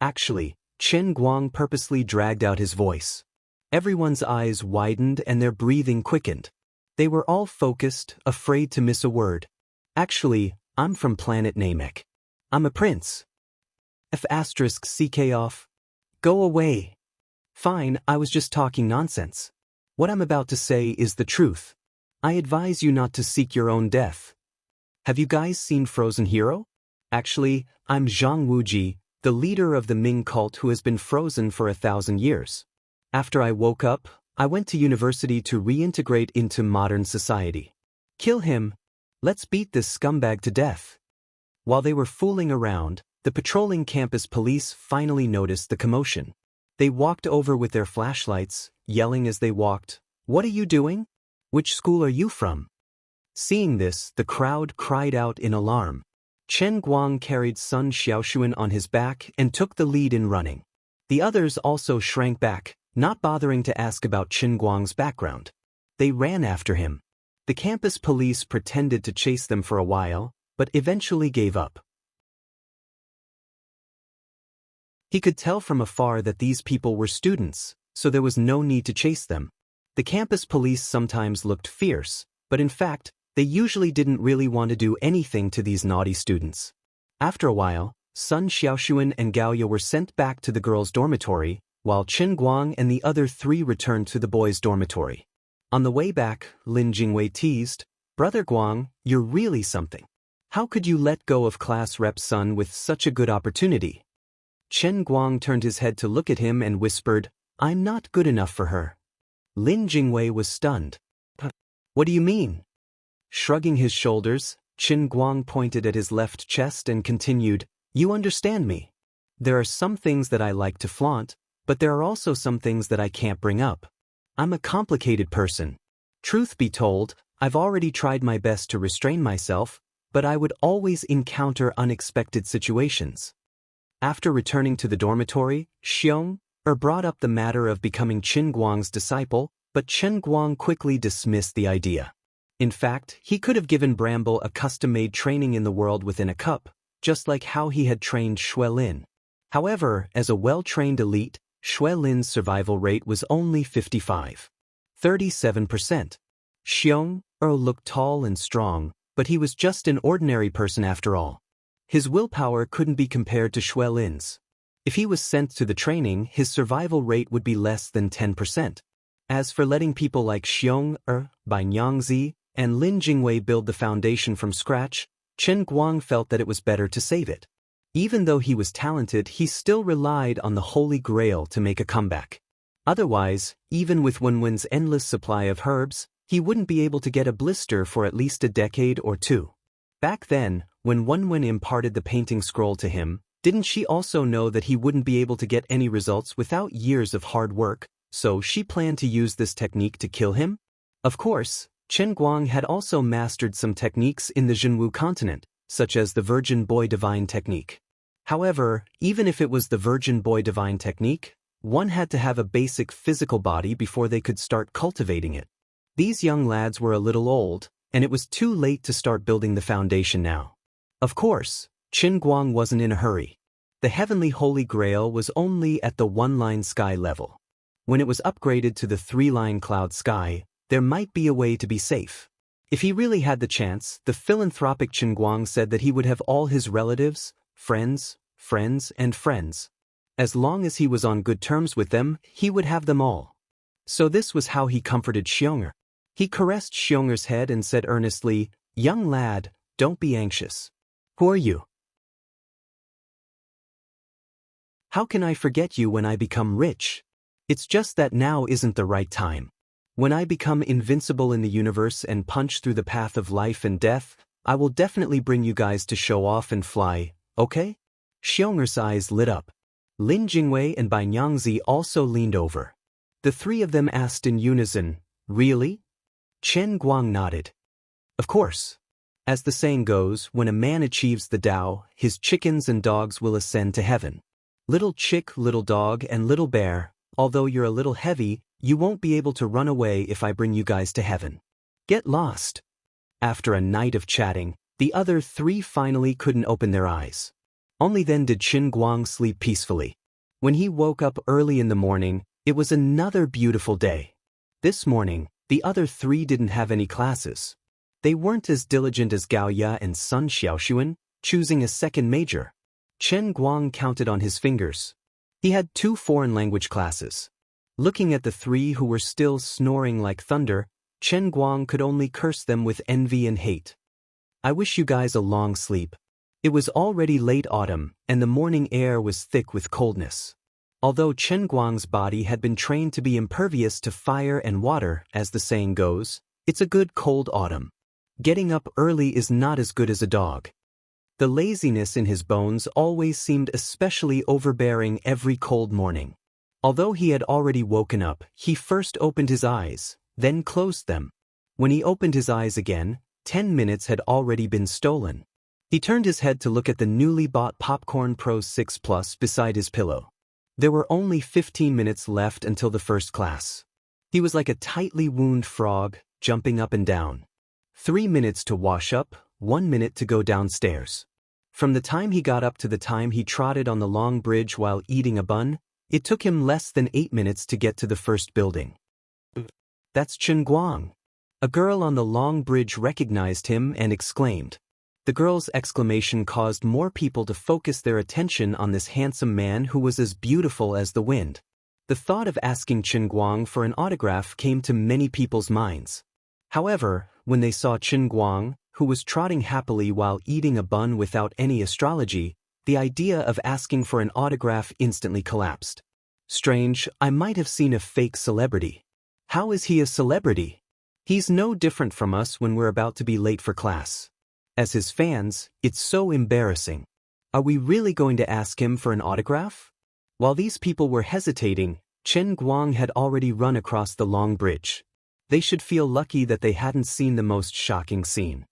Actually, Qinguang purposely dragged out his voice. Everyone's eyes widened and their breathing quickened. They were all focused, afraid to miss a word. Actually, I'm from planet Namek. I'm a prince. F***ck off. Go away. Fine, I was just talking nonsense. What I'm about to say is the truth. I advise you not to seek your own death. Have you guys seen Frozen Hero? Actually, I'm Zhang Wuji, the leader of the Ming cult who has been frozen for 1,000 years. After I woke up, I went to university to reintegrate into modern society. Kill him. Let's beat this scumbag to death. While they were fooling around, the patrolling campus police finally noticed the commotion. They walked over with their flashlights, yelling as they walked, What are you doing? Which school are you from? Seeing this, the crowd cried out in alarm. Qinguang carried Sun Xiaoxuan on his back and took the lead in running. The others also shrank back, not bothering to ask about Qinguang's background. They ran after him. The campus police pretended to chase them for a while, but eventually gave up. He could tell from afar that these people were students, so there was no need to chase them. The campus police sometimes looked fierce, but in fact, they usually didn't really want to do anything to these naughty students. After a while, Sun Xiaoxuan and Gaoya were sent back to the girls' dormitory, while Qinguang and the other three returned to the boys' dormitory. On the way back, Lin Jingwei teased, Brother Guang, you're really something. How could you let go of class rep Sun with such a good opportunity? Qinguang turned his head to look at him and whispered, I'm not good enough for her. Lin Jingwei was stunned. What do you mean? Shrugging his shoulders, Qinguang pointed at his left chest and continued, You understand me. There are some things that I like to flaunt, but there are also some things that I can't bring up. I'm a complicated person. Truth be told, I've already tried my best to restrain myself, but I would always encounter unexpected situations. After returning to the dormitory, Xiong brought up the matter of becoming Qinguang's disciple, but Qinguang quickly dismissed the idea. In fact, he could have given Bramble a custom-made training in the world within a cup, just like how he had trained Shui Lin. However, as a well-trained elite, Shui Lin's survival rate was only 37%. Xiong looked tall and strong, but he was just an ordinary person after all. His willpower couldn't be compared to Shui Lin's. If he was sent to the training, his survival rate would be less than 10%. As for letting people like by Nyangzi and Lin Jingwei build the foundation from scratch, Chen Guang felt that it was better to save it. Even though he was talented, he still relied on the Holy Grail to make a comeback. Otherwise, even with Wenwen's endless supply of herbs, he wouldn't be able to get a blister for at least a decade or two. Back then, when Wenwen imparted the painting scroll to him, didn't she also know that he wouldn't be able to get any results without years of hard work, so she planned to use this technique to kill him? Of course, Chen Guang had also mastered some techniques in the Zhenwu continent, such as the Virgin Boy Divine technique. However, even if it was the Virgin Boy Divine technique, one had to have a basic physical body before they could start cultivating it. These young lads were a little old, and it was too late to start building the foundation now. Of course, Chen Guang wasn't in a hurry. The heavenly Holy Grail was only at the one-line sky level. When it was upgraded to the three-line cloud sky, there might be a way to be safe. If he really had the chance, the philanthropic Chen Guang said that he would have all his relatives, friends, and friends. As long as he was on good terms with them, he would have them all. So this was how he comforted Xiong'er. He caressed Xiong'er's head and said earnestly, "Young lad, don't be anxious. Who are you? How can I forget you when I become rich? It's just that now isn't the right time. When I become invincible in the universe and punch through the path of life and death, I will definitely bring you guys to show off and fly, okay?" Xiong'er's eyes lit up. Lin Jingwei and Bai Nyangzi also leaned over. The three of them asked in unison, "Really?" Chen Guang nodded. Of course. As the saying goes, when a man achieves the Tao, his chickens and dogs will ascend to heaven. Little chick, little dog, and little bear, although you're a little heavy, you won't be able to run away if I bring you guys to heaven. Get lost. After a night of chatting, the other three finally couldn't open their eyes. Only then did Chen Guang sleep peacefully. When he woke up early in the morning, it was another beautiful day. This morning, the other three didn't have any classes. They weren't as diligent as Gao Ya and Sun Xiaoxuan, choosing a second major. Chen Guang counted on his fingers. He had 2 foreign language classes. Looking at the three who were still snoring like thunder, Chen Guang could only curse them with envy and hate. I wish you guys a long sleep. It was already late autumn, and the morning air was thick with coldness. Although Chen Guang's body had been trained to be impervious to fire and water, as the saying goes, it's a good cold autumn. Getting up early is not as good as a dog. The laziness in his bones always seemed especially overbearing every cold morning. Although he had already woken up, he first opened his eyes, then closed them. When he opened his eyes again, 10 minutes had already been stolen. He turned his head to look at the newly bought Popcorn Pro 6 Plus beside his pillow. There were only 15 minutes left until the first class. He was like a tightly wound frog, jumping up and down. 3 minutes to wash up, 1 minute to go downstairs. From the time he got up to the time he trotted on the long bridge while eating a bun, it took him less than 8 minutes to get to the first building. That's Chen Guang. A girl on the long bridge recognized him and exclaimed. The girl's exclamation caused more people to focus their attention on this handsome man who was as beautiful as the wind. The thought of asking Chen Guang for an autograph came to many people's minds. However, when they saw Chen Guang, who was trotting happily while eating a bun without any astrology, the idea of asking for an autograph instantly collapsed. Strange, I might have seen a fake celebrity. How is he a celebrity? He's no different from us when we're about to be late for class. As his fans, it's so embarrassing. Are we really going to ask him for an autograph? While these people were hesitating, Chen Guang had already run across the long bridge. They should feel lucky that they hadn't seen the most shocking scene.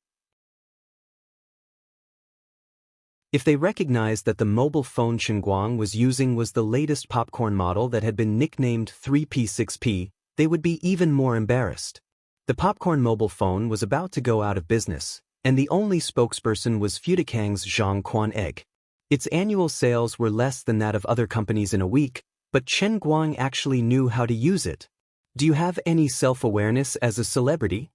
If they recognized that the mobile phone Chen Guang was using was the latest popcorn model that had been nicknamed 3P6P, they would be even more embarrassed. The popcorn mobile phone was about to go out of business, and the only spokesperson was Fudikang's Zhang Quan Egg. Its annual sales were less than that of other companies in a week, but Chen Guang actually knew how to use it. Do you have any self-awareness as a celebrity?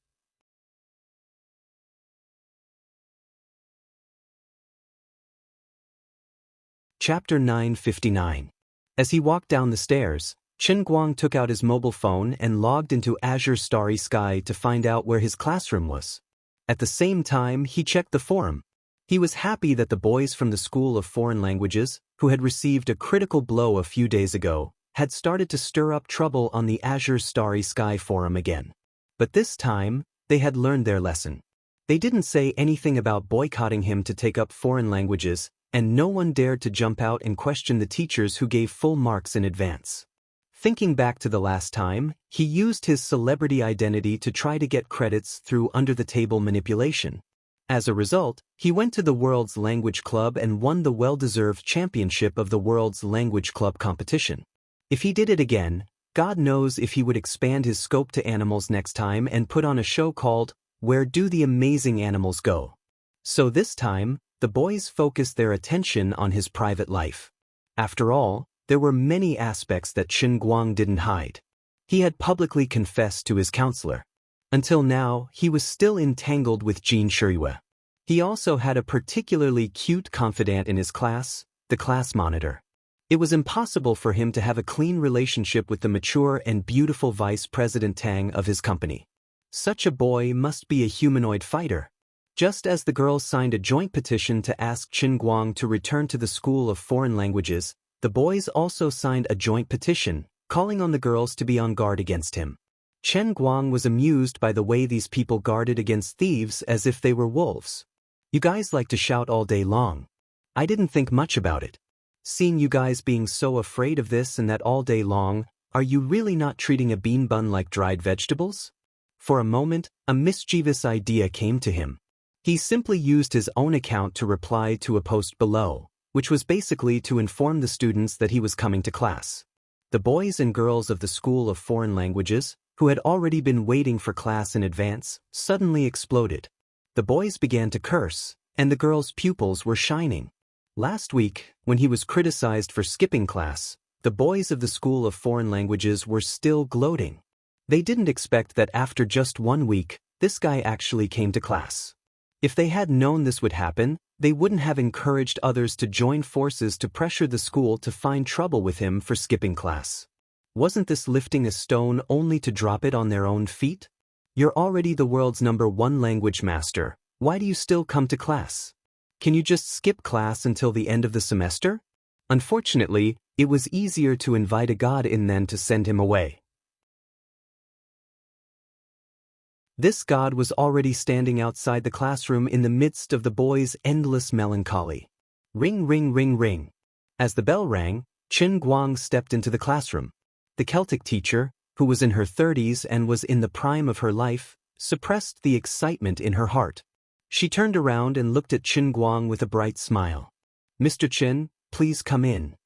Chapter 959. As he walked down the stairs, Chen Guang took out his mobile phone and logged into Azure Starry Sky to find out where his classroom was. At the same time, he checked the forum. He was happy that the boys from the School of Foreign Languages, who had received a critical blow a few days ago, had started to stir up trouble on the Azure Starry Sky forum again. But this time, they had learned their lesson. They didn't say anything about boycotting him to take up foreign languages, and no one dared to jump out and question the teachers who gave full marks in advance. Thinking back to the last time, he used his celebrity identity to try to get credits through under-the-table manipulation. As a result, he went to the World's Language Club and won the well-deserved championship of the World's Language Club competition. If he did it again, God knows if he would expand his scope to animals next time and put on a show called Where Do the Amazing Animals Go? So this time, the boys focused their attention on his private life. After all, there were many aspects that Chen Guang didn't hide. He had publicly confessed to his counselor. Until now, he was still entangled with Jin Shiyue. He also had a particularly cute confidant in his class, the class monitor. It was impossible for him to have a clean relationship with the mature and beautiful vice president Tang of his company. Such a boy must be a humanoid fighter. Just as the girls signed a joint petition to ask Chen Guang to return to the School of Foreign Languages, the boys also signed a joint petition, calling on the girls to be on guard against him. Chen Guang was amused by the way these people guarded against thieves as if they were wolves. You guys like to shout all day long. I didn't think much about it. Seeing you guys being so afraid of this and that all day long, are you really not treating a bean bun like dried vegetables? For a moment, a mischievous idea came to him. He simply used his own account to reply to a post below, which was basically to inform the students that he was coming to class. The boys and girls of the School of Foreign Languages, who had already been waiting for class in advance, suddenly exploded. The boys began to curse, and the girls' pupils were shining. Last week, when he was criticized for skipping class, the boys of the School of Foreign Languages were still gloating. They didn't expect that after just 1 week, this guy actually came to class. If they had known this would happen, they wouldn't have encouraged others to join forces to pressure the school to find trouble with him for skipping class. Wasn't this lifting a stone only to drop it on their own feet? You're already the world's #1 language master. Why do you still come to class? Can you just skip class until the end of the semester? Unfortunately, it was easier to invite a god in than to send him away. This god was already standing outside the classroom in the midst of the boys' endless melancholy. Ring, ring, ring, ring. As the bell rang, Chen Guang stepped into the classroom. The Celtic teacher, who was in her 30s and was in the prime of her life, suppressed the excitement in her heart. She turned around and looked at Chen Guang with a bright smile. "Mr. Chen, please come in."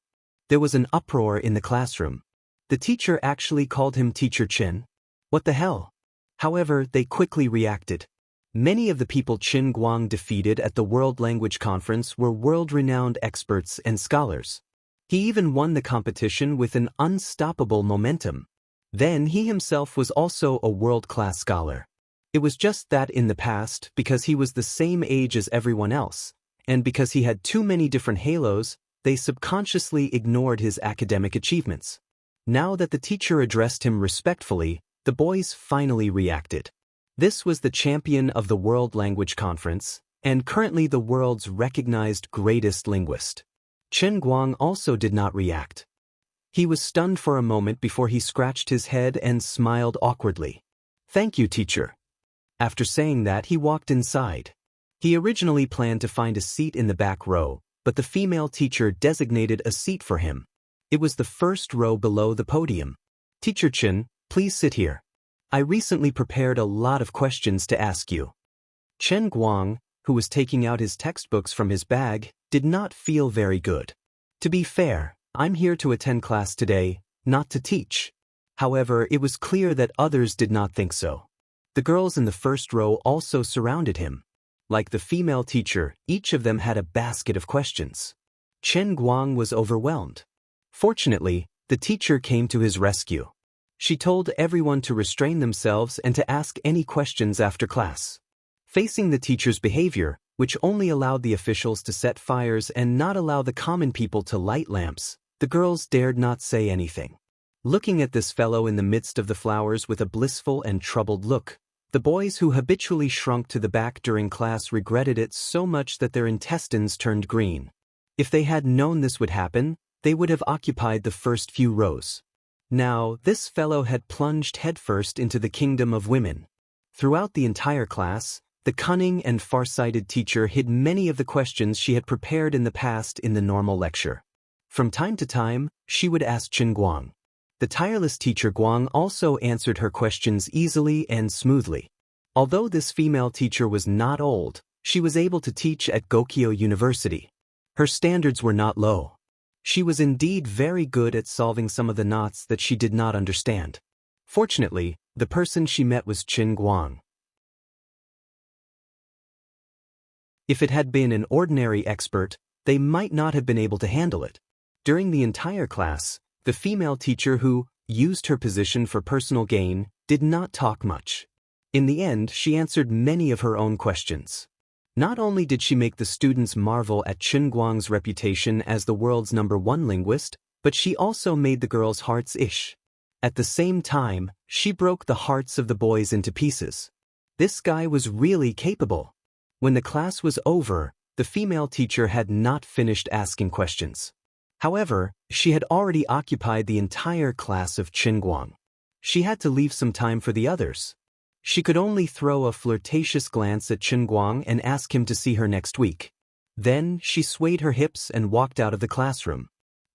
There was an uproar in the classroom. The teacher actually called him Teacher Chen. What the hell? However, they quickly reacted. Many of the people Chen Guang defeated at the World Language Conference were world-renowned experts and scholars. He even won the competition with an unstoppable momentum. Then he himself was also a world-class scholar. It was just that in the past, because he was the same age as everyone else, and because he had too many different halos, they subconsciously ignored his academic achievements. Now that the teacher addressed him respectfully, the boys finally reacted. This was the champion of the World Language Conference, and currently the world's recognized greatest linguist. Chen Guang also did not react. He was stunned for a moment before he scratched his head and smiled awkwardly. "Thank you, teacher." After saying that, he walked inside. He originally planned to find a seat in the back row, but the female teacher designated a seat for him. It was the first row below the podium. "Teacher Chen, please sit here. I recently prepared a lot of questions to ask you." Chen Guang, who was taking out his textbooks from his bag, did not feel very good. To be fair, I'm here to attend class today, not to teach. However, it was clear that others did not think so. The girls in the first row also surrounded him. Like the female teacher, each of them had a basket of questions. Chen Guang was overwhelmed. Fortunately, the teacher came to his rescue. She told everyone to restrain themselves and to ask any questions after class. Facing the teacher's behavior, which only allowed the officials to set fires and not allow the common people to light lamps, the girls dared not say anything. looking at this fellow in the midst of the flowers with a blissful and troubled look. The boys who habitually shrunk to the back during class regretted it so much that their intestines turned green. If they had known this would happen, they would have occupied the first few rows. Now, this fellow had plunged headfirst into the kingdom of women. Throughout the entire class, the cunning and far-sighted teacher hid many of the questions she had prepared in the past in the normal lecture. From time to time, she would ask Chen Guang. The tireless teacher Guang also answered her questions easily and smoothly. Although this female teacher was not old, she was able to teach at Gokyo University. Her standards were not low. She was indeed very good at solving some of the knots that she did not understand. Fortunately, the person she met was Chen Guang. If it had been an ordinary expert, they might not have been able to handle it. During the entire class, the female teacher who used her position for personal gain did not talk much. In the end, she answered many of her own questions. Not only did she make the students marvel at Chen Guang's reputation as the world's #1 linguist, but she also made the girls' hearts itch. At the same time, she broke the hearts of the boys into pieces. This guy was really capable. When the class was over, the female teacher had not finished asking questions. However, she had already occupied the entire class of Chen Guang. She had to leave some time for the others. She could only throw a flirtatious glance at Chen Guang and ask him to see her next week. Then she swayed her hips and walked out of the classroom.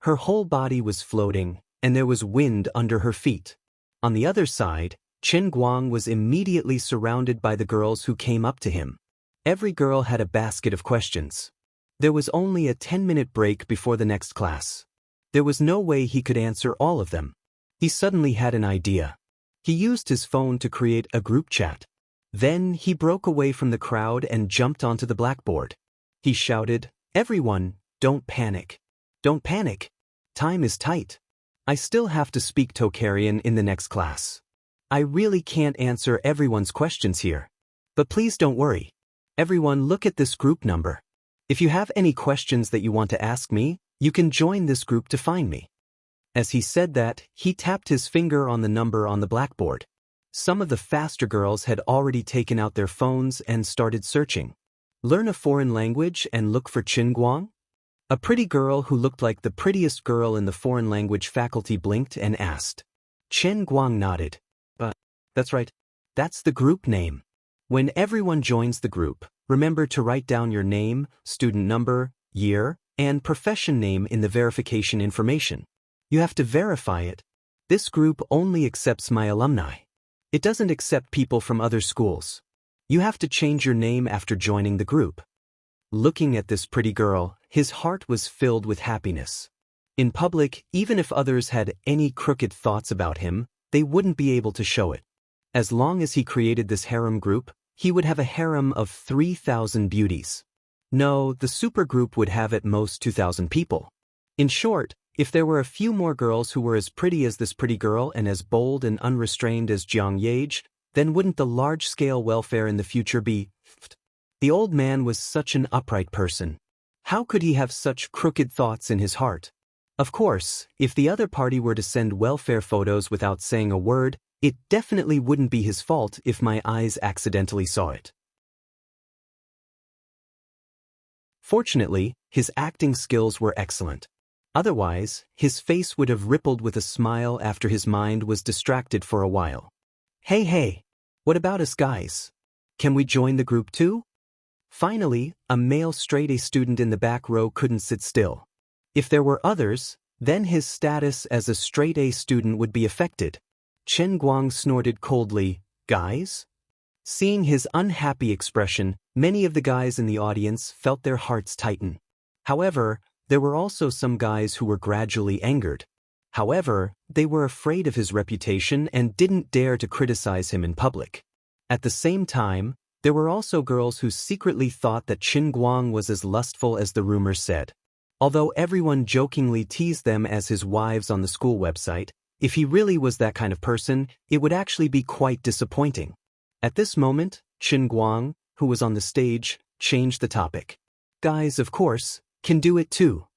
Her whole body was floating, and there was wind under her feet. On the other side, Chen Guang was immediately surrounded by the girls who came up to him. Every girl had a basket of questions. There was only a 10-minute break before the next class. There was no way he could answer all of them. He suddenly had an idea. He used his phone to create a group chat. Then he broke away from the crowd and jumped onto the blackboard. He shouted, "Everyone, don't panic. Don't panic. Time is tight. I still have to speak Tocharian in the next class. I really can't answer everyone's questions here. But please don't worry. Everyone, look at this group number. If you have any questions that you want to ask me, you can join this group to find me." As he said that, he tapped his finger on the number on the blackboard. Some of the faster girls had already taken out their phones and started searching. Learn a foreign language and look for Chen Guang? A pretty girl who looked like the prettiest girl in the foreign language faculty blinked and asked. Chen Guang nodded. That's right. That's the group name. When everyone joins the group, remember to write down your name, student number, year, and profession name in the verification information. You have to verify it. This group only accepts my alumni. It doesn't accept people from other schools. You have to change your name after joining the group. Looking at this pretty girl, his heart was filled with happiness. In public, even if others had any crooked thoughts about him, they wouldn't be able to show it. As long as he created this harem group, he would have a harem of 3,000 beauties. No, the supergroup would have at most 2,000 people. In short, if there were a few more girls who were as pretty as this pretty girl and as bold and unrestrained as Jiang Yage, then wouldn't the large-scale welfare in the future be? The old man was such an upright person. How could he have such crooked thoughts in his heart? Of course, if the other party were to send welfare photos without saying a word, it definitely wouldn't be his fault if my eyes accidentally saw it. Fortunately, his acting skills were excellent. Otherwise, his face would have rippled with a smile after his mind was distracted for a while. Hey, what about us guys? Can we join the group too? Finally, a male straight-A student in the back row couldn't sit still. If there were others, then his status as a straight-A student would be affected. Chen Guang snorted coldly, "Guys?" Seeing his unhappy expression, many of the guys in the audience felt their hearts tighten. However, there were also some guys who were gradually angered. However, they were afraid of his reputation and didn't dare to criticize him in public. At the same time, there were also girls who secretly thought that Chen Guang was as lustful as the rumors said. Although everyone jokingly teased them as his wives on the school website, if he really was that kind of person, it would actually be quite disappointing. At this moment, Chen Guang, who was on the stage, changed the topic. Guys, of course, can do it too.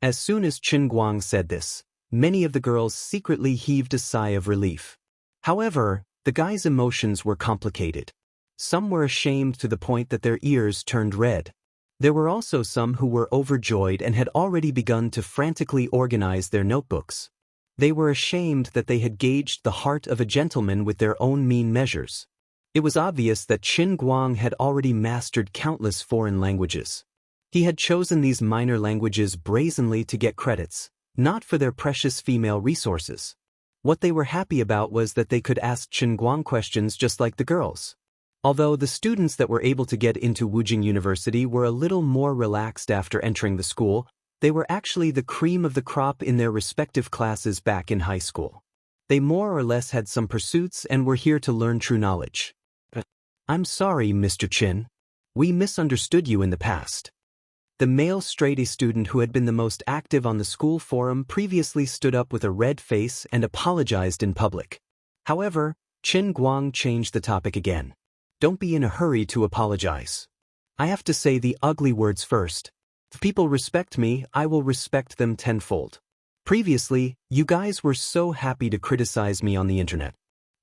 As soon as Chen Guang said this, Many of the girls secretly heaved a sigh of relief. However, the guys' emotions were complicated. Some were ashamed to the point that their ears turned red. There were also some who were overjoyed and had already begun to frantically organize their notebooks. They were ashamed that they had gauged the heart of a gentleman with their own mean measures. It was obvious that Qin Guang had already mastered countless foreign languages. He had chosen these minor languages brazenly to get credits, not for their precious female resources. What they were happy about was that they could ask Qin Guang questions just like the girls. Although the students that were able to get into Wujing University were a little more relaxed after entering the school, they were actually the cream of the crop in their respective classes back in high school. They more or less had some pursuits and were here to learn true knowledge. I'm sorry, Mr. Qin. We misunderstood you in the past. The male straight-A student who had been the most active on the school forum previously stood up with a red face and apologized in public. However, Qin Guang changed the topic again. Don't be in a hurry to apologize. I have to say the ugly words first. If people respect me, I will respect them tenfold. Previously, you guys were so happy to criticize me on the internet.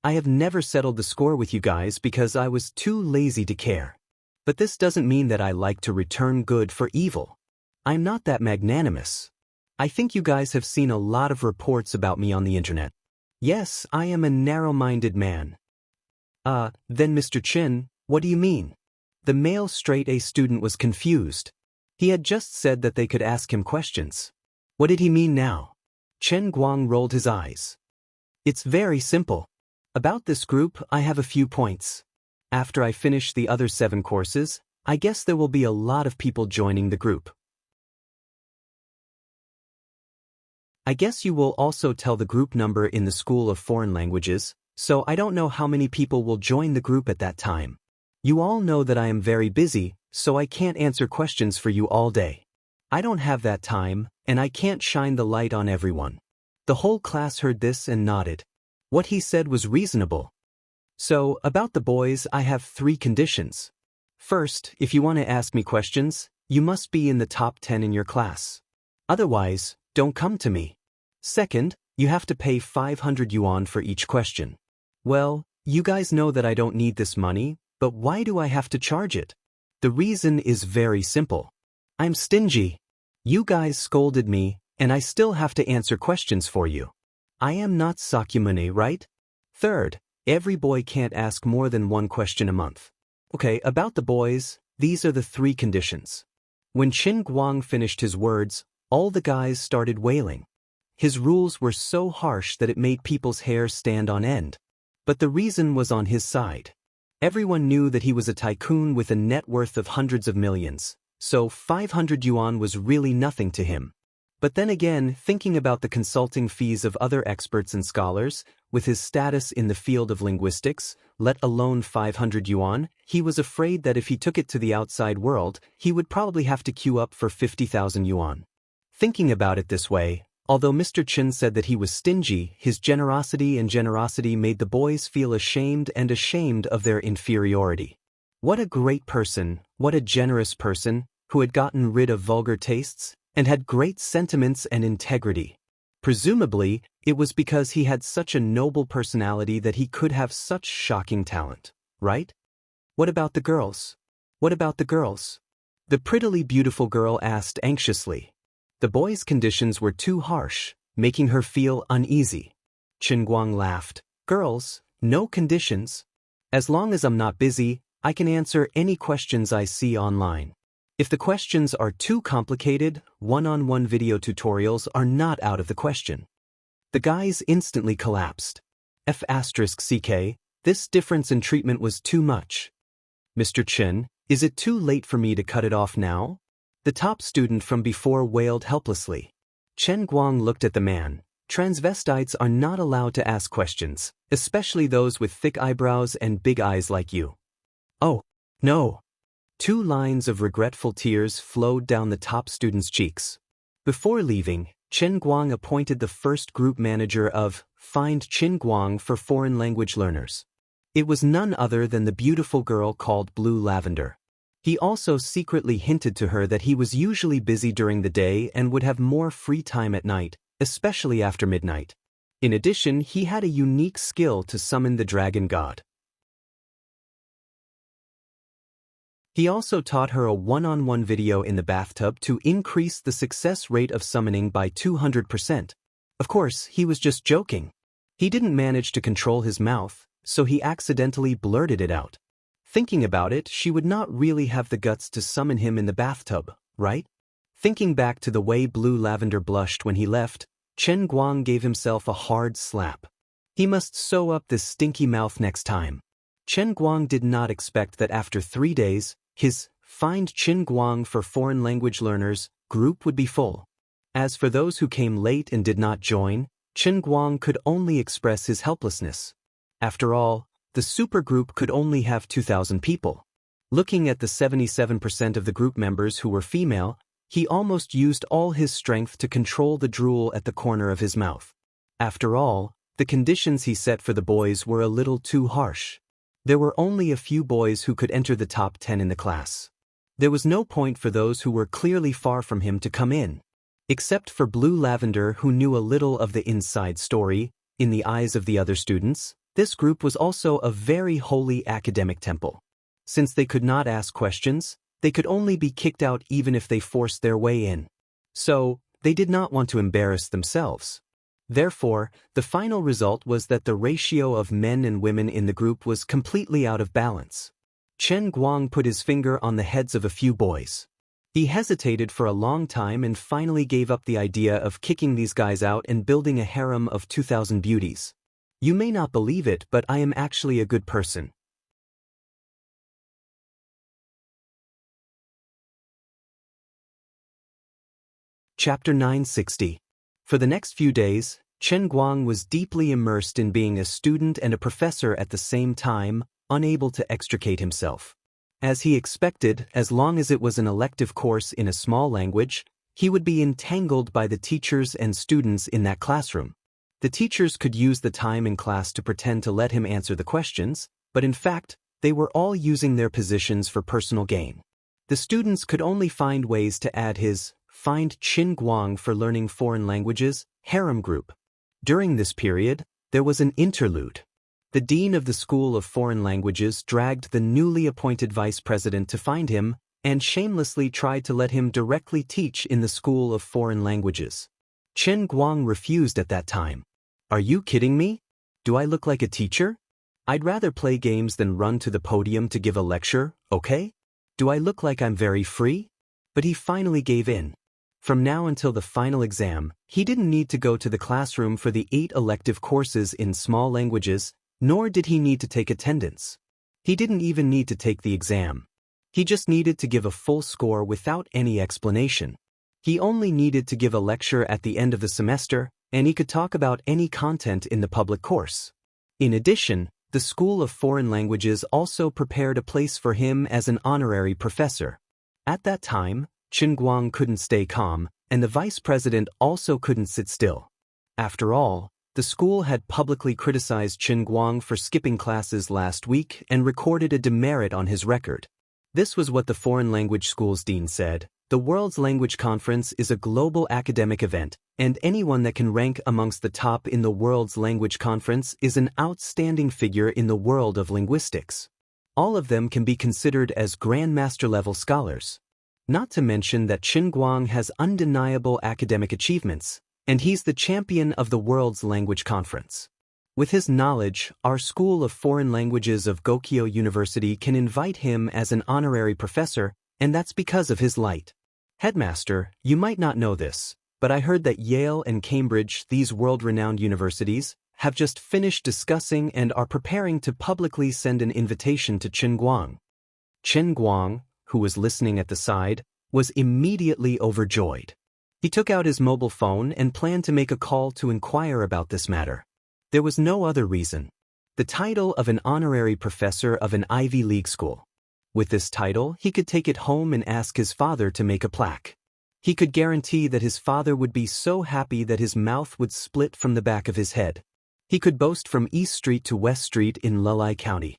I have never settled the score with you guys because I was too lazy to care. But this doesn't mean that I like to return good for evil. I'm not that magnanimous. I think you guys have seen a lot of reports about me on the internet. Yes, I am a narrow-minded man. Then Mr. Qin, what do you mean? The male straight-A student was confused. He had just said that they could ask him questions. What did he mean now? Qin Guang rolled his eyes. It's very simple. About this group, I have a few points. After I finish the other 7 courses, I guess there will be a lot of people joining the group. I guess you will also tell the group number in the School of Foreign Languages, so I don't know how many people will join the group at that time. You all know that I am very busy, so I can't answer questions for you all day. I don't have that time, and I can't shine the light on everyone. The whole class heard this and nodded. What he said was reasonable. So, about the boys, I have 3 conditions. First, if you want to ask me questions, you must be in the top 10 in your class. Otherwise, don't come to me. Second, you have to pay 500 yuan for each question. Well, you guys know that I don't need this money, but why do I have to charge it? The reason is very simple. I'm stingy. You guys scolded me, and I still have to answer questions for you. I am not Sakyamuni, right? Third, every boy can't ask more than 1 question a month. Okay, about the boys, these are the 3 conditions. When Qin Guang finished his words, all the guys started wailing. His rules were so harsh that it made people's hair stand on end. But the reason was on his side. Everyone knew that he was a tycoon with a net worth of hundreds of millions, so 500 yuan was really nothing to him. But then again, thinking about the consulting fees of other experts and scholars, with his status in the field of linguistics, let alone 500 yuan, he was afraid that if he took it to the outside world, he would probably have to queue up for 50,000 yuan. Thinking about it this way, although Mr. Qin said that he was stingy, his generosity made the boys feel ashamed of their inferiority. What a great person, what a generous person, who had gotten rid of vulgar tastes, and had great sentiments and integrity. Presumably, it was because he had such a noble personality that he could have such shocking talent, right? What about the girls? What about the girls? The prettily beautiful girl asked anxiously. The boy's conditions were too harsh, making her feel uneasy. Qin Guang laughed. Girls, no conditions. As long as I'm not busy, I can answer any questions I see online. If the questions are too complicated, one-on-one video tutorials are not out of the question. The guys instantly collapsed. F***ck, this difference in treatment was too much. Mr. Qin, is it too late for me to cut it off now? The top student from before wailed helplessly. Qin Guang looked at the man. Transvestites are not allowed to ask questions, especially those with thick eyebrows and big eyes like you. Oh, no. 2 lines of regretful tears flowed down the top student's cheeks. Before leaving, Qin Guang appointed the first group manager of Find Qin Guang for foreign language learners. It was none other than the beautiful girl called Blue Lavender. He also secretly hinted to her that he was usually busy during the day and would have more free time at night, especially after midnight. In addition, he had a unique skill to summon the dragon god. He also taught her a one-on-one video in the bathtub to increase the success rate of summoning by 200%. Of course, he was just joking. He didn't manage to control his mouth, so he accidentally blurted it out. Thinking about it, she would not really have the guts to summon him in the bathtub, right? Thinking back to the way Blue Lavender blushed when he left, Chen Guang gave himself a hard slap. He must sew up this stinky mouth next time. Chen Guang did not expect that after 3 days, his Find Chen Guang for Foreign Language Learners group would be full. As for those who came late and did not join, Chen Guang could only express his helplessness. After all, the supergroup could only have 2,000 people. Looking at the 77% of the group members who were female, he almost used all his strength to control the drool at the corner of his mouth. After all, the conditions he set for the boys were a little too harsh. There were only a few boys who could enter the top 10 in the class. There was no point for those who were clearly far from him to come in. Except for Blue Lavender, who knew a little of the inside story, in the eyes of the other students, this group was also a very holy academic temple. Since they could not ask questions, they could only be kicked out even if they forced their way in. So, they did not want to embarrass themselves. Therefore, the final result was that the ratio of men and women in the group was completely out of balance. Chen Guang put his finger on the heads of a few boys. He hesitated for a long time and finally gave up the idea of kicking these guys out and building a harem of 2,000 beauties. You may not believe it, but I am actually a good person. Chapter 960. For the next few days, Chen Guang was deeply immersed in being a student and a professor at the same time, unable to extricate himself. As he expected, as long as it was an elective course in a small language, he would be entangled by the teachers and students in that classroom. The teachers could use the time in class to pretend to let him answer the questions, but in fact, they were all using their positions for personal gain. The students could only find ways to add his Find Chen Guang for Learning Foreign Languages harem group. During this period, there was an interlude. The dean of the School of Foreign Languages dragged the newly appointed vice president to find him and shamelessly tried to let him directly teach in the School of Foreign Languages. Chen Guang refused at that time. Are you kidding me? Do I look like a teacher? I'd rather play games than run to the podium to give a lecture, okay? Do I look like I'm very free? But he finally gave in. From now until the final exam, he didn't need to go to the classroom for the 8 elective courses in small languages, nor did he need to take attendance. He didn't even need to take the exam. He just needed to give a full score without any explanation. He only needed to give a lecture at the end of the semester, and he could talk about any content in the public course. In addition, the School of Foreign Languages also prepared a place for him as an honorary professor. At that time, Chen Guang couldn't stay calm, and the vice president also couldn't sit still. After all, the school had publicly criticized Chen Guang for skipping classes last week and recorded a demerit on his record. This was what the Foreign Language School's dean said: the World's Language Conference is a global academic event, and anyone that can rank amongst the top in the World's Language Conference is an outstanding figure in the world of linguistics. All of them can be considered as grandmaster-level scholars. Not to mention that Chen Guang has undeniable academic achievements, and he's the champion of the World's Language Conference. With his knowledge, our School of Foreign Languages of Gokyo University can invite him as an honorary professor, and that's because of his light. Headmaster, you might not know this, but I heard that Yale and Cambridge, these world-renowned universities, have just finished discussing and are preparing to publicly send an invitation to Chen Guang. Chen Guang, who was listening at the side, was immediately overjoyed. He took out his mobile phone and planned to make a call to inquire about this matter. There was no other reason. The title of an honorary professor of an Ivy League school. With this title, he could take it home and ask his father to make a plaque. He could guarantee that his father would be so happy that his mouth would split from the back of his head. He could boast from East Street to West Street in Lulai County.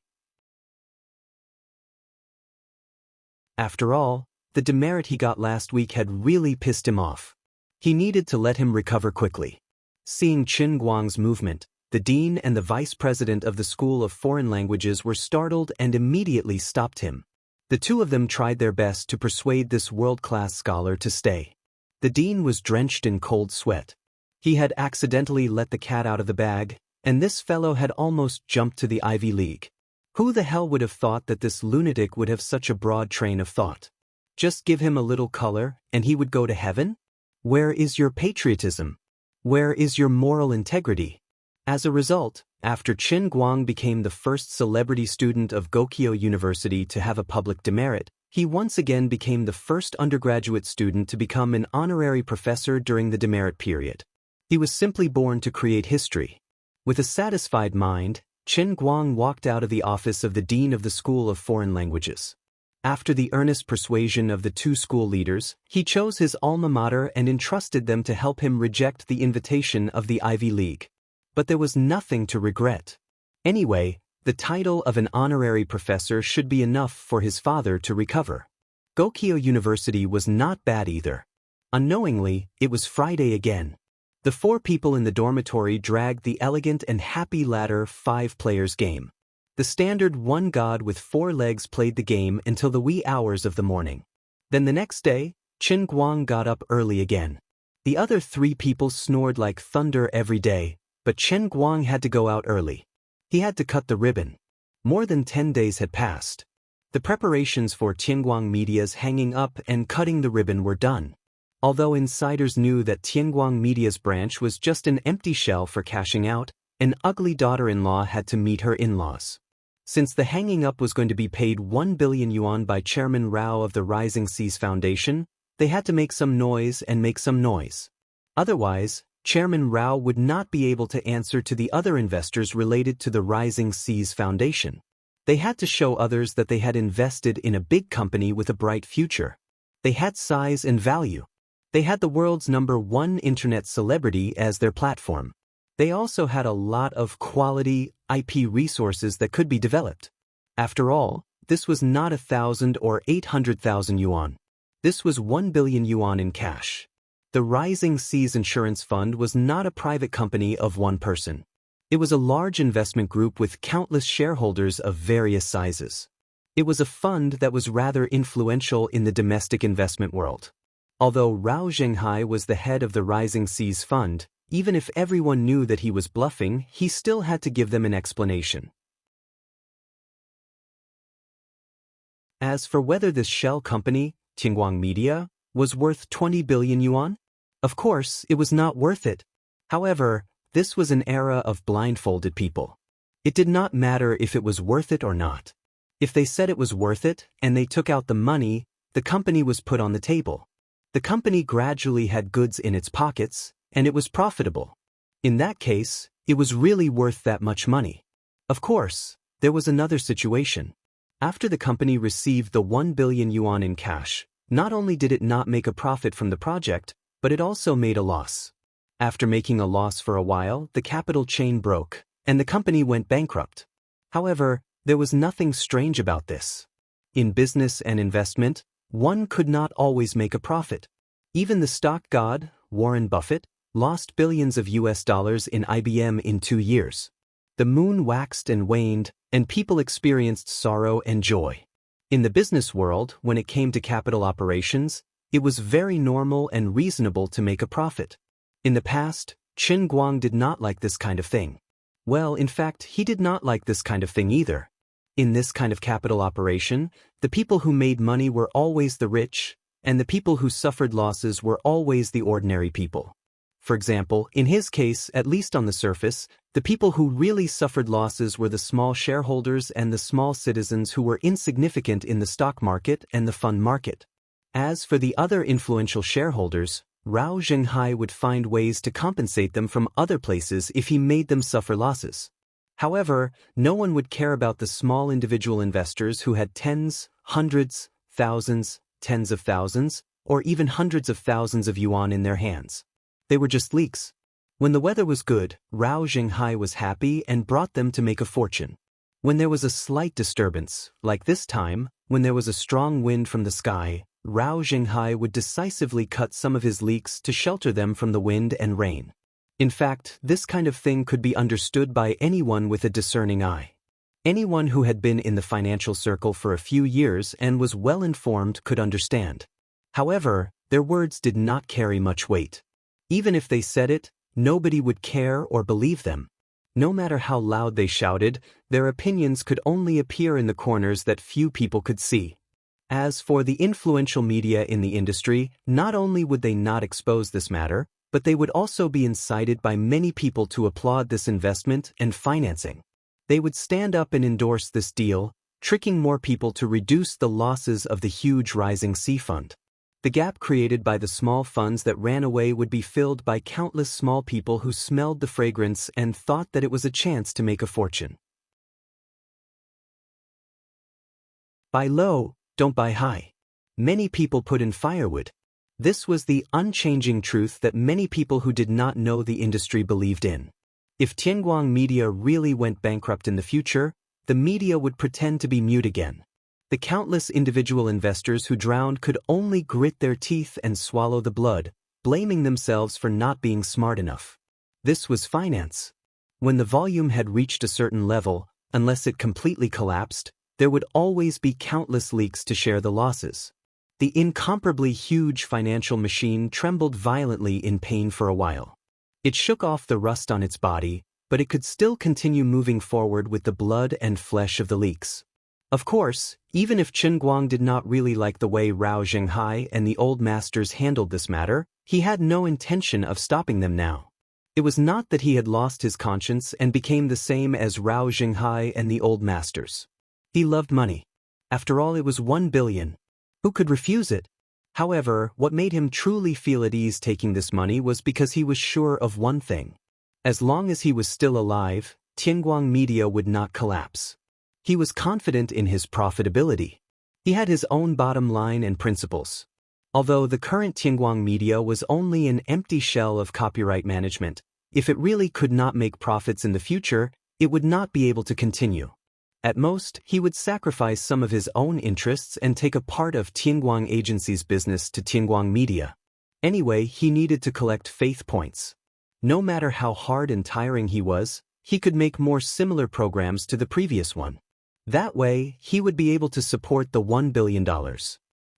After all, the demerit he got last week had really pissed him off. He needed to let him recover quickly. Seeing Qin Guang's movement, the dean and the vice president of the School of Foreign Languages were startled and immediately stopped him. The two of them tried their best to persuade this world-class scholar to stay. The dean was drenched in cold sweat. He had accidentally let the cat out of the bag, and this fellow had almost jumped to the Ivy League. Who the hell would have thought that this lunatic would have such a broad train of thought? Just give him a little color, and he would go to heaven? Where is your patriotism? Where is your moral integrity? As a result, after Qin Guang became the first celebrity student of Gokyo University to have a public demerit, he once again became the first undergraduate student to become an honorary professor during the demerit period. He was simply born to create history. With a satisfied mind, Qin Guang walked out of the office of the dean of the School of Foreign Languages. After the earnest persuasion of the two school leaders, he chose his alma mater and entrusted them to help him reject the invitation of the Ivy League. But there was nothing to regret. Anyway, the title of an honorary professor should be enough for his father to recover. Gokyo University was not bad either. Unknowingly, it was Friday again. The four people in the dormitory dragged the elegant and happy ladder 5-players game. The standard one god with 4 legs played the game until the wee hours of the morning. Then the next day, Qin Guang got up early again. The other 3 people snored like thunder every day, but Qin Guang had to go out early. He had to cut the ribbon. More than 10 days had passed. The preparations for Tianguang Media's hanging up and cutting the ribbon were done. Although insiders knew that Tianguang Media's branch was just an empty shell for cashing out, an ugly daughter-in-law had to meet her in-laws. Since the hanging up was going to be paid 1 billion yuan by Chairman Rao of the Rising Seas Foundation, they had to make some noise and make some noise. Otherwise, Chairman Rao would not be able to answer to the other investors related to the Rising Seas Foundation. They had to show others that they had invested in a big company with a bright future. They had size and value. They had the world's #1 internet celebrity as their platform. They also had a lot of quality IP resources that could be developed. After all, this was not 1,000 or 800,000 yuan. This was 1 billion yuan in cash. The Rising Seas Insurance Fund was not a private company of one person. It was a large investment group with countless shareholders of various sizes. It was a fund that was rather influential in the domestic investment world. Although Rao Zhenghai was the head of the Rising Seas Fund, even if everyone knew that he was bluffing, he still had to give them an explanation. As for whether this shell company, Tianguang Media, was worth 20 billion yuan, of course, it was not worth it. However, this was an era of blindfolded people. It did not matter if it was worth it or not. If they said it was worth it and they took out the money, the company was put on the table. The company gradually had goods in its pockets, and it was profitable. In that case, it was really worth that much money. Of course, there was another situation. After the company received the 1 billion yuan in cash, not only did it not make a profit from the project, but it also made a loss. After making a loss for a while, the capital chain broke, and the company went bankrupt. However, there was nothing strange about this. In business and investment, one could not always make a profit. Even the stock god, Warren Buffett, lost billions of US dollars in IBM in 2 years. The moon waxed and waned, and people experienced sorrow and joy. In the business world, when it came to capital operations, it was very normal and reasonable to make a profit. In the past, Qin Guang did not like this kind of thing. Well, in fact, he did not like this kind of thing either. In this kind of capital operation, the people who made money were always the rich, and the people who suffered losses were always the ordinary people. For example, in his case, at least on the surface, the people who really suffered losses were the small shareholders and the small citizens who were insignificant in the stock market and the fund market. As for the other influential shareholders, Rao Zhenghai would find ways to compensate them from other places if he made them suffer losses. However, no one would care about the small individual investors who had tens, hundreds, thousands, tens of thousands, or even hundreds of thousands of yuan in their hands. They were just leaks. When the weather was good, Rao Zhenghai was happy and brought them to make a fortune. When there was a slight disturbance, like this time, when there was a strong wind from the sky, Rao Xinghai would decisively cut some of his leaks to shelter them from the wind and rain. In fact, this kind of thing could be understood by anyone with a discerning eye. Anyone who had been in the financial circle for a few years and was well informed could understand. However, their words did not carry much weight. Even if they said it, nobody would care or believe them. No matter how loud they shouted, their opinions could only appear in the corners that few people could see. As for the influential media in the industry, not only would they not expose this matter, but they would also be incited by many people to applaud this investment and financing. They would stand up and endorse this deal, tricking more people to reduce the losses of the huge rising sea fund. The gap created by the small funds that ran away would be filled by countless small people who smelled the fragrance and thought that it was a chance to make a fortune. Buy low, don't buy high. Many people put in firewood. This was the unchanging truth that many people who did not know the industry believed in. If Tianguang Media really went bankrupt in the future, the media would pretend to be mute again. The countless individual investors who drowned could only grit their teeth and swallow the blood, blaming themselves for not being smart enough. This was finance. When the volume had reached a certain level, unless it completely collapsed, there would always be countless leaks to share the losses. The incomparably huge financial machine trembled violently in pain for a while. It shook off the rust on its body, but it could still continue moving forward with the blood and flesh of the leaks. Of course, even if Chen Guang did not really like the way Rao Xinghai and the old masters handled this matter, he had no intention of stopping them now. It was not that he had lost his conscience and became the same as Rao Xinghai and the old masters. He loved money. After all, it was 1 billion. Who could refuse it? However, what made him truly feel at ease taking this money was because he was sure of one thing. As long as he was still alive, Tianguang Media would not collapse. He was confident in his profitability. He had his own bottom line and principles. Although the current Tianguang Media was only an empty shell of copyright management, if it really could not make profits in the future, it would not be able to continue. At most, he would sacrifice some of his own interests and take a part of Tianguang Agency's business to Tianguang Media. Anyway, he needed to collect faith points. No matter how hard and tiring he was, he could make more similar programs to the previous one. That way, he would be able to support the $1 billion.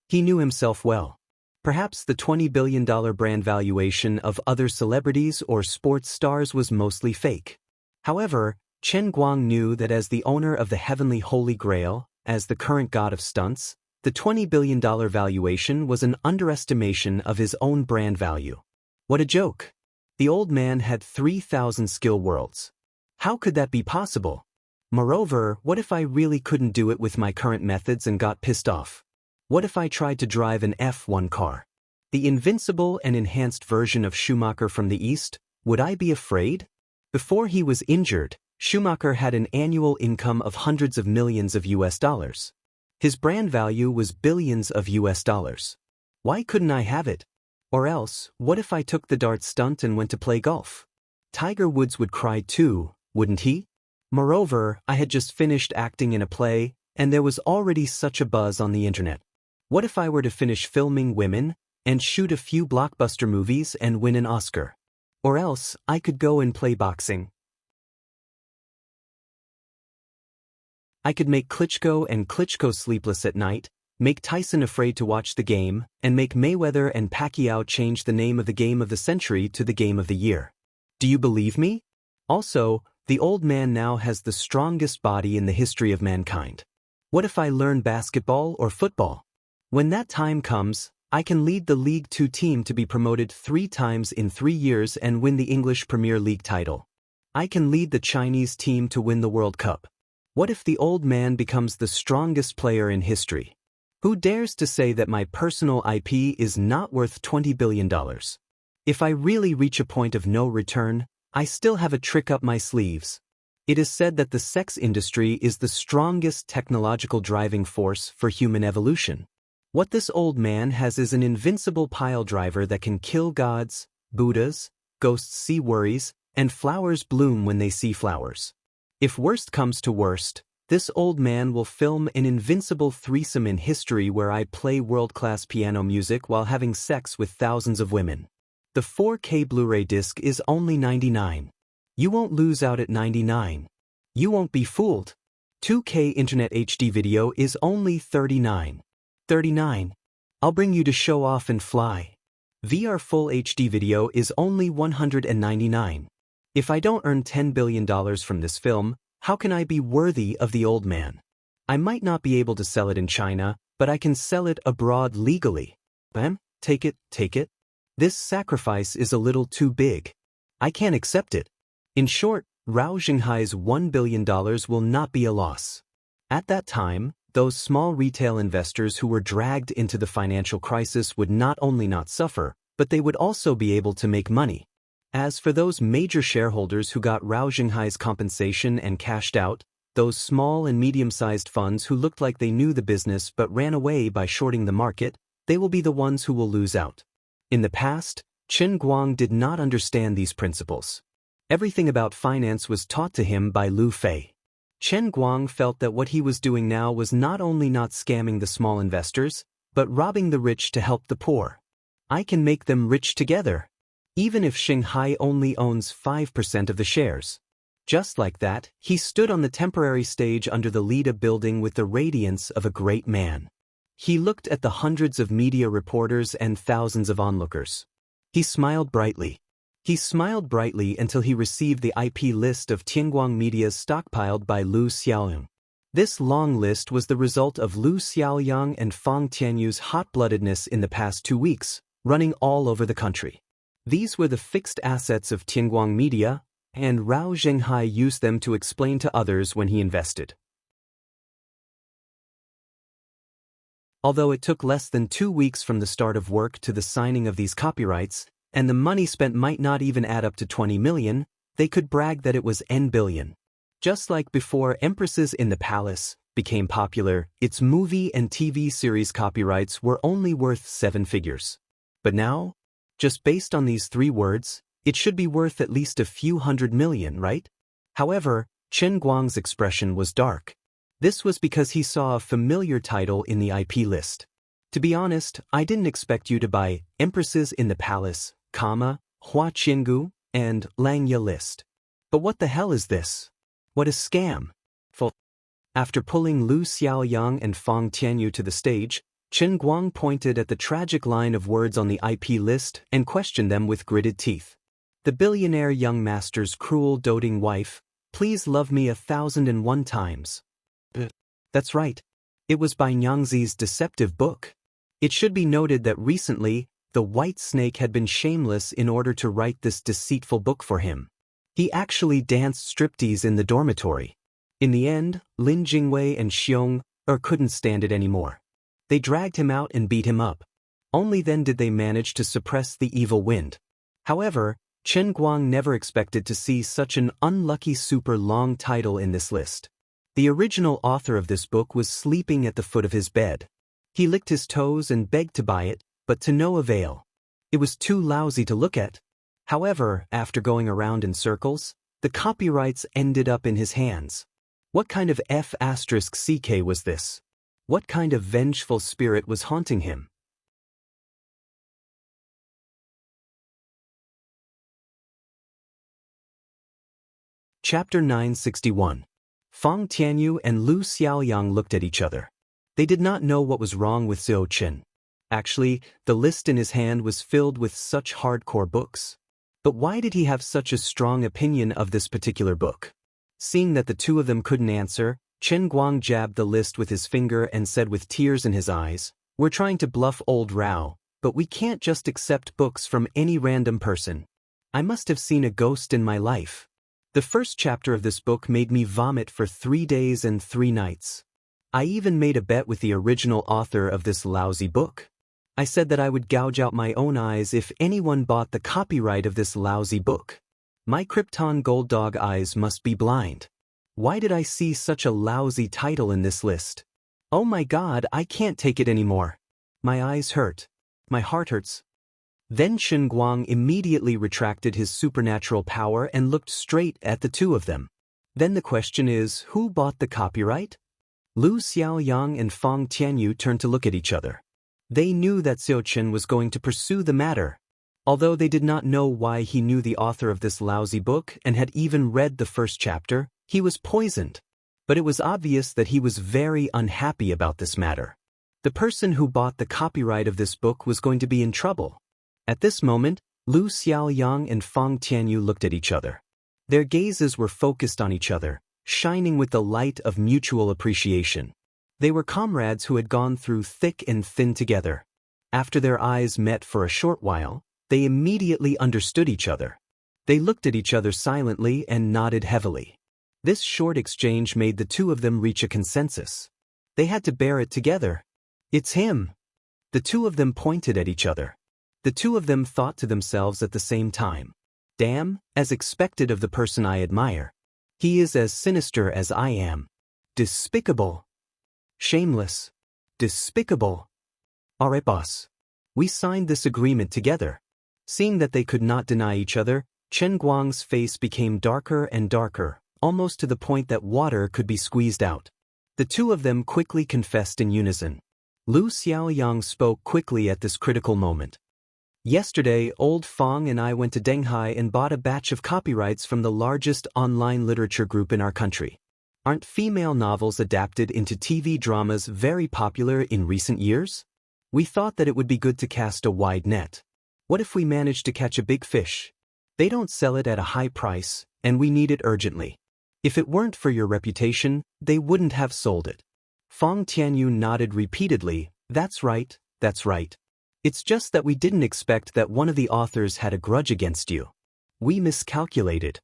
He knew himself well. Perhaps the $20 billion brand valuation of other celebrities or sports stars was mostly fake. However, Chen Guang knew that as the owner of the heavenly Holy Grail, as the current god of stunts, the $20 billion valuation was an underestimation of his own brand value. What a joke! The old man had 3,000 skill worlds. How could that be possible? Moreover, what if I really couldn't do it with my current methods and got pissed off? What if I tried to drive an F1 car? The invincible and enhanced version of Schumacher from the East? Would I be afraid? Before he was injured, Schumacher had an annual income of hundreds of millions of US dollars. His brand value was billions of US dollars. Why couldn't I have it? Or else, what if I took the dart stunt and went to play golf? Tiger Woods would cry too, wouldn't he? Moreover, I had just finished acting in a play, and there was already such a buzz on the internet. What if I were to finish filming women, and shoot a few blockbuster movies and win an Oscar? Or else, I could go and play boxing. I could make Klitschko and Klitschko sleepless at night, make Tyson afraid to watch the game, and make Mayweather and Pacquiao change the name of the game of the century to the game of the year. Do you believe me? Also, the old man now has the strongest body in the history of mankind. What if I learn basketball or football? When that time comes, I can lead the League Two team to be promoted 3 times in 3 years and win the English Premier League title. I can lead the Chinese team to win the World Cup. What if the old man becomes the strongest player in history? Who dares to say that my personal IP is not worth $20 billion? If I really reach a point of no return, I still have a trick up my sleeves. It is said that the sex industry is the strongest technological driving force for human evolution. What this old man has is an invincible pile driver that can kill gods, Buddhas, ghosts see worries, and flowers bloom when they see flowers. If worst comes to worst, This old man will film an invincible threesome in history where I play world-class piano music while having sex with thousands of women. The 4K Blu-ray disc is only $99. You won't lose out at $99. You won't be fooled. 2K Internet HD video is only $39. $39. I'll bring you to show off and fly. VR Full HD video is only $199. If I don't earn $10 billion from this film, how can I be worthy of the old man? I might not be able to sell it in China, but I can sell it abroad legally. Take it, take it. This sacrifice is a little too big. I can't accept it. In short, Rao Xinghai's $1 billion will not be a loss. At that time, those small retail investors who were dragged into the financial crisis would not only not suffer, but they would also be able to make money. As for those major shareholders who got Rao Xinghai's compensation and cashed out, those small and medium-sized funds who looked like they knew the business but ran away by shorting the market, they will be the ones who will lose out. In the past, Chen Guang did not understand these principles. Everything about finance was taught to him by Lu Fei. Chen Guang felt that what he was doing now was not only not scamming the small investors, but robbing the rich to help the poor. I can make them rich together, even if Xinghai only owns 5% of the shares. Just like that, he stood on the temporary stage under the Lida building with the radiance of a great man. He looked at the hundreds of media reporters and thousands of onlookers. He smiled brightly. He smiled brightly until he received the IP list of Tianguang Media's stockpiled by Lu Xiaoyang. This long list was the result of Lu Xiaoyang and Fang Tianyu's hot-bloodedness in the past 2 weeks, running all over the country. These were the fixed assets of Tianguang Media, and Rao Xinghai used them to explain to others when he invested. Although it took less than 2 weeks from the start of work to the signing of these copyrights, and the money spent might not even add up to 20 million, they could brag that it was N billion. Just like before Empresses in the Palace became popular, its movie and TV series copyrights were only worth 7 figures. But now, just based on these 3 words, it should be worth at least a few hundred million, right? However, Chen Guang's expression was dark. This was because he saw a familiar title in the IP list. To be honest, I didn't expect you to buy Empresses in the Palace, Hua Qiangu, and Langya list. But what the hell is this? What a scam! After pulling Lu Xiaoyang and Fang Tianyu to the stage, Chen Guang pointed at the tragic line of words on the IP list and questioned them with gritted teeth. The billionaire young master's cruel doting wife, please love me 1,001 times. That's right. It was by Nyangzi's deceptive book. It should be noted that recently, the White Snake had been shameless in order to write this deceitful book for him. He actually danced striptease in the dormitory. In the end, Lin Jingwei and Xiong couldn't stand it anymore. They dragged him out and beat him up. Only then did they manage to suppress the evil wind. However, Chen Guang never expected to see such an unlucky super long title in this list. The original author of this book was sleeping at the foot of his bed. He licked his toes and begged to buy it, but to no avail. It was too lousy to look at. However, after going around in circles, the copyrights ended up in his hands. What kind of F***CK was this? What kind of vengeful spirit was haunting him? Chapter 961. Fang Tianyu and Lu Xiaoyang looked at each other. They did not know what was wrong with Xiao Chen. Actually, the list in his hand was filled with such hardcore books. But why did he have such a strong opinion of this particular book? Seeing that the two of them couldn't answer, Chen Guang jabbed the list with his finger and said with tears in his eyes, "We're trying to bluff old Rao, but we can't just accept books from any random person. I must have seen a ghost in my life. The first chapter of this book made me vomit for 3 days and 3 nights. I even made a bet with the original author of this lousy book. I said that I would gouge out my own eyes if anyone bought the copyright of this lousy book. My Krypton Gold Dog eyes must be blind. Why did I see such a lousy title in this list? Oh my God, I can't take it anymore. My eyes hurt. My heart hurts." Then Chen Guang immediately retracted his supernatural power and looked straight at the two of them. Then the question is, who bought the copyright? Lu Xiaoyang and Fang Tianyu turned to look at each other. They knew that Xiao Chen was going to pursue the matter. Although they did not know why he knew the author of this lousy book and had even read the first chapter, he was poisoned. But it was obvious that he was very unhappy about this matter. The person who bought the copyright of this book was going to be in trouble. At this moment, Lu Xiaoyang and Fang Tianyu looked at each other. Their gazes were focused on each other, shining with the light of mutual appreciation. They were comrades who had gone through thick and thin together. After their eyes met for a short while, they immediately understood each other. They looked at each other silently and nodded heavily. This short exchange made the two of them reach a consensus. They had to bear it together. It's him. The two of them pointed at each other. The two of them thought to themselves at the same time. Damn, as expected of the person I admire. He is as sinister as I am. Despicable. Shameless. Despicable. Alright, boss. We signed this agreement together. Seeing that they could not deny each other, Chen Guang's face became darker and darker, almost to the point that water could be squeezed out. The two of them quickly confessed in unison. Lu Xiaoyang spoke quickly at this critical moment. Yesterday, old Fang and I went to Denghai and bought a batch of copyrights from the largest online literature group in our country. Aren't female novels adapted into TV dramas very popular in recent years? We thought that it would be good to cast a wide net. What if we managed to catch a big fish? They don't sell it at a high price, and we need it urgently. If it weren't for your reputation, they wouldn't have sold it. Fang Tianyu nodded repeatedly. That's right, that's right. It's just that we didn't expect that one of the authors had a grudge against you. We miscalculated.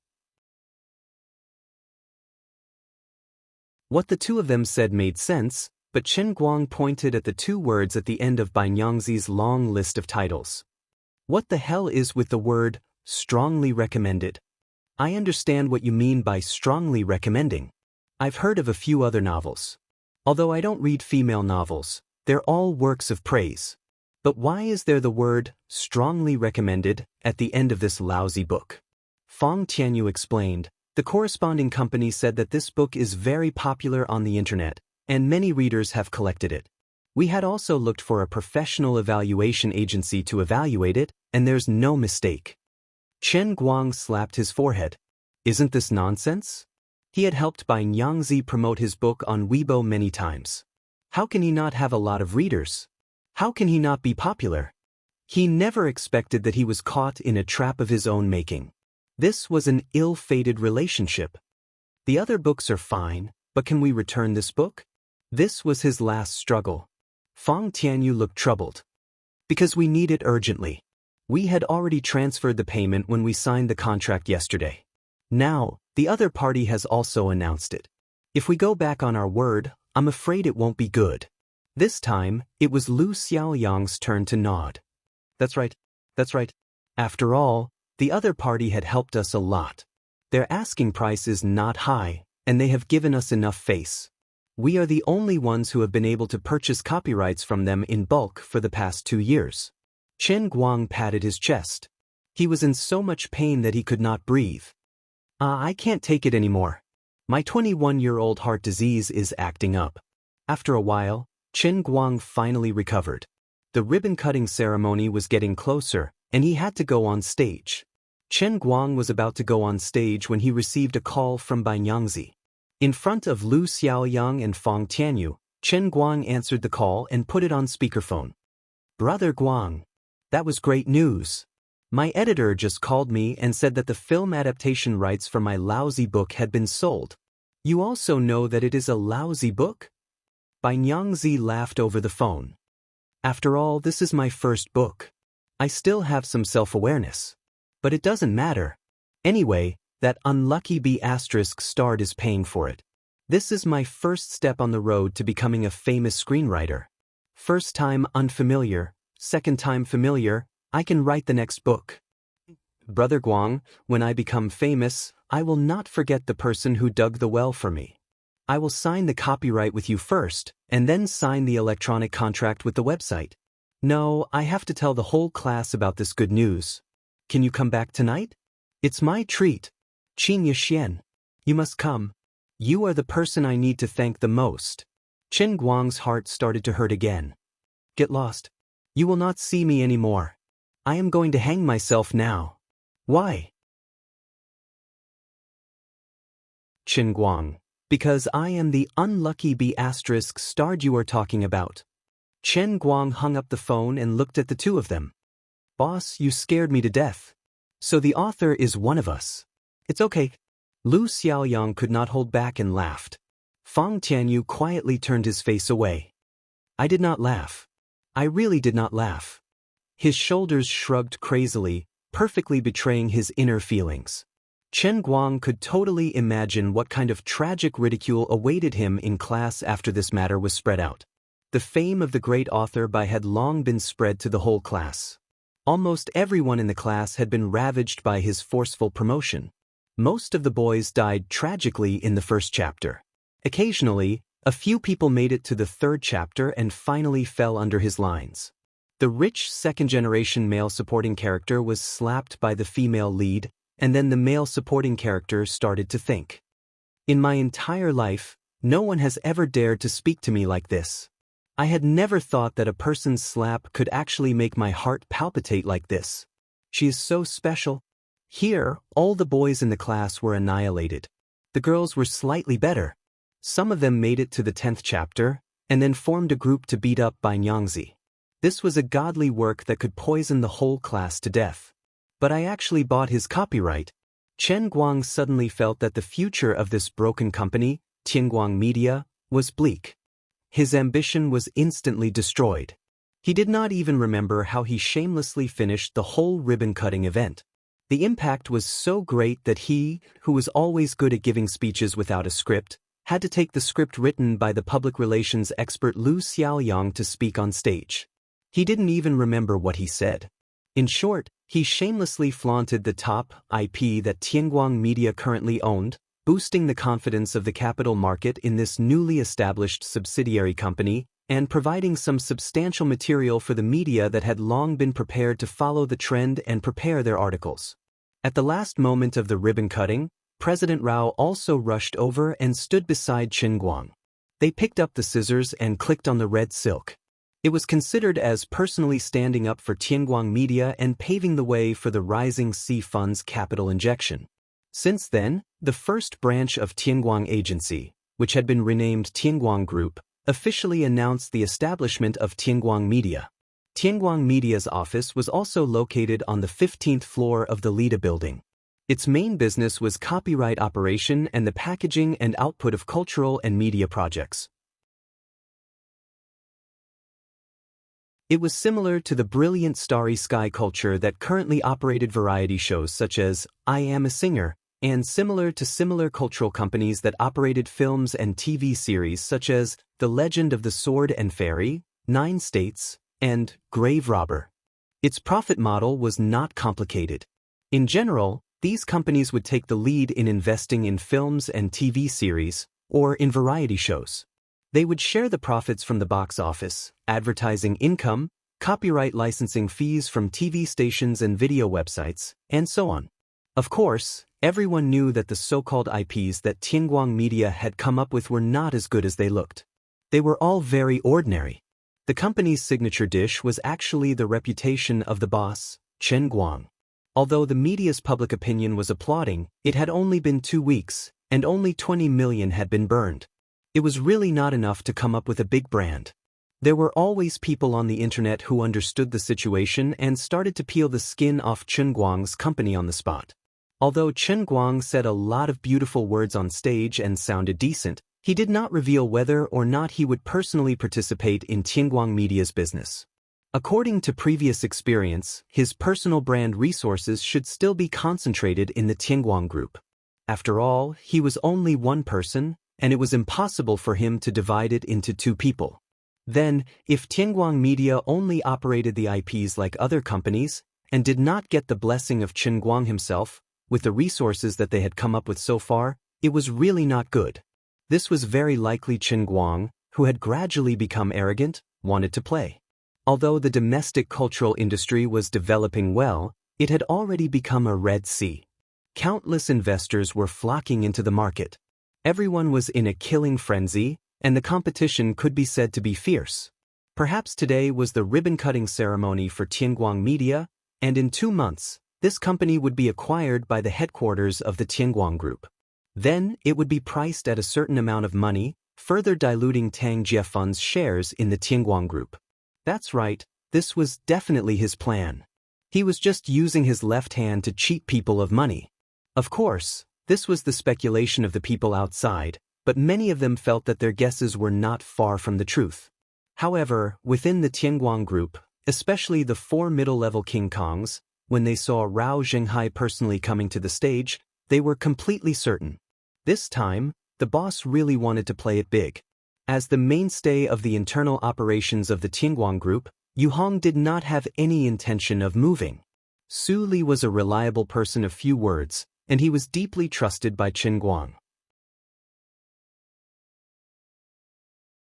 What the two of them said made sense, but Chen Guang pointed at the two words at the end of Bai Nyangzi's long list of titles. What the hell is with the word, strongly recommended? I understand what you mean by strongly recommending. I've heard of a few other novels. Although I don't read female novels, they're all works of praise. But why is there the word, strongly recommended, at the end of this lousy book? Fang Tianyu explained, the corresponding company said that this book is very popular on the internet, and many readers have collected it. We had also looked for a professional evaluation agency to evaluate it, and there's no mistake. Chen Guang slapped his forehead. Isn't this nonsense? He had helped Bai Nyangzi promote his book on Weibo many times. How can he not have a lot of readers? How can he not be popular? He never expected that he was caught in a trap of his own making. This was an ill-fated relationship. The other books are fine, but can we return this book? This was his last struggle. Fang Tianyu looked troubled. Because we need it urgently. We had already transferred the payment when we signed the contract yesterday. Now, the other party has also announced it. If we go back on our word, I'm afraid it won't be good. This time, it was Lu Xiaoyang's turn to nod. That's right, that's right. After all, the other party had helped us a lot. Their asking price is not high, and they have given us enough face. We are the only ones who have been able to purchase copyrights from them in bulk for the past 2 years. Chen Guang patted his chest. He was in so much pain that he could not breathe. I can't take it anymore. My 21-year-old heart disease is acting up. After a while, Chen Guang finally recovered. The ribbon-cutting ceremony was getting closer, and he had to go on stage. Chen Guang was about to go on stage when he received a call from Bai Nyangzi. In front of Lu Xiaoyang and Fang Tianyu, Chen Guang answered the call and put it on speakerphone. Brother Guang. That was great news. My editor just called me and said that the film adaptation rights for my lousy book had been sold. You also know that it is a lousy book? Bai Nyangzi laughed over the phone. After all, this is my first book. I still have some self-awareness. But it doesn't matter. Anyway, that unlucky B** starred is paying for it. This is my first step on the road to becoming a famous screenwriter. First time unfamiliar, second time familiar, I can write the next book. Brother Guang, when I become famous, I will not forget the person who dug the well for me. I will sign the copyright with you first, and then sign the electronic contract with the website. No, I have to tell the whole class about this good news. Can you come back tonight? It's my treat. Xianxia. You must come. You are the person I need to thank the most. Chen Guang's heart started to hurt again. Get lost. You will not see me anymore. I am going to hang myself now. Why? Chen Guang. Because I am the unlucky B** you are talking about. Chen Guang hung up the phone and looked at the two of them. Boss, you scared me to death. So the author is one of us. It's okay. Lu Xiaoyang could not hold back and laughed. Fang Tianyu quietly turned his face away. I did not laugh. I really did not laugh. His shoulders shrugged crazily, perfectly betraying his inner feelings. Chen Guang could totally imagine what kind of tragic ridicule awaited him in class after this matter was spread out. The fame of the great author had long been spread to the whole class. Almost everyone in the class had been ravaged by his forceful promotion. Most of the boys died tragically in the first chapter. Occasionally, a few people made it to the third chapter and finally fell under his lines. The rich second-generation male supporting character was slapped by the female lead, and then the male supporting character started to think. In my entire life, no one has ever dared to speak to me like this. I had never thought that a person's slap could actually make my heart palpitate like this. She is so special. Here, all the boys in the class were annihilated. The girls were slightly better. Some of them made it to the 10th chapter, and then formed a group to beat up Bai Nyangzi. This was a godly work that could poison the whole class to death. But I actually bought his copyright. Chen Guang suddenly felt that the future of this broken company, Tianguang Media, was bleak. His ambition was instantly destroyed. He did not even remember how he shamelessly finished the whole ribbon-cutting event. The impact was so great that he, who was always good at giving speeches without a script, had to take the script written by the public relations expert Lu Xiaoyang to speak on stage. He didn't even remember what he said. In short, he shamelessly flaunted the top IP that Tianguang Media currently owned, boosting the confidence of the capital market in this newly established subsidiary company, and providing some substantial material for the media that had long been prepared to follow the trend and prepare their articles. At the last moment of the ribbon cutting, President Rao also rushed over and stood beside Chen Guang. They picked up the scissors and clicked on the red silk. It was considered as personally standing up for Tianguang Media and paving the way for the Rising Sea Fund's capital injection. Since then, the first branch of Tianguang Agency, which had been renamed Tianguang Group, officially announced the establishment of Tianguang Media. Tianguang Media's office was also located on the 15th floor of the Lida building. Its main business was copyright operation and the packaging and output of cultural and media projects. It was similar to the brilliant starry sky culture that currently operated variety shows such as I Am a Singer, and similar to similar cultural companies that operated films and TV series such as The Legend of the Sword and Fairy, 9 States, and Grave Robber. Its profit model was not complicated. In general, these companies would take the lead in investing in films and TV series, or in variety shows. They would share the profits from the box office, advertising income, copyright licensing fees from TV stations and video websites, and so on. Of course, everyone knew that the so-called IPs that Tianguang Media had come up with were not as good as they looked. They were all very ordinary. The company's signature dish was actually the reputation of the boss, Chen Guang. Although the media's public opinion was applauding, it had only been 2 weeks, and only 20 million had been burned. It was really not enough to come up with a big brand. There were always people on the internet who understood the situation and started to peel the skin off Chen Guang's company on the spot. Although Chen Guang said a lot of beautiful words on stage and sounded decent, he did not reveal whether or not he would personally participate in Tianguang Media's business. According to previous experience, his personal brand resources should still be concentrated in the Tianguang Group. After all, he was only one person, and it was impossible for him to divide it into 2 people. Then, if Tianguang Media only operated the IPs like other companies, and did not get the blessing of Chen Guang himself, with the resources that they had come up with so far, it was really not good. This was very likely Chen Guang, who had gradually become arrogant, wanted to play. Although the domestic cultural industry was developing well, it had already become a Red Sea. Countless investors were flocking into the market. Everyone was in a killing frenzy, and the competition could be said to be fierce. Perhaps today was the ribbon-cutting ceremony for Tianguang Media, and in 2 months, this company would be acquired by the headquarters of the Tianguang Group. Then, it would be priced at a certain amount of money, further diluting Tang Jiefen's shares in the Tianguang Group. That's right, this was definitely his plan. He was just using his left hand to cheat people of money. Of course, this was the speculation of the people outside, but many of them felt that their guesses were not far from the truth. However, within the Tianguang Group, especially the 4 middle-level King Kongs, when they saw Rao Zhenghai personally coming to the stage, they were completely certain. This time, the boss really wanted to play it big. As the mainstay of the internal operations of the Tianguang Group, Yu Hong did not have any intention of moving. Su Li was a reliable person of few words, and he was deeply trusted by Chen Guang.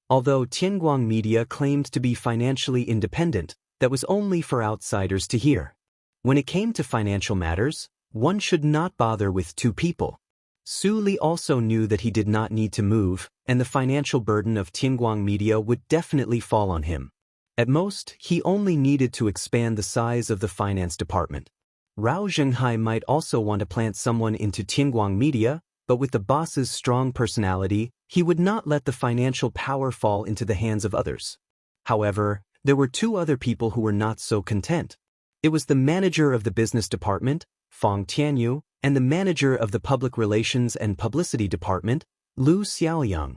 Although Tianguang Media claimed to be financially independent, that was only for outsiders to hear. When it came to financial matters, one should not bother with 2 people. Su Li also knew that he did not need to move, and the financial burden of Tianguang Media would definitely fall on him. At most, he only needed to expand the size of the finance department. Rao Zhenghai might also want to plant someone into Tianguang Media, but with the boss's strong personality, he would not let the financial power fall into the hands of others. However, there were 2 other people who were not so content. It was the manager of the business department, Fang Tianyu, and the manager of the public relations and publicity department, Lu Xiaoyang.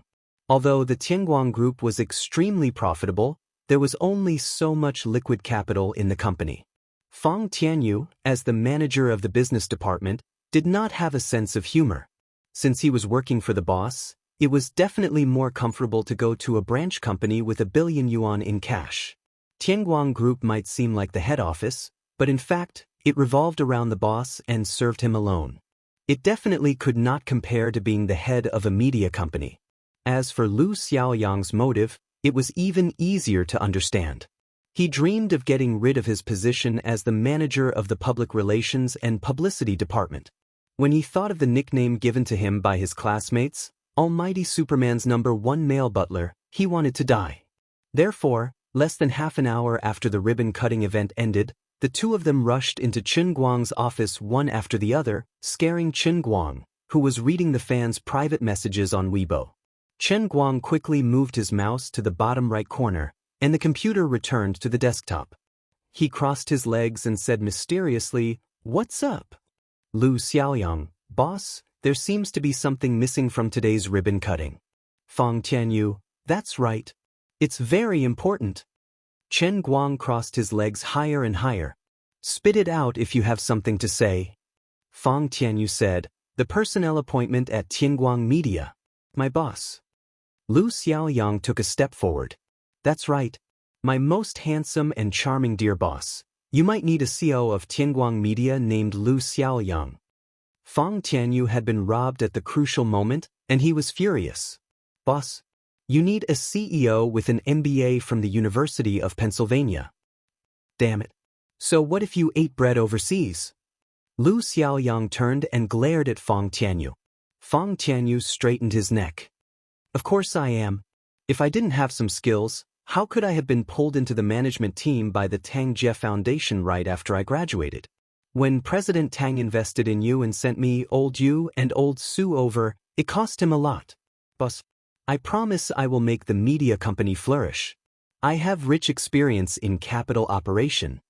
Although the Tianguang Group was extremely profitable, there was only so much liquid capital in the company. Fang Tianyu, as the manager of the business department, did not have a sense of humor. Since he was working for the boss, it was definitely more comfortable to go to a branch company with $1 billion yuan in cash. Tianguang Group might seem like the head office, but in fact, it revolved around the boss and served him alone. It definitely could not compare to being the head of a media company. As for Lu Xiaoyang's motive, it was even easier to understand. He dreamed of getting rid of his position as the manager of the public relations and publicity department. When he thought of the nickname given to him by his classmates, Almighty Superman's #1 male butler, he wanted to die. Therefore, less than half an hour after the ribbon-cutting event ended, the 2 of them rushed into Chen Guang's office one after the other, scaring Chen Guang, who was reading the fans' private messages on Weibo. Chen Guang quickly moved his mouse to the bottom right corner, and the computer returned to the desktop. He crossed his legs and said mysteriously, "What's up?" Lu Xiaoyang, "Boss, there seems to be something missing from today's ribbon cutting." Fang Tianyu, "That's right. It's very important." Chen Guang crossed his legs higher and higher. "Spit it out if you have something to say." Fang Tianyu said, "The personnel appointment at Tianguang Media. My boss." Lu Xiaoyang took a step forward. "That's right. My most handsome and charming dear boss. You might need a CEO of Tianguang Media named Lu Xiaoyang." Fang Tianyu had been robbed at the crucial moment, and he was furious. "Boss, you need a CEO with an MBA from the University of Pennsylvania." "Damn it. So what if you ate bread overseas?" Lu Xiaoyang turned and glared at Fang Tianyu. Fang Tianyu straightened his neck. "Of course I am. If I didn't have some skills, how could I have been pulled into the management team by the Tang Jie Foundation right after I graduated? When President Tang invested in you and sent me, old you and old Su over, it cost him a lot. Boss, I promise I will make the media company flourish. I have rich experience in capital operation.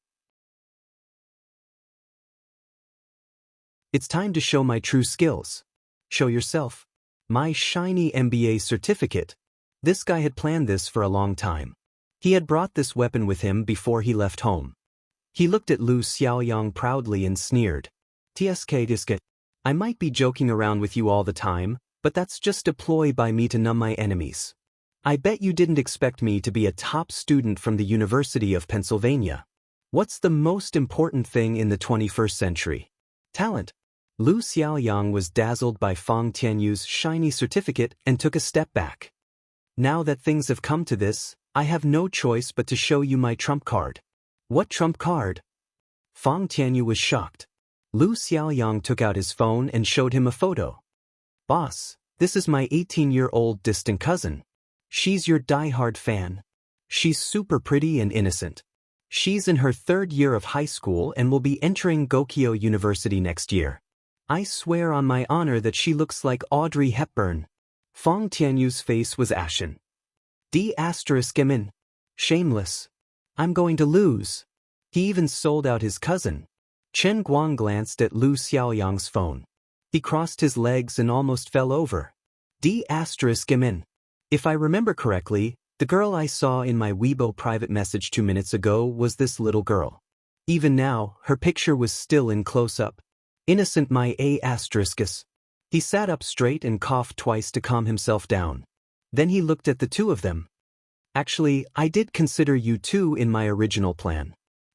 It's time to show my true skills. Show yourself. My shiny MBA certificate." This guy had planned this for a long time. He had brought this weapon with him before he left home. He looked at Lu Xiaoyang proudly and sneered. "Tsk, I might be joking around with you all the time, but that's just a ploy by me to numb my enemies. I bet you didn't expect me to be a top student from the University of Pennsylvania. What's the most important thing in the 21st century? Talent." Lu Xiaoyang was dazzled by Fang Tianyu's shiny certificate and took a step back. "Now that things have come to this, I have no choice but to show you my trump card." "What trump card?" Fang Tianyu was shocked. Lu Xiaoyang took out his phone and showed him a photo. "Boss, this is my 18-year-old distant cousin. She's your die-hard fan. She's super pretty and innocent. She's in her 3rd year of high school and will be entering Gokyo University next year. I swear on my honor that she looks like Audrey Hepburn." Fong Tianyu's face was ashen. D***min. Shameless. I'm going to lose. He even sold out his cousin. Chen Guang glanced at Lu Xiaoyang's phone. He crossed his legs and almost fell over. D***min. If I remember correctly, the girl I saw in my Weibo private message 2 minutes ago was this little girl. Even now, her picture was still in close-up. Innocent my A***. He sat up straight and coughed twice to calm himself down. Then he looked at the two of them. "Actually, I did consider you two in my original plan.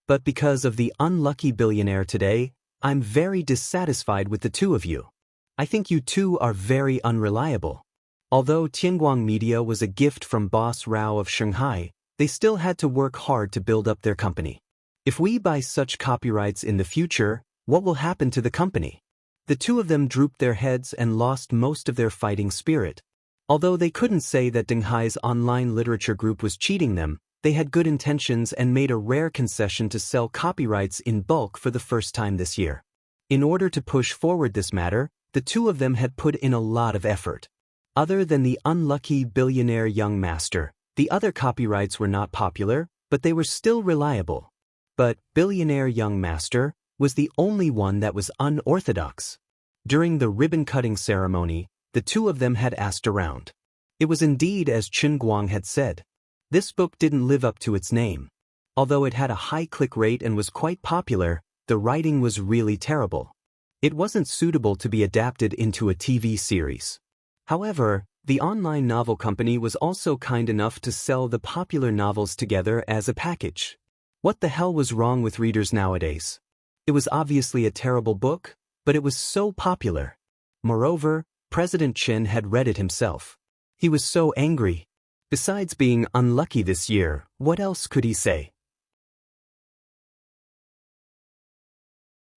But because of the unlucky billionaire today, I'm very dissatisfied with the two of you. I think you two are very unreliable." Although Tianguang Media was a gift from Boss Rao of Shanghai, they still had to work hard to build up their company. If we buy such copyrights in the future, what will happen to the company? The two of them drooped their heads and lost most of their fighting spirit. Although they couldn't say that Dinghai's online literature group was cheating them, they had good intentions and made a rare concession to sell copyrights in bulk for the first time this year. In order to push forward this matter, the two of them had put in a lot of effort. Other than the unlucky billionaire young master, the other copyrights were not popular, but they were still reliable. But billionaire young master was the only one that was unorthodox. During the ribbon-cutting ceremony, the two of them had asked around. It was indeed as Chen Guang had said. This book didn't live up to its name. Although it had a high click rate and was quite popular, the writing was really terrible. It wasn't suitable to be adapted into a TV series. However, the online novel company was also kind enough to sell the popular novels together as a package. What the hell was wrong with readers nowadays? It was obviously a terrible book, but it was so popular. Moreover, President Chen had read it himself. He was so angry. Besides being unlucky this year, what else could he say?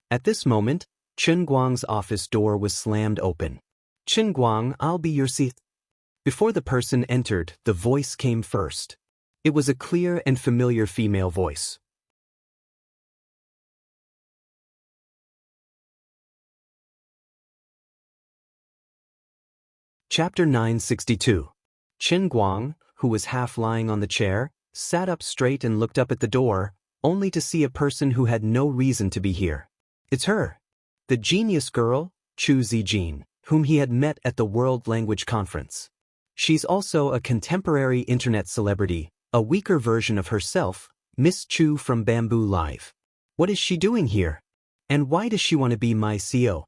At this moment, Chen Guang's office door was slammed open. "Chen Guang, I'll be your seat." Before the person entered, the voice came first. It was a clear and familiar female voice. Chapter 962. Chen Guang, who was half lying on the chair, sat up straight and looked up at the door, only to see a person who had no reason to be here. It's her. The genius girl, Chu Zijin, whom he had met at the World Language Conference. She's also a contemporary internet celebrity, a weaker version of herself, Miss Chu from Bamboo Live. What is she doing here? And why does she want to be my CEO?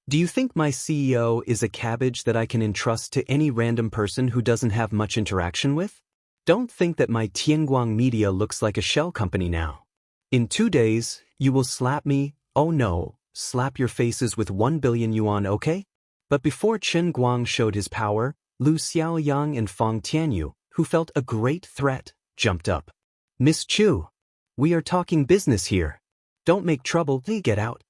Do you think my CEO is a cabbage that I can entrust to any random person who doesn't have much interaction with? Don't think that my Tianguang Media looks like a shell company now. In 2 days, you will slap me, oh no, slap your faces with 1 billion yuan, okay? But before Chen Guang showed his power, Lu Xiaoyang and Fong Tianyu, who felt a great threat, jumped up. "Miss Chu, we are talking business here. Don't make trouble, please get out."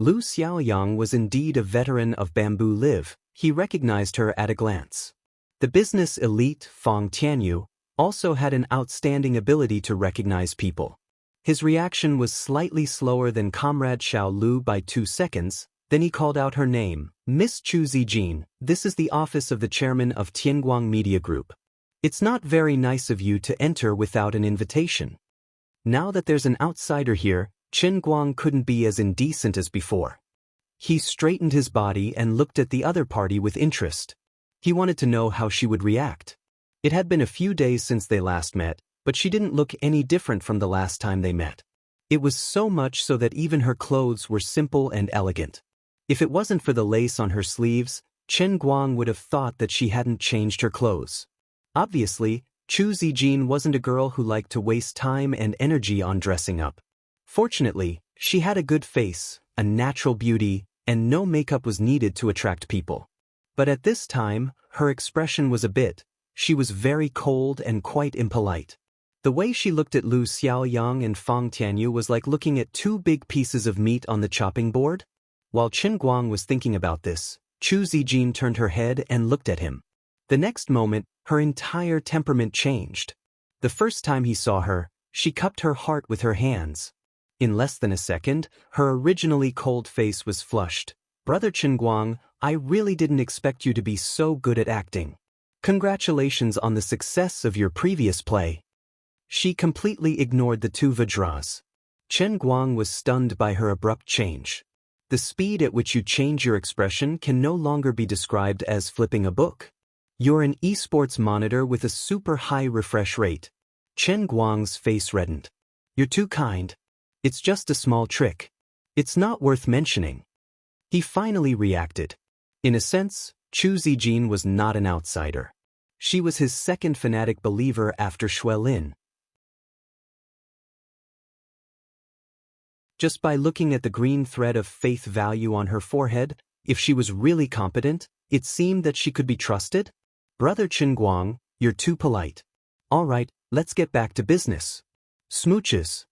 Lu Xiaoyang was indeed a veteran of Bamboo Live. He recognized her at a glance. The business elite, Fong Tianyu, also had an outstanding ability to recognize people. His reaction was slightly slower than Comrade Xiao Lu by 2 seconds. Then he called out her name, "Miss Chu Zijin, this is the office of the chairman of Tianguang Media Group. It's not very nice of you to enter without an invitation." Now that there's an outsider here, Chen Guang couldn't be as indecent as before. He straightened his body and looked at the other party with interest. He wanted to know how she would react. It had been a few days since they last met, but she didn't look any different from the last time they met. It was so much so that even her clothes were simple and elegant. If it wasn't for the lace on her sleeves, Chen Guang would have thought that she hadn't changed her clothes. Obviously, Chu Zijin wasn't a girl who liked to waste time and energy on dressing up. Fortunately, she had a good face, a natural beauty, and no makeup was needed to attract people. But at this time, her expression was a bit. She was very cold and quite impolite. The way she looked at Lu Xiaoyang and Fong Tianyu was like looking at 2 big pieces of meat on the chopping board. While Chen Guang was thinking about this, Chu Zijin turned her head and looked at him. The next moment, her entire temperament changed. The first time he saw her, she cupped her heart with her hands. In less than a second, her originally cold face was flushed. "Brother Chen Guang, I really didn't expect you to be so good at acting. Congratulations on the success of your previous play." She completely ignored the two Vajras. Chen Guang was stunned by her abrupt change. The speed at which you change your expression can no longer be described as flipping a book. You're an esports monitor with a super high refresh rate. Chen Guang's face reddened. "You're too kind. It's just a small trick. It's not worth mentioning." He finally reacted. In a sense, Chu Zijin was not an outsider. She was his second fanatic believer after Lin. Just by looking at the green thread of faith value on her forehead, if she was really competent, it seemed that she could be trusted. "Brother Chen Guang, you're too polite. All right, let's get back to business. Smooches."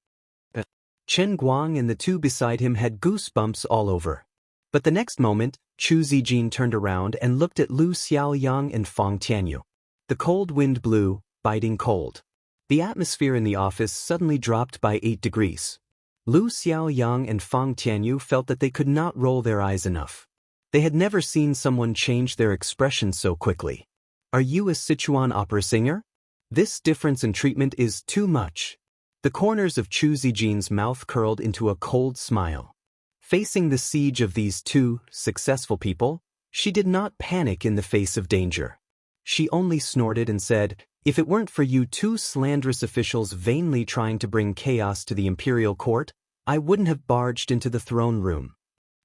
Chen Guang and the two beside him had goosebumps all over. But the next moment, Chu Zijin turned around and looked at Lu Xiaoyang and Fang Tianyu. The cold wind blew, biting cold. The atmosphere in the office suddenly dropped by 8 degrees. Lu Xiaoyang and Fang Tianyu felt that they could not roll their eyes enough. They had never seen someone change their expression so quickly. "Are you a Sichuan opera singer? This difference in treatment is too much." The corners of Chu Zijin's mouth curled into a cold smile. Facing the siege of these two successful people, she did not panic in the face of danger. She only snorted and said, "If it weren't for you two slanderous officials vainly trying to bring chaos to the imperial court, I wouldn't have barged into the throne room."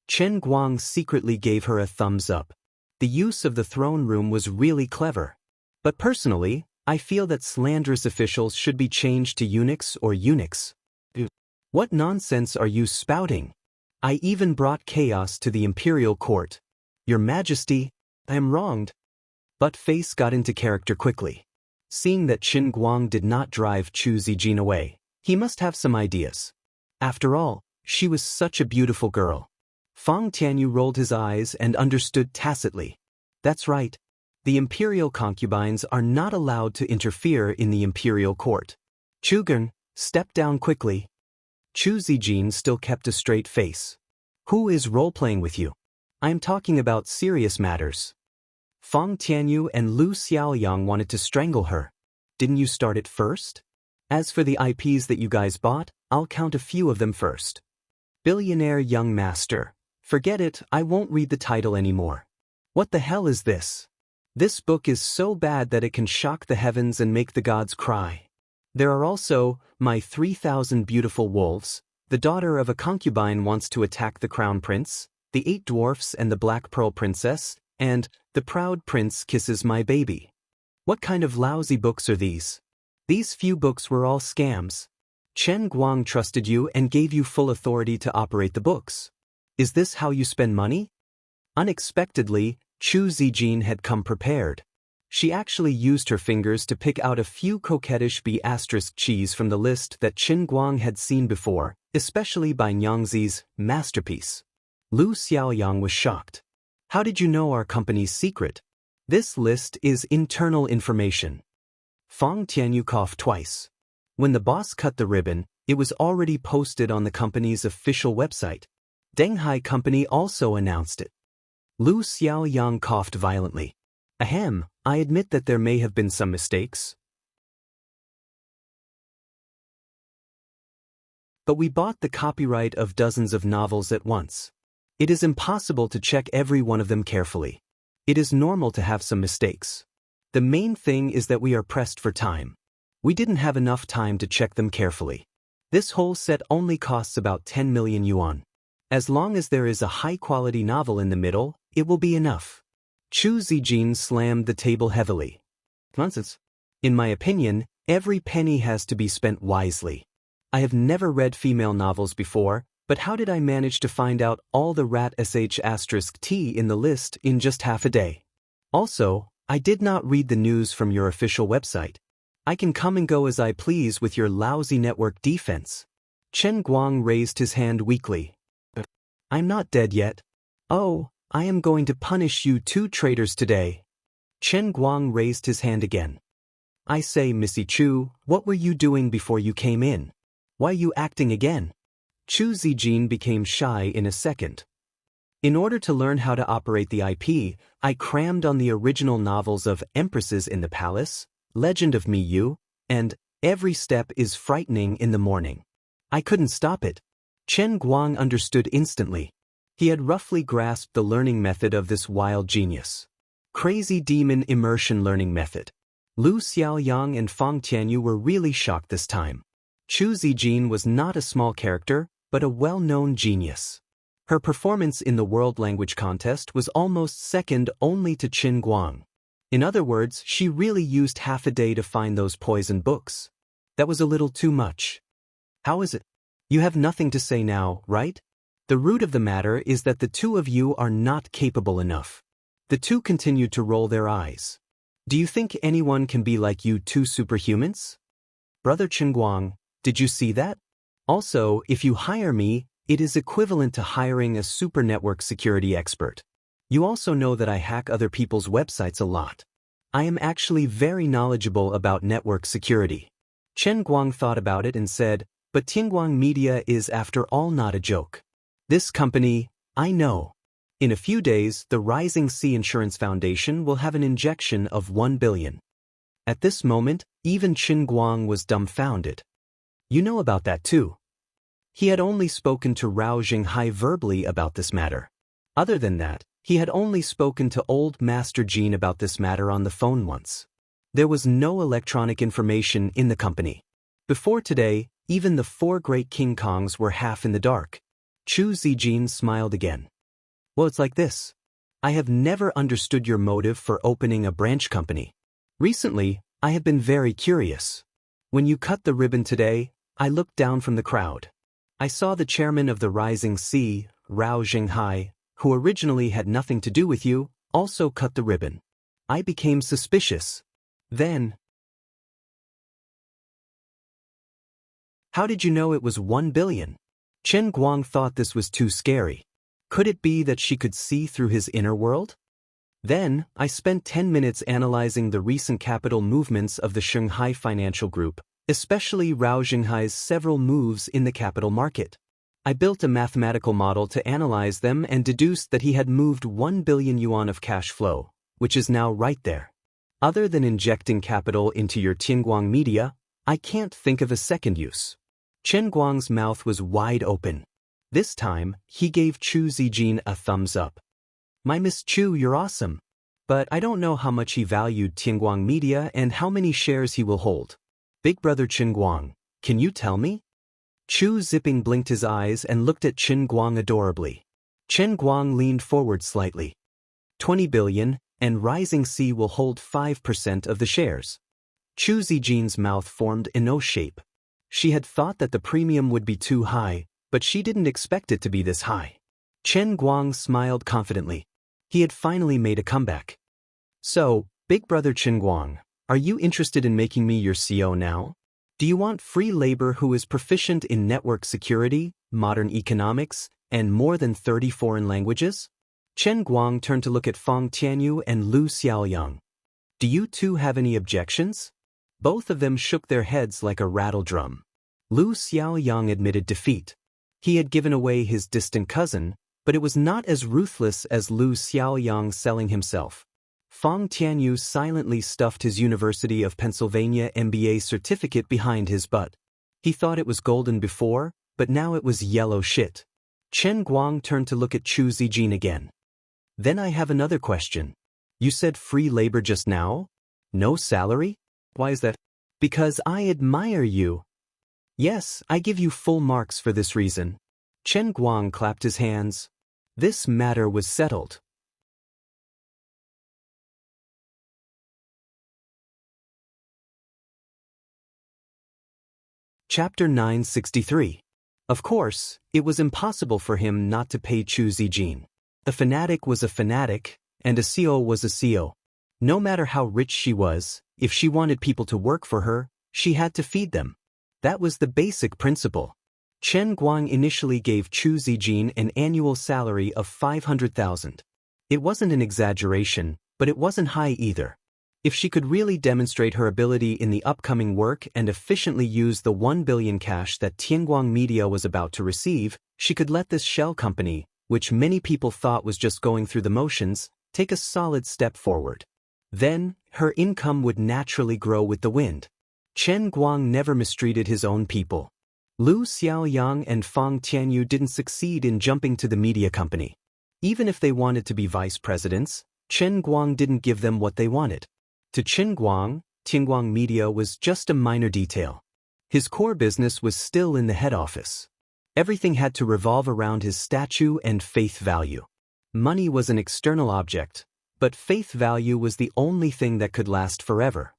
Chen Guang secretly gave her a thumbs up. The use of the throne room was really clever. But personally, I feel that slanderous officials should be changed to eunuchs or eunuchs. What nonsense are you spouting? I even brought chaos to the imperial court. Your Majesty, I am wronged. But Face got into character quickly. Seeing that Chen Guang did not drive Chu Zijin away, he must have some ideas. After all, she was such a beautiful girl. Fang Tianyu rolled his eyes and understood tacitly. That's right. The imperial concubines are not allowed to interfere in the imperial court. Chugan, step down quickly. Chu Zijin still kept a straight face. Who is role-playing with you? I am talking about serious matters. Fang Tianyu and Lu Xiaoyang wanted to strangle her. Didn't you start it first? As for the IPs that you guys bought, I'll count a few of them first. Billionaire Young Master. Forget it, I won't read the title anymore. What the hell is this? This book is so bad that it can shock the heavens and make the gods cry. There are also, My 3,000 Beautiful Wolves, The Daughter of a Concubine Wants to Attack the Crown Prince, The 8 Dwarfs and the Black Pearl Princess, and The Proud Prince Kisses My Baby. What kind of lousy books are these? These few books were all scams. Chen Guang trusted you and gave you full authority to operate the books. Is this how you spend money? Unexpectedly, Chu Zijin had come prepared. She actually used her fingers to pick out a few coquettish B** cheese from the list that Chen Guang had seen before, especially by Nyangzi's masterpiece. Lu Xiaoyang was shocked. How did you know our company's secret? This list is internal information. Fang Tianyu coughed twice. When the boss cut the ribbon, it was already posted on the company's official website. Denghai Company also announced it. Lu Xiaoyang coughed violently. Ahem, I admit that there may have been some mistakes. But we bought the copyright of dozens of novels at once. It is impossible to check every one of them carefully. It is normal to have some mistakes. The main thing is that we are pressed for time. We didn't have enough time to check them carefully. This whole set only costs about 10 million yuan. As long as there is a high-quality novel in the middle, it will be enough. Chu Zijin slammed the table heavily. Nonsense. In my opinion, every penny has to be spent wisely. I have never read female novels before, but how did I manage to find out all the rat *T in the list in just half a day? Also, I did not read the news from your official website. I can come and go as I please with your lousy network defense. Chen Guang raised his hand weakly. I'm not dead yet. Oh, I am going to punish you two traitors today. Chen Guang raised his hand again. I say, Missy Chu, what were you doing before you came in? Why you acting again? Chu Zijin became shy in a second. In order to learn how to operate the IP, I crammed on the original novels of Empresses in the Palace, Legend of Mi Yu, and Every Step is Frightening in the Morning. I couldn't stop it. Chen Guang understood instantly. He had roughly grasped the learning method of this wild genius. Crazy demon immersion learning method. Lu Xiaoyang and Fang Tianyu were really shocked this time. Chu Zijin was not a small character, but a well-known genius. Her performance in the World Language Contest was almost second only to Chen Guang. In other words, she really used half a day to find those poisoned books. That was a little too much. How is it? You have nothing to say now, right? The root of the matter is that the two of you are not capable enough. The two continued to roll their eyes. Do you think anyone can be like you two superhumans? Brother Chen Guang, did you see that? Also, if you hire me, it is equivalent to hiring a super network security expert. You also know that I hack other people's websites a lot. I am actually very knowledgeable about network security. Chen Guang thought about it and said, but Tianguang Media is after all not a joke. This company, I know. In a few days, the Rising Sea Insurance Foundation will have an injection of 1 billion. At this moment, even Chen Guang was dumbfounded. You know about that too. He had only spoken to Rao Jinghai verbally about this matter. Other than that, he had only spoken to old Master Jean about this matter on the phone once. There was no electronic information in the company. Before today, even the 4 great King Kongs were half in the dark. Chu Zijin smiled again. Well, it's like this. I have never understood your motive for opening a branch company. Recently, I have been very curious. When you cut the ribbon today, I looked down from the crowd. I saw the chairman of the Rising Sea, Rao Jinghai, who originally had nothing to do with you, also cut the ribbon. I became suspicious. Then, how did you know it was 1 billion? Chen Guang thought this was too scary. Could it be that she could see through his inner world? Then, I spent 10 minutes analyzing the recent capital movements of the Shanghai Financial Group, especially Rao Jinghai's several moves in the capital market. I built a mathematical model to analyze them and deduced that he had moved 1 billion yuan of cash flow, which is now right there. Other than injecting capital into your Tianguang Media, I can't think of a second use. Chen Guang's mouth was wide open. This time, he gave Chu Zijin a thumbs up. My Miss Chu, you're awesome. But I don't know how much he valued Tianguang Media and how many shares he will hold. Big brother Chen Guang, can you tell me? Chu Zipping blinked his eyes and looked at Chen Guang adorably. Chen Guang leaned forward slightly. 20 billion, and Rising Sea will hold 5% of the shares. Chu Zijin's mouth formed an O shape. She had thought that the premium would be too high, but she didn't expect it to be this high. Chen Guang smiled confidently. He had finally made a comeback. So, big brother Chen Guang, are you interested in making me your CEO now? Do you want free labor who is proficient in network security, modern economics, and more than 30 foreign languages? Chen Guang turned to look at Fang Tianyu and Lu Xiaoyang. Do you two have any objections? Both of them shook their heads like a rattle drum. Lu Xiaoyang admitted defeat. He had given away his distant cousin, but it was not as ruthless as Lu Xiaoyang selling himself. Fang Tianyu silently stuffed his University of Pennsylvania MBA certificate behind his butt. He thought it was golden before, but now it was yellow shit. Chen Guang turned to look at Chu Zijin again. Then I have another question. You said free labor just now? No salary? Why is that? Because I admire you. Yes, I give you full marks for this reason. Chen Guang clapped his hands. This matter was settled. Chapter 963. Of course, it was impossible for him not to pay Chu Zijin. A fanatic was a fanatic, and a CEO was a CEO. No matter how rich she was, if she wanted people to work for her, she had to feed them. That was the basic principle. Chen Guang initially gave Chu Zijin an annual salary of 500,000. It wasn't an exaggeration, but it wasn't high either. If she could really demonstrate her ability in the upcoming work and efficiently use the 1 billion cash that Tianguang Media was about to receive, she could let this shell company, which many people thought was just going through the motions, take a solid step forward. Then, her income would naturally grow with the wind. Chen Guang never mistreated his own people. Lu Xiaoyang and Fang Tianyu didn't succeed in jumping to the media company. Even if they wanted to be vice presidents, Chen Guang didn't give them what they wanted. To Chen Guang, Tianguang Media was just a minor detail. His core business was still in the head office. Everything had to revolve around his statue and faith value. Money was an external object, but faith value was the only thing that could last forever.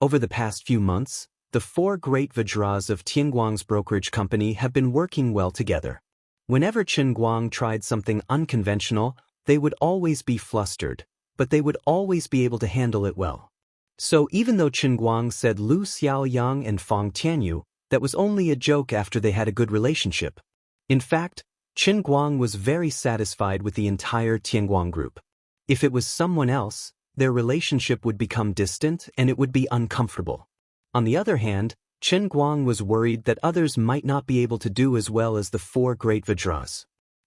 Over the past few months, the four great Vajras of Tianguang's brokerage company have been working well together. Whenever Chen Guang tried something unconventional, they would always be flustered, but they would always be able to handle it well. So even though Chen Guang said Lu Xiaoyang and Fang Tianyu, that was only a joke after they had a good relationship. In fact, Chen Guang was very satisfied with the entire Tianguang group. If it was someone else, their relationship would become distant and it would be uncomfortable. On the other hand, Chen Guang was worried that others might not be able to do as well as the four great Vajras.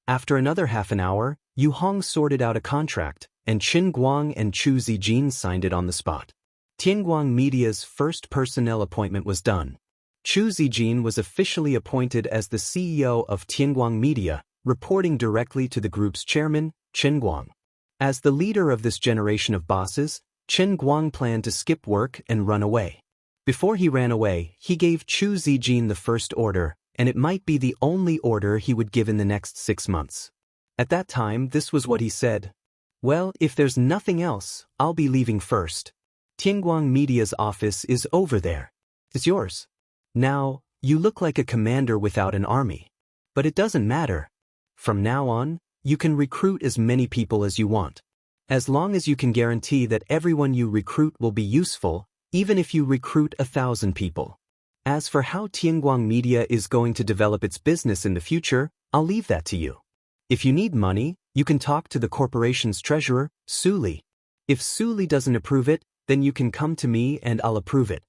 After another half an hour, Yu Hong sorted out a contract, and Chen Guang and Chu Zijin signed it on the spot. Tianguang Media's first personnel appointment was done. Chu Zijin was officially appointed as the CEO of Tianguang Media, reporting directly to the group's chairman, Chen Guang. As the leader of this generation of bosses, Chen Guang planned to skip work and run away. Before he ran away, he gave Chu Zijin the first order, and it might be the only order he would give in the next 6 months. At that time, this was what he said. Well, if there's nothing else, I'll be leaving first. Tianguang Media's office is over there. It's yours. Now, you look like a commander without an army. But it doesn't matter. From now on, you can recruit as many people as you want. As long as you can guarantee that everyone you recruit will be useful, even if you recruit 1,000 people. As for how Tianguang Media is going to develop its business in the future, I'll leave that to you. If you need money, you can talk to the corporation's treasurer, Su Li. If Su Li doesn't approve it, then you can come to me and I'll approve it.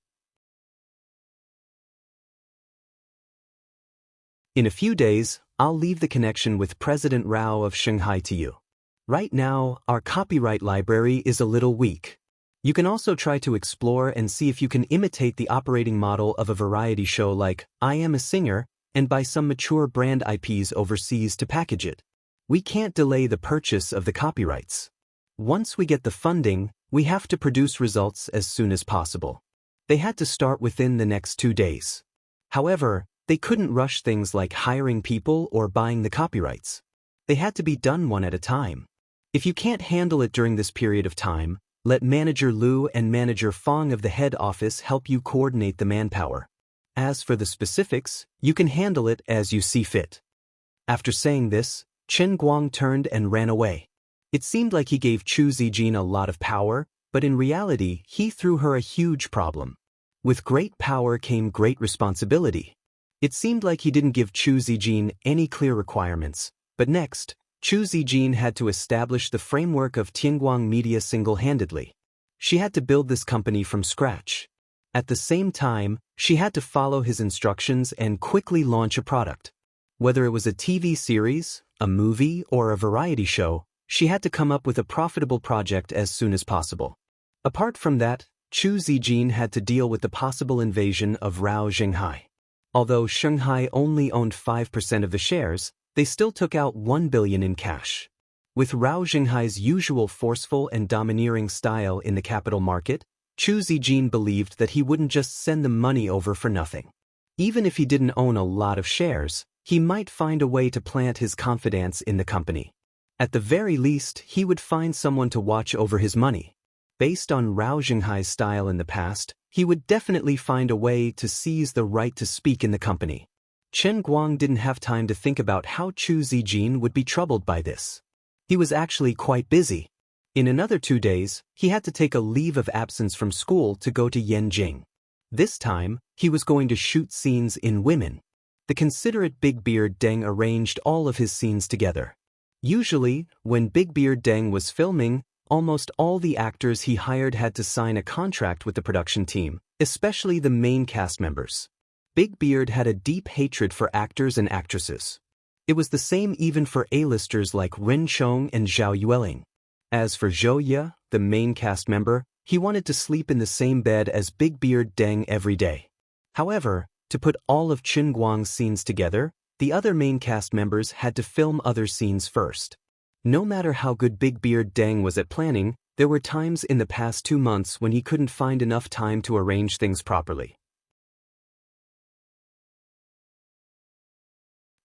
In a few days, I'll leave the connection with President Rao of Shanghai to you. Right now, our copyright library is a little weak. You can also try to explore and see if you can imitate the operating model of a variety show like I Am a Singer and buy some mature brand IPs overseas to package it. We can't delay the purchase of the copyrights. Once we get the funding, we have to produce results as soon as possible. They had to start within the next 2 days. However, they couldn't rush things like hiring people or buying the copyrights. They had to be done one at a time. If you can't handle it during this period of time, let Manager Lu and Manager Fang of the head office help you coordinate the manpower. As for the specifics, you can handle it as you see fit. After saying this, Chen Guang turned and ran away. It seemed like he gave Chu Zijin a lot of power, but in reality, he threw her a huge problem. With great power came great responsibility. It seemed like he didn't give Chu Zijin any clear requirements, but next, Chu Zijin had to establish the framework of Tianguang Media single-handedly. She had to build this company from scratch. At the same time, she had to follow his instructions and quickly launch a product. Whether it was a TV series, a movie, or a variety show, she had to come up with a profitable project as soon as possible. Apart from that, Chu Zijin had to deal with the possible invasion of Rao Zhenghai. Although Shanghai only owned 5% of the shares, they still took out 1 billion in cash. With Rao Zhenghai's usual forceful and domineering style in the capital market, Chu Zijin believed that he wouldn't just send the money over for nothing. Even if he didn't own a lot of shares, he might find a way to plant his confidence in the company. At the very least, he would find someone to watch over his money. Based on Rao Zhenghai's style in the past, he would definitely find a way to seize the right to speak in the company. Chen Guang didn't have time to think about how Chu Zijin would be troubled by this. He was actually quite busy. In another 2 days, he had to take a leave of absence from school to go to Yanjing. This time, he was going to shoot scenes in Women. The considerate Big Beard Deng arranged all of his scenes together. Usually, when Big Beard Deng was filming, almost all the actors he hired had to sign a contract with the production team, especially the main cast members. Big Beard had a deep hatred for actors and actresses. It was the same even for A-listers like Ren Chong and Zhao Yueling. As for Zhou Ye, the main cast member, he wanted to sleep in the same bed as Big Beard Deng every day. However, to put all of Qin Guang's scenes together, the other main cast members had to film other scenes first. No matter how good Big Beard Deng was at planning, there were times in the past 2 months when he couldn't find enough time to arrange things properly.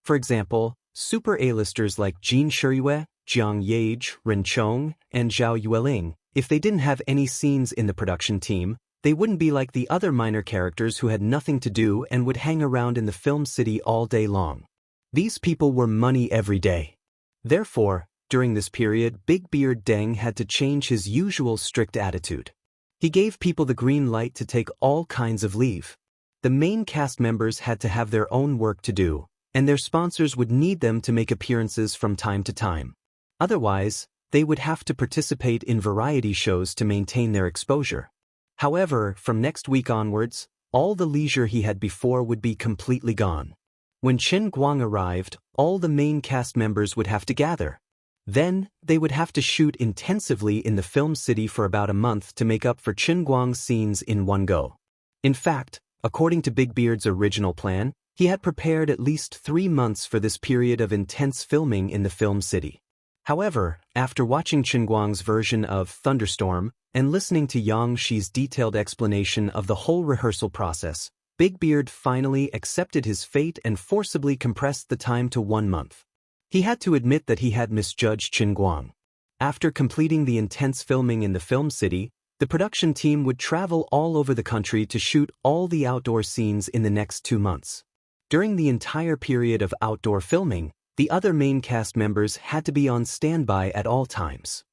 For example, super A-listers like Jin Shiyue, Jiang Yage, Ren Chong, and Zhao Yueling, if they didn't have any scenes in the production team, they wouldn't be like the other minor characters who had nothing to do and would hang around in the film city all day long. These people were money every day. Therefore, during this period, Big Beard Deng had to change his usual strict attitude. He gave people the green light to take all kinds of leave. The main cast members had to have their own work to do, and their sponsors would need them to make appearances from time to time. Otherwise, they would have to participate in variety shows to maintain their exposure. However, from next week onwards, all the leisure he had before would be completely gone. When Qin Guang arrived, all the main cast members would have to gather. Then, they would have to shoot intensively in the film city for about a month to make up for Qin Guang's scenes in one go. In fact, according to Big Beard's original plan, he had prepared at least 3 months for this period of intense filming in the film city. However, after watching Qin Guang's version of Thunderstorm and listening to Yang Shi's detailed explanation of the whole rehearsal process, Big Beard finally accepted his fate and forcibly compressed the time to 1 month. He had to admit that he had misjudged Qin Guang. After completing the intense filming in the film city, the production team would travel all over the country to shoot all the outdoor scenes in the next 2 months. During the entire period of outdoor filming, the other main cast members had to be on standby at all times.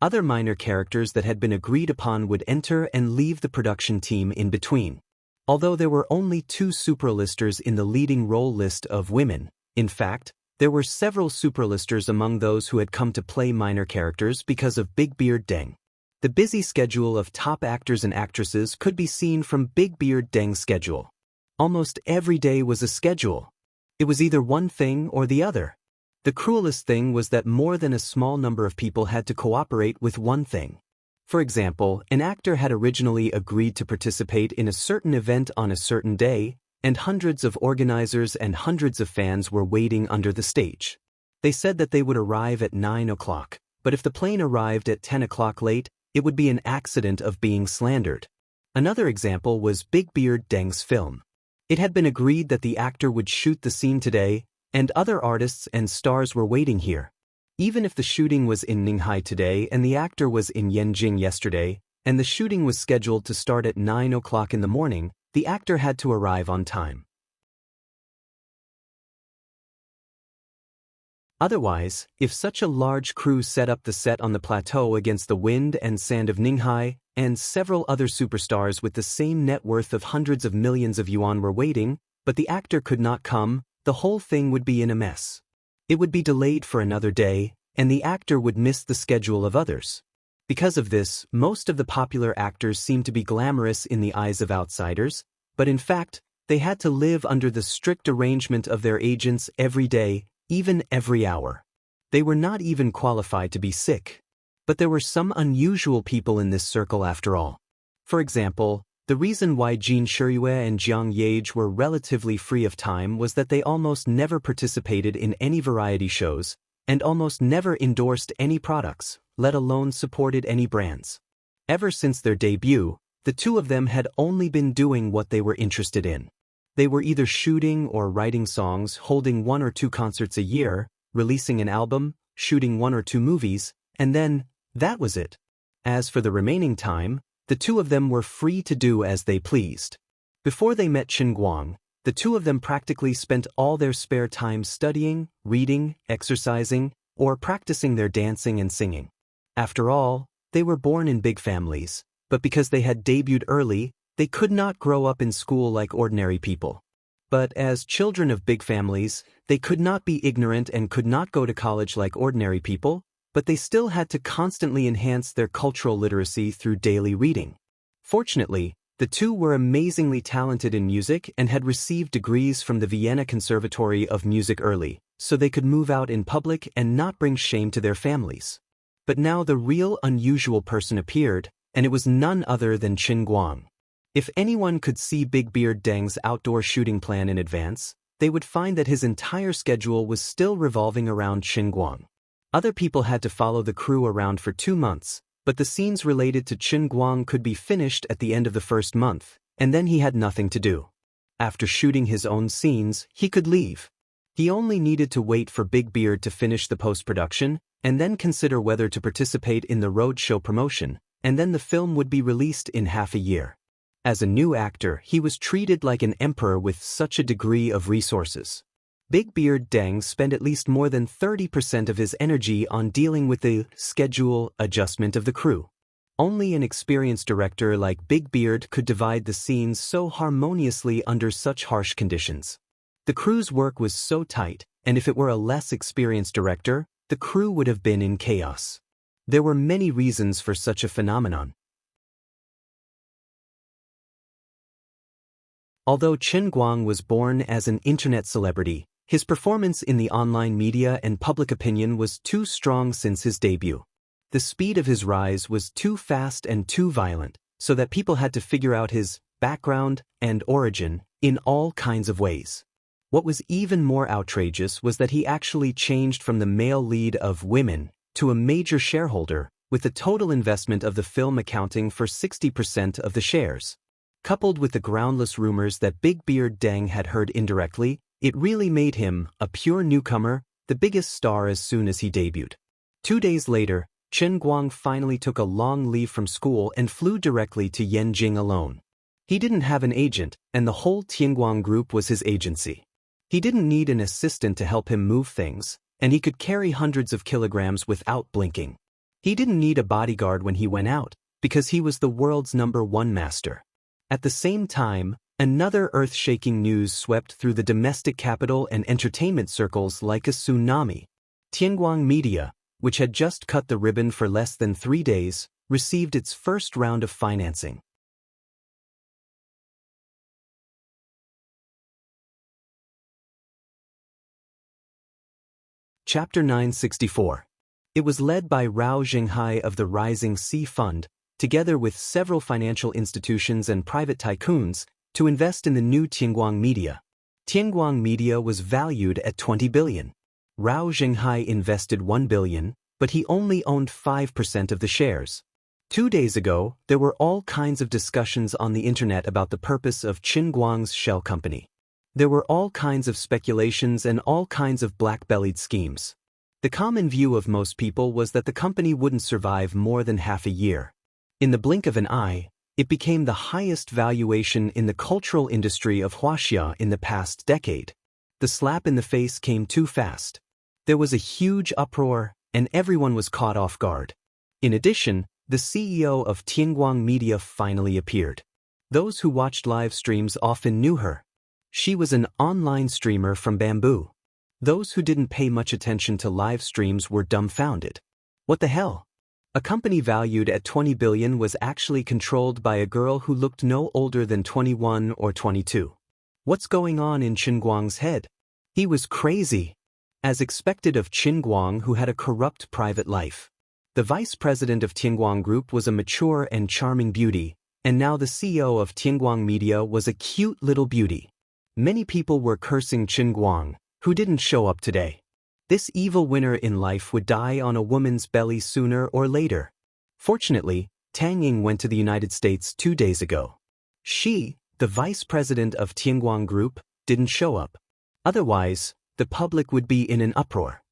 Other minor characters that had been agreed upon would enter and leave the production team in between. Although there were only 2 superlisters in the leading role list of women, in fact, there were several superlisters among those who had come to play minor characters because of Big Beard Deng. The busy schedule of top actors and actresses could be seen from Big Beard Deng's schedule. Almost every day was a schedule. It was either one thing or the other. The cruelest thing was that more than a small number of people had to cooperate with one thing. For example, an actor had originally agreed to participate in a certain event on a certain day, and hundreds of organizers and hundreds of fans were waiting under the stage. They said that they would arrive at 9 o'clock, but if the plane arrived at 10 o'clock late, it would be an accident of being slandered. Another example was Big Beard Deng's film. It had been agreed that the actor would shoot the scene today, and other artists and stars were waiting here. Even if the shooting was in Ninghai today and the actor was in Yanjing yesterday, and the shooting was scheduled to start at 9 o'clock in the morning, the actor had to arrive on time. Otherwise, if such a large crew set up the set on the plateau against the wind and sand of Ninghai, and several other superstars with the same net worth of hundreds of millions of yuan were waiting, but the actor could not come, the whole thing would be in a mess. It would be delayed for another day, and the actor would miss the schedule of others. Because of this, most of the popular actors seemed to be glamorous in the eyes of outsiders, but in fact, they had to live under the strict arrangement of their agents every day, even every hour. They were not even qualified to be sick. But there were some unusual people in this circle after all. For example, the reason why Jin Shiyue and Jiang Yage were relatively free of time was that they almost never participated in any variety shows, and almost never endorsed any products, let alone supported any brands. Ever since their debut, the 2 of them had only been doing what they were interested in. They were either shooting or writing songs, holding 1 or 2 concerts a year, releasing an album, shooting 1 or 2 movies, and then, that was it. As for the remaining time, the 2 of them were free to do as they pleased. Before they met Qin Guang, the 2 of them practically spent all their spare time studying, reading, exercising, or practicing their dancing and singing. After all, they were born in big families, but because they had debuted early, they could not grow up in school like ordinary people. But as children of big families, they could not be ignorant and could not go to college like ordinary people, but they still had to constantly enhance their cultural literacy through daily reading. Fortunately, the two were amazingly talented in music and had received degrees from the Vienna Conservatory of Music early, so they could move out in public and not bring shame to their families. But now the real unusual person appeared, and it was none other than Qin Guang. If anyone could see Big Beard Deng's outdoor shooting plan in advance, they would find that his entire schedule was still revolving around Qin Guang. Other people had to follow the crew around for 2 months, but the scenes related to Qin Guang could be finished at the end of the first month, and then he had nothing to do. After shooting his own scenes, he could leave. He only needed to wait for Big Beard to finish the post-production, and then consider whether to participate in the roadshow promotion, and then the film would be released in half a year. As a new actor, he was treated like an emperor with such a degree of resources. Big Beard Deng spent at least more than 30% of his energy on dealing with the schedule adjustment of the crew. Only an experienced director like Big Beard could divide the scenes so harmoniously under such harsh conditions. The crew's work was so tight, and if it were a less experienced director, the crew would have been in chaos. There were many reasons for such a phenomenon. Although Qin Guang was born as an internet celebrity, his performance in the online media and public opinion was too strong since his debut. The speed of his rise was too fast and too violent, so that people had to figure out his background and origin in all kinds of ways. What was even more outrageous was that he actually changed from the male lead of Women to a major shareholder, with the total investment of the film accounting for 60% of the shares. Coupled with the groundless rumors that Big Beard Deng had heard indirectly, it really made him, a pure newcomer, the biggest star as soon as he debuted. 2 days later, Qin Guang finally took a long leave from school and flew directly to Yanjing alone. He didn't have an agent, and the whole Tianguang group was his agency. He didn't need an assistant to help him move things, and he could carry hundreds of kilograms without blinking. He didn't need a bodyguard when he went out, because he was the world's #1 master. At the same time, another earth-shaking news swept through the domestic capital and entertainment circles like a tsunami. Tianguang Media, which had just cut the ribbon for less than 3 days, received its first round of financing. Chapter 964. It was led by Rao Xinghai of the Rising Sea Fund, together with several financial institutions and private tycoons, to invest in the new Tianguang Media. Tianguang Media was valued at 20 billion. Rao Xinghai invested 1 billion, but he only owned 5% of the shares. 2 days ago, there were all kinds of discussions on the internet about the purpose of Qin Guang's shell company. There were all kinds of speculations and all kinds of black-bellied schemes. The common view of most people was that the company wouldn't survive more than half a year. In the blink of an eye, it became the highest valuation in the cultural industry of Wuxia in the past decade. The slap in the face came too fast. There was a huge uproar, and everyone was caught off guard. In addition, the CEO of Tianguang Media finally appeared. Those who watched live streams often knew her. She was an online streamer from Bamboo. Those who didn't pay much attention to live streams were dumbfounded. What the hell? A company valued at 20 billion was actually controlled by a girl who looked no older than 21 or 22. What's going on in Qin Guang's head? He was crazy. As expected of Qin Guang, who had a corrupt private life. The vice president of Tianguang Group was a mature and charming beauty, and now the CEO of Tianguang Media was a cute little beauty. Many people were cursing Qin Guang, who didn't show up today. This evil winner in life would die on a woman's belly sooner or later. Fortunately, Tang Ying went to the United States 2 days ago. She, the vice president of Tianguang Group, didn't show up. Otherwise, the public would be in an uproar.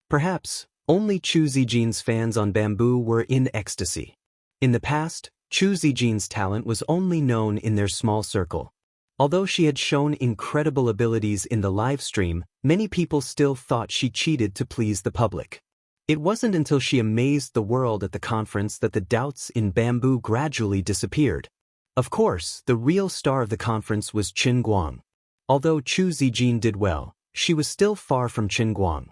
Perhaps, only Chu Zijin's fans on Bamboo were in ecstasy. In the past, Chu Zijin's talent was only known in their small circle. Although she had shown incredible abilities in the live stream, many people still thought she cheated to please the public. It wasn't until she amazed the world at the conference that the doubts in Bamboo gradually disappeared. Of course, the real star of the conference was Qin Guang. Although Chu Zijin did well, she was still far from Qin Guang.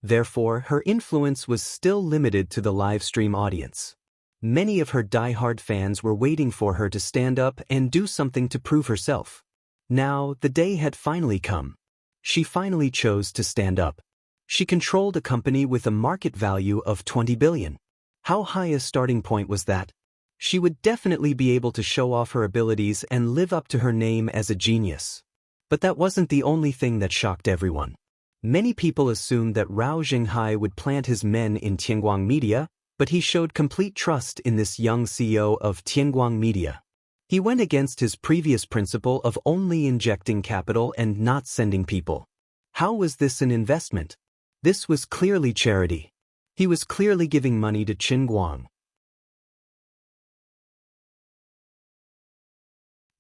Therefore, her influence was still limited to the live stream audience. Many of her die-hard fans were waiting for her to stand up and do something to prove herself. Now, the day had finally come. She finally chose to stand up. She controlled a company with a market value of 20 billion. How high a starting point was that? She would definitely be able to show off her abilities and live up to her name as a genius. But that wasn't the only thing that shocked everyone. Many people assumed that Rao Xinghai would plant his men in Tianguang Media, but he showed complete trust in this young CEO of Tianguang Media. He went against his previous principle of only injecting capital and not sending people. How was this an investment? This was clearly charity. He was clearly giving money to Qin Guang.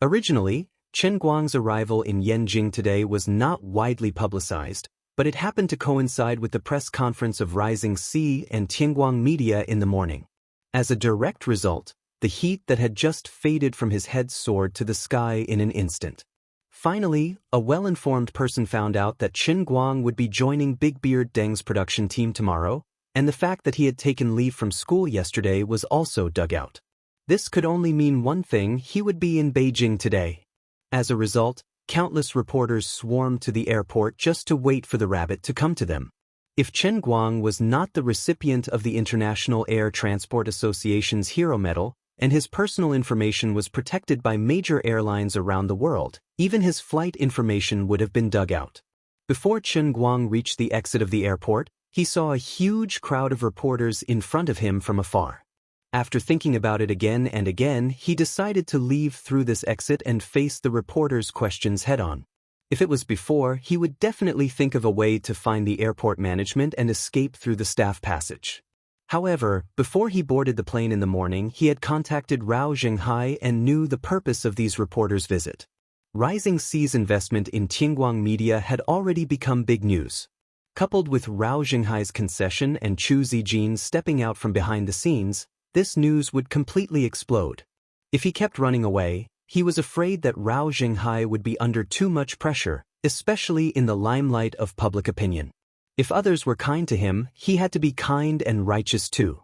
Originally, Qin Guang's arrival in Yanjing today was not widely publicized, but it happened to coincide with the press conference of Rising Sea and Tianguang Media in the morning. As a direct result, the heat that had just faded from his head soared to the sky in an instant. Finally, a well-informed person found out that Qin Guang would be joining Big Beard Deng's production team tomorrow, and the fact that he had taken leave from school yesterday was also dug out. This could only mean one thing: he would be in Beijing today. As a result, countless reporters swarmed to the airport just to wait for the rabbit to come to them. If Qin Guang was not the recipient of the International Air Transport Association's Hero Medal, and his personal information was protected by major airlines around the world, even his flight information would have been dug out. Before Qin Guang reached the exit of the airport, he saw a huge crowd of reporters in front of him from afar. After thinking about it again and again, he decided to leave through this exit and face the reporters' questions head-on. If it was before, he would definitely think of a way to find the airport management and escape through the staff passage. However, before he boarded the plane in the morning, he had contacted Rao Xinghai and knew the purpose of these reporters' visit. Rising Sea's investment in Tianguang Media had already become big news. Coupled with Rao Xinghai's concession and Chu Zijin stepping out from behind the scenes, this news would completely explode. If he kept running away, he was afraid that Rao Xinghai would be under too much pressure, especially in the limelight of public opinion. If others were kind to him, he had to be kind and righteous too.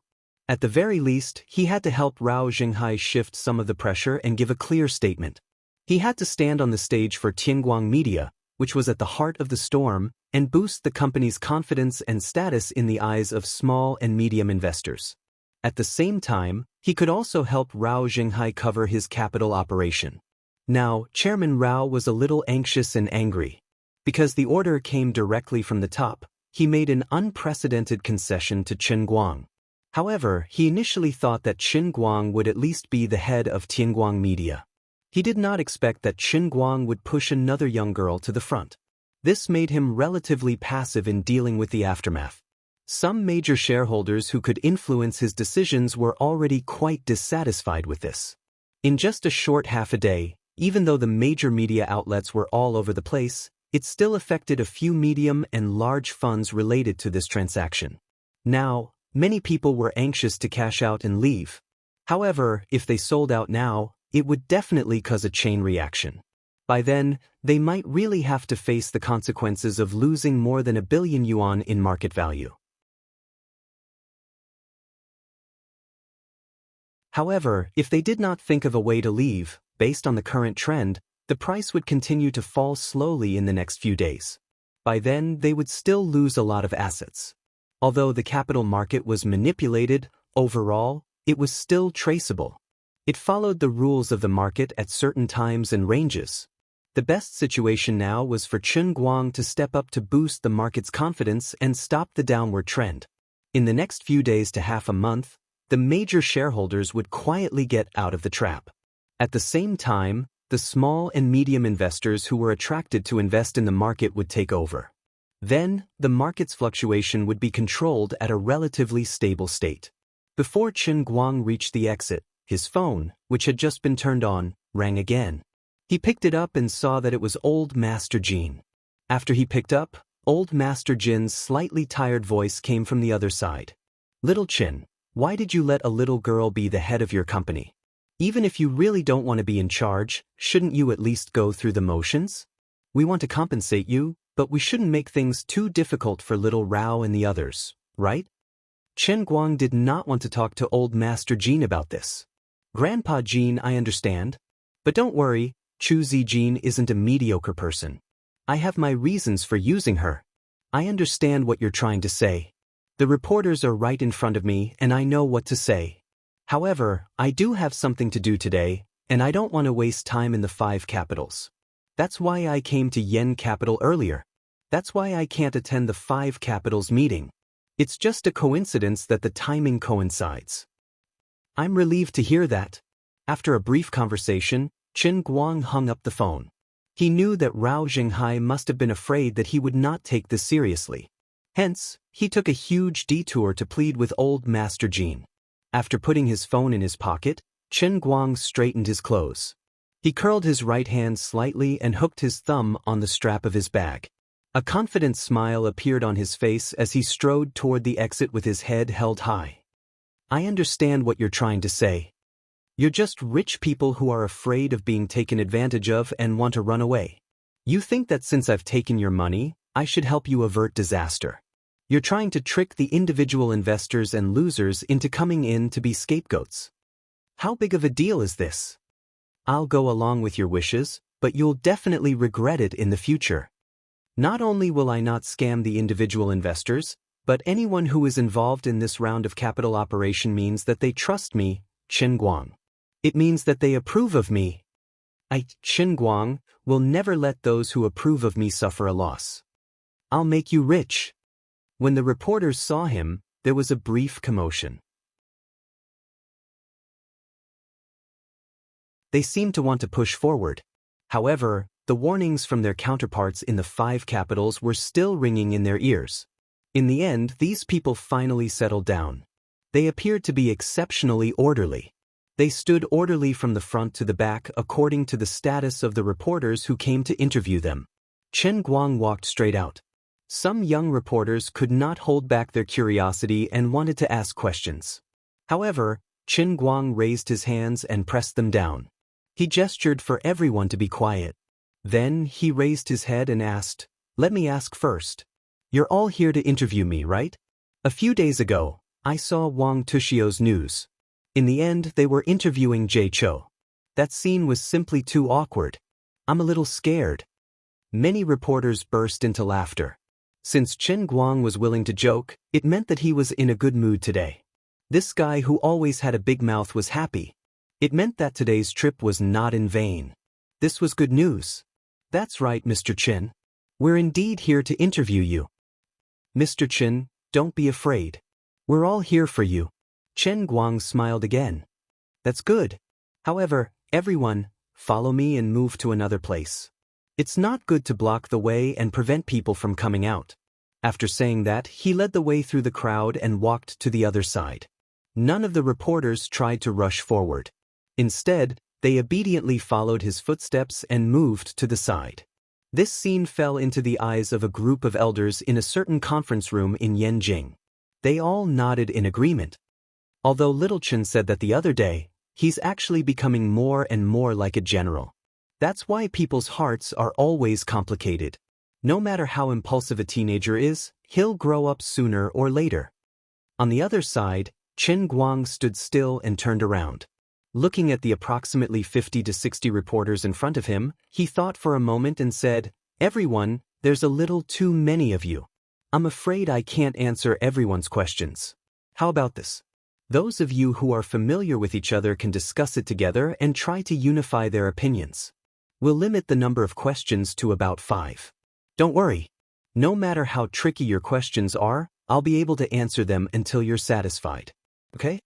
At the very least, he had to help Rao Xinghai shift some of the pressure and give a clear statement. He had to stand on the stage for Tianguang Media, which was at the heart of the storm, and boost the company's confidence and status in the eyes of small and medium investors. At the same time, he could also help Rao Xinghai cover his capital operation. Now, Chairman Rao was a little anxious and angry. Because the order came directly from the top, he made an unprecedented concession to Qin Guang. However, he initially thought that Qin Guang would at least be the head of Tianguang Media. He did not expect that Qin Guang would push another young girl to the front. This made him relatively passive in dealing with the aftermath. Some major shareholders who could influence his decisions were already quite dissatisfied with this. In just a short half a day, even though the major media outlets were all over the place, it still affected a few medium and large funds related to this transaction. Now, many people were anxious to cash out and leave. However, if they sold out now, it would definitely cause a chain reaction. By then, they might really have to face the consequences of losing more than 1 billion yuan in market value. However, if they did not think of a way to leave, based on the current trend, the price would continue to fall slowly in the next few days. By then, they would still lose a lot of assets. Although the capital market was manipulated, overall, it was still traceable. It followed the rules of the market at certain times and ranges. The best situation now was for Qin Guang to step up to boost the market's confidence and stop the downward trend. In the next few days to half a month, the major shareholders would quietly get out of the trap. At the same time, the small and medium investors who were attracted to invest in the market would take over. Then, the market's fluctuation would be controlled at a relatively stable state. Before Qin Guang reached the exit, his phone, which had just been turned on, rang again. He picked it up and saw that it was Old Master Jin. After he picked up, Old Master Jin's slightly tired voice came from the other side. "Little Qin, why did you let a little girl be the head of your company? Even if you really don't want to be in charge, shouldn't you at least go through the motions?" We want to compensate you, but we shouldn't make things too difficult for little Rao and the others, right? Chen Guang did not want to talk to old Master Jean about this. Grandpa Jean, I understand. But don't worry, Chu Zijin isn't a mediocre person. I have my reasons for using her. I understand what you're trying to say. The reporters are right in front of me and I know what to say. However, I do have something to do today, and I don't want to waste time in the 5 capitals. That's why I came to Yen Capital earlier. That's why I can't attend the 5 capitals meeting. It's just a coincidence that the timing coincides. I'm relieved to hear that. After a brief conversation, Chen Guang hung up the phone. He knew that Rao Zhenghai must have been afraid that he would not take this seriously. Hence, he took a huge detour to plead with old Master Jean. After putting his phone in his pocket, Chen Guang straightened his clothes. He curled his right hand slightly and hooked his thumb on the strap of his bag. A confident smile appeared on his face as he strode toward the exit with his head held high. I understand what you're trying to say. You're just rich people who are afraid of being taken advantage of and want to run away. You think that since I've taken your money, I should help you avert disaster. You're trying to trick the individual investors and losers into coming in to be scapegoats. How big of a deal is this? I'll go along with your wishes, but you'll definitely regret it in the future. Not only will I not scam the individual investors, but anyone who is involved in this round of capital operation means that they trust me, Chen Guang. It means that they approve of me. I, Chen Guang, will never let those who approve of me suffer a loss. I'll make you rich. When the reporters saw him, there was a brief commotion. They seemed to want to push forward. However, the warnings from their counterparts in the 5 capitals were still ringing in their ears. In the end, these people finally settled down. They appeared to be exceptionally orderly. They stood orderly from the front to the back according to the status of the reporters who came to interview them. Chen Guang walked straight out. Some young reporters could not hold back their curiosity and wanted to ask questions. However, Chen Guang raised his hands and pressed them down. He gestured for everyone to be quiet. Then he raised his head and asked, "Let me ask first. You're all here to interview me, right? A few days ago, I saw Wang Tushio's news. In the end, they were interviewing Jay Cho. That scene was simply too awkward. I'm a little scared." Many reporters burst into laughter. Since Chen Guang was willing to joke, it meant that he was in a good mood today. This guy who always had a big mouth was happy. It meant that today's trip was not in vain. This was good news. That's right, Mr. Chen. We're indeed here to interview you. Mr. Chen, don't be afraid. We're all here for you. Chen Guang smiled again. That's good. However, everyone, follow me and move to another place. It's not good to block the way and prevent people from coming out. After saying that, he led the way through the crowd and walked to the other side. None of the reporters tried to rush forward. Instead, they obediently followed his footsteps and moved to the side. This scene fell into the eyes of a group of elders in a certain conference room in Yanjing. They all nodded in agreement. Although Little Chen said that the other day, he's actually becoming more and more like a general. That's why people's hearts are always complicated. No matter how impulsive a teenager is, he'll grow up sooner or later. On the other side, Chen Guang stood still and turned around. Looking at the approximately 50 to 60 reporters in front of him, he thought for a moment and said, "Everyone, there's a little too many of you. I'm afraid I can't answer everyone's questions. How about this? Those of you who are familiar with each other can discuss it together and try to unify their opinions. We'll limit the number of questions to about 5. Don't worry. No matter how tricky your questions are, I'll be able to answer them until you're satisfied. Okay?"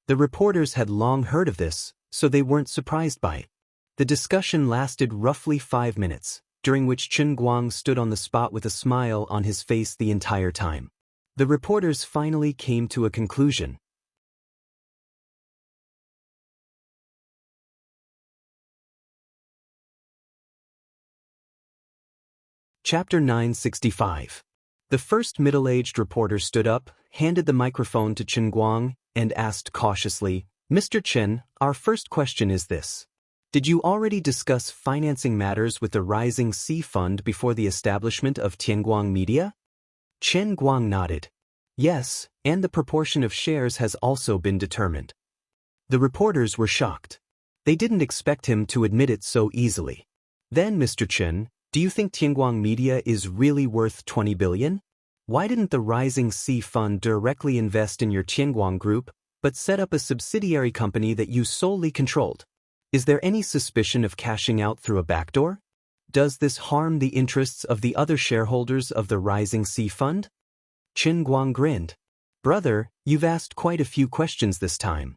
The reporters had long heard of this, so they weren't surprised by it. The discussion lasted roughly 5 minutes, during which Chen Guang stood on the spot with a smile on his face the entire time. The reporters finally came to a conclusion. Chapter 965. The first middle-aged reporter stood up, handed the microphone to Chen Guang, and asked cautiously, "Mr. Chen, our first question is this. Did you already discuss financing matters with the Rising Sea Fund before the establishment of Tianguang Media? Chen Guang nodded. Yes, and the proportion of shares has also been determined. The reporters were shocked. They didn't expect him to admit it so easily. Then, Mr. Chen, do you think Tianguang Media is really worth 20 billion? Why didn't the Rising Sea Fund directly invest in your Tianguang group, but set up a subsidiary company that you solely controlled? Is there any suspicion of cashing out through a backdoor? Does this harm the interests of the other shareholders of the Rising Sea Fund? Chen Guang grinned. Brother, you've asked quite a few questions this time.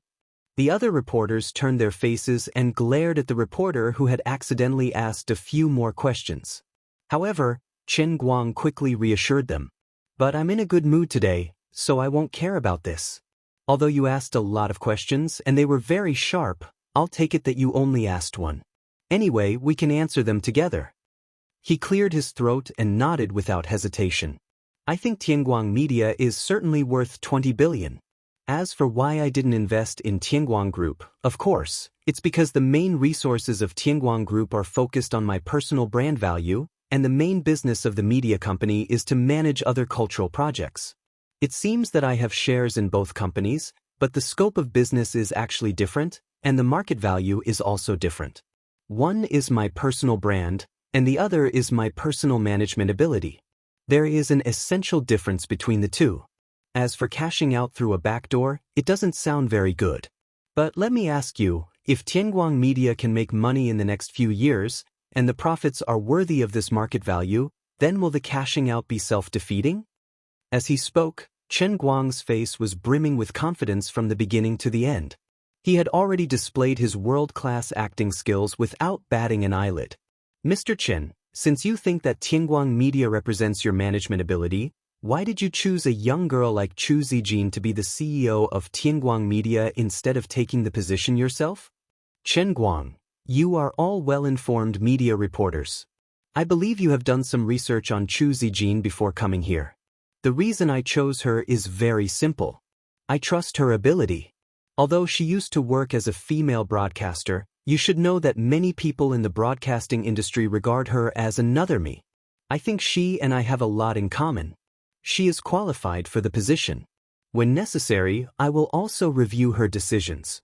The other reporters turned their faces and glared at the reporter who had accidentally asked a few more questions. However, Chen Guang quickly reassured them. But I'm in a good mood today, so I won't care about this. Although you asked a lot of questions and they were very sharp, I'll take it that you only asked one. Anyway, we can answer them together. He cleared his throat and nodded without hesitation. I think Tianguang Media is certainly worth 20 billion. As for why I didn't invest in Tianguang Group, of course, it's because the main resources of Tianguang Group are focused on my personal brand value, and the main business of the media company is to manage other cultural projects. It seems that I have shares in both companies, but the scope of business is actually different, and the market value is also different. One is my personal brand, and the other is my personal management ability. There is an essential difference between the two. As for cashing out through a backdoor, it doesn't sound very good. But let me ask you, if Tianguang Media can make money in the next few years, and the profits are worthy of this market value, then will the cashing out be self-defeating? As he spoke, Chen Guang's face was brimming with confidence from the beginning to the end. He had already displayed his world-class acting skills without batting an eyelid. Mr. Chen, since you think that Tianguang Media represents your management ability, why did you choose a young girl like Chu Zijin to be the CEO of Tianguang Media instead of taking the position yourself? Chen Guang, you are all well-informed media reporters. I believe you have done some research on Chu Zijin before coming here. The reason I chose her is very simple. I trust her ability. Although she used to work as a female broadcaster, you should know that many people in the broadcasting industry regard her as another me. I think she and I have a lot in common. She is qualified for the position. When necessary, I will also review her decisions.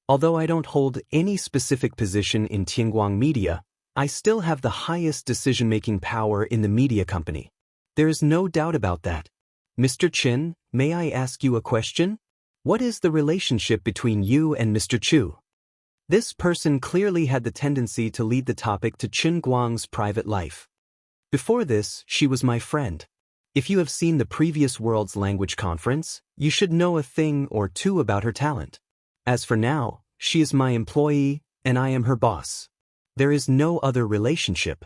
Although I don't hold any specific position in Tianguang Media, I still have the highest decision-making power in the media company. There is no doubt about that. Mr. Chen, may I ask you a question? What is the relationship between you and Mr. Chu? This person clearly had the tendency to lead the topic to Chen Guang's private life. Before this, she was my friend. If you have seen the previous World's Language Conference, you should know a thing or two about her talent. As for now, she is my employee, and I am her boss. There is no other relationship.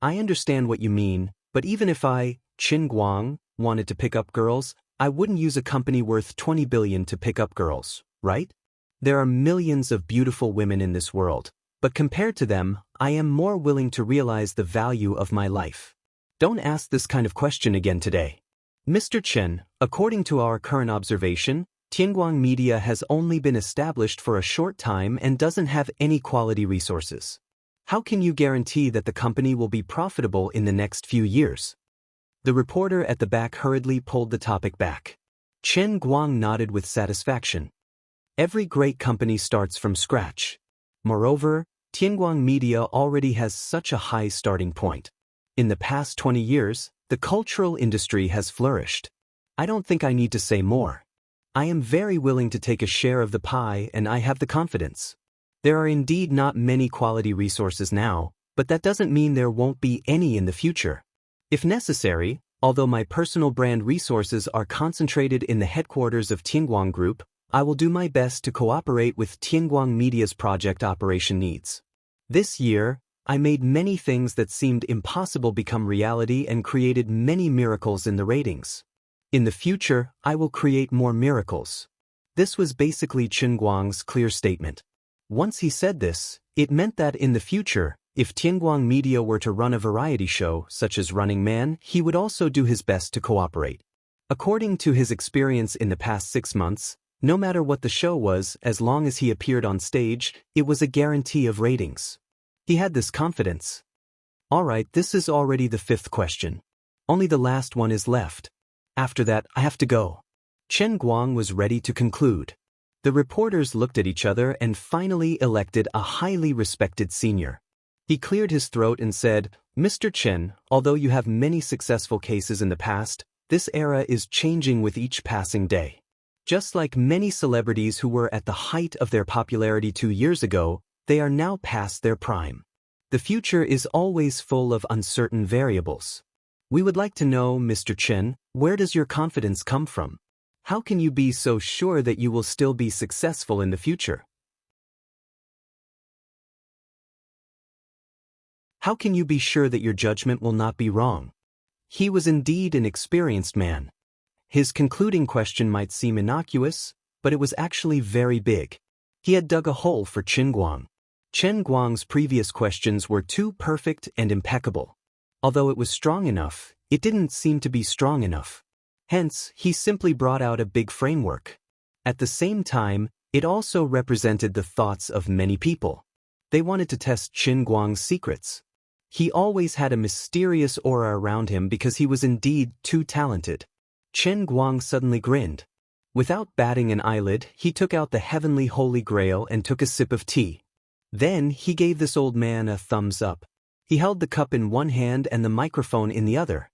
I understand what you mean, but even if I, Chen Guang, wanted to pick up girls, I wouldn't use a company worth 20 billion to pick up girls, right? There are millions of beautiful women in this world, but compared to them, I am more willing to realize the value of my life. Don't ask this kind of question again today. Mr. Chen, according to our current observation, Tianguang Media has only been established for a short time and doesn't have any quality resources. How can you guarantee that the company will be profitable in the next few years? The reporter at the back hurriedly pulled the topic back. Chen Guang nodded with satisfaction. Every great company starts from scratch. Moreover, Tianguang Media already has such a high starting point. In the past 20 years, the cultural industry has flourished. I don't think I need to say more. I am very willing to take a share of the pie, and I have the confidence. There are indeed not many quality resources now, but that doesn't mean there won't be any in the future. If necessary, although my personal brand resources are concentrated in the headquarters of Tianguang Group, I will do my best to cooperate with Tianguang Media's project operation needs. This year, I made many things that seemed impossible become reality and created many miracles in the ratings. In the future, I will create more miracles. This was basically Chen Guang's clear statement. Once he said this, it meant that in the future, if Tianguang Media were to run a variety show, such as Running Man, he would also do his best to cooperate. According to his experience in the past 6 months, No matter what the show was, as long as he appeared on stage, it was a guarantee of ratings. He had this confidence. Alright, this is already the 5th question. Only the last one is left. After that, I have to go. Chen Guang was ready to conclude. The reporters looked at each other and finally elected a highly respected senior. He cleared his throat and said, Mr. Chen, although you have many successful cases in the past, this era is changing with each passing day. Just like many celebrities who were at the height of their popularity 2 years ago, they are now past their prime. The future is always full of uncertain variables. We would like to know, Mr. Chen, where does your confidence come from? How can you be so sure that you will still be successful in the future? How can you be sure that your judgment will not be wrong? He was indeed an experienced man. His concluding question might seem innocuous, but it was actually very big. He had dug a hole for Chen Guang. Chen Guang's previous questions were too perfect and impeccable. Although it was strong enough, it didn't seem to be strong enough. Hence, he simply brought out a big framework. At the same time, it also represented the thoughts of many people. They wanted to test Chen Guang's secrets. He always had a mysterious aura around him because he was indeed too talented. Chen Guang suddenly grinned. Without batting an eyelid, he took out the heavenly holy grail and took a sip of tea. Then he gave this old man a thumbs up. He held the cup in one hand and the microphone in the other.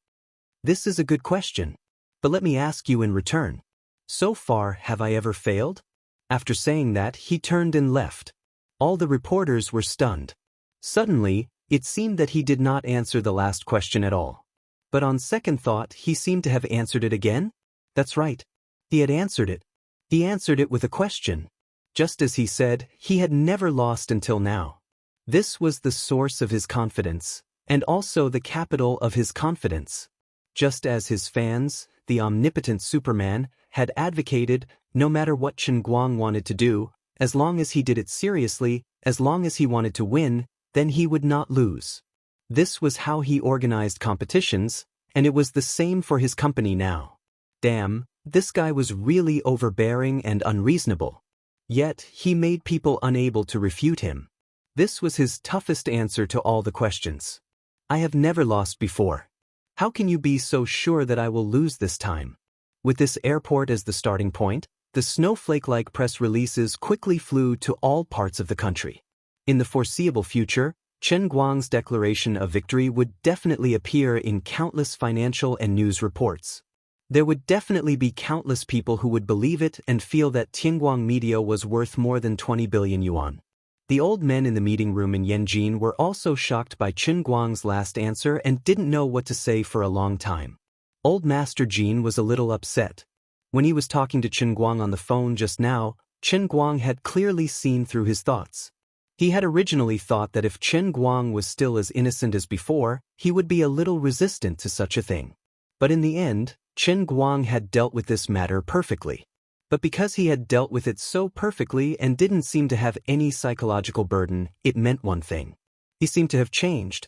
This is a good question. But let me ask you in return. So far, have I ever failed? After saying that, he turned and left. All the reporters were stunned. Suddenly, it seemed that he did not answer the last question at all. But on second thought, he seemed to have answered it again? That's right. He had answered it. He answered it with a question. Just as he said, he had never lost until now. This was the source of his confidence, and also the capital of his confidence. Just as his fans, the omnipotent Superman, had advocated, no matter what Chen Guang wanted to do, as long as he did it seriously, as long as he wanted to win, then he would not lose. This was how he organized competitions, and it was the same for his company now. Damn, this guy was really overbearing and unreasonable. Yet, he made people unable to refute him. This was his toughest answer to all the questions. I have never lost before. How can you be so sure that I will lose this time? With this airport as the starting point, the snowflake-like press releases quickly flew to all parts of the country. In the foreseeable future, Chen Guang's declaration of victory would definitely appear in countless financial and news reports. There would definitely be countless people who would believe it and feel that Tianguang Media was worth more than 20 billion yuan. The old men in the meeting room in Yanjin were also shocked by Chen Guang's last answer and didn't know what to say for a long time. Old Master Jin was a little upset. When he was talking to Chen Guang on the phone just now, Chen Guang had clearly seen through his thoughts. He had originally thought that if Chen Guang was still as innocent as before, he would be a little resistant to such a thing. But in the end, Chen Guang had dealt with this matter perfectly. But because he had dealt with it so perfectly and didn't seem to have any psychological burden, it meant one thing. He seemed to have changed.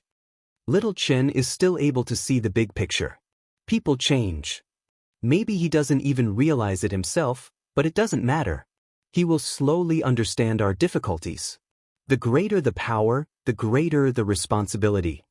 Little Chen is still able to see the big picture. People change. Maybe he doesn't even realize it himself, but it doesn't matter. He will slowly understand our difficulties. The greater the power, the greater the responsibility.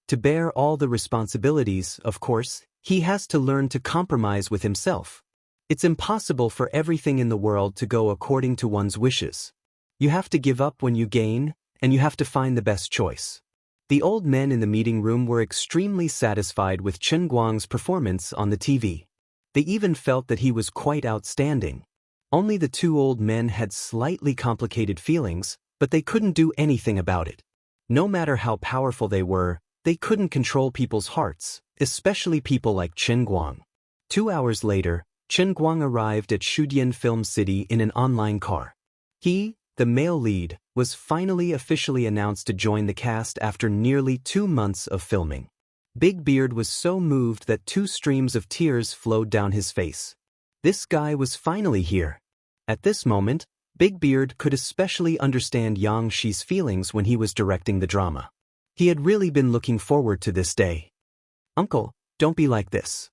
To bear all the responsibilities, of course, he has to learn to compromise with himself. It's impossible for everything in the world to go according to one's wishes. You have to give up when you gain, and you have to find the best choice. The old men in the meeting room were extremely satisfied with Chen Guang's performance on the TV. They even felt that he was quite outstanding. Only the two old men had slightly complicated feelings, but they couldn't do anything about it. No matter how powerful they were, they couldn't control people's hearts, especially people like Chen Guang. 2 hours later, Chen Guang arrived at Shudian Film City in an online car. He, the male lead, was finally officially announced to join the cast after nearly 2 months of filming. Big Beard was so moved that 2 streams of tears flowed down his face. This guy was finally here. At this moment, Big Beard could especially understand Yang Shi's feelings when he was directing the drama. He had really been looking forward to this day. Uncle, don't be like this.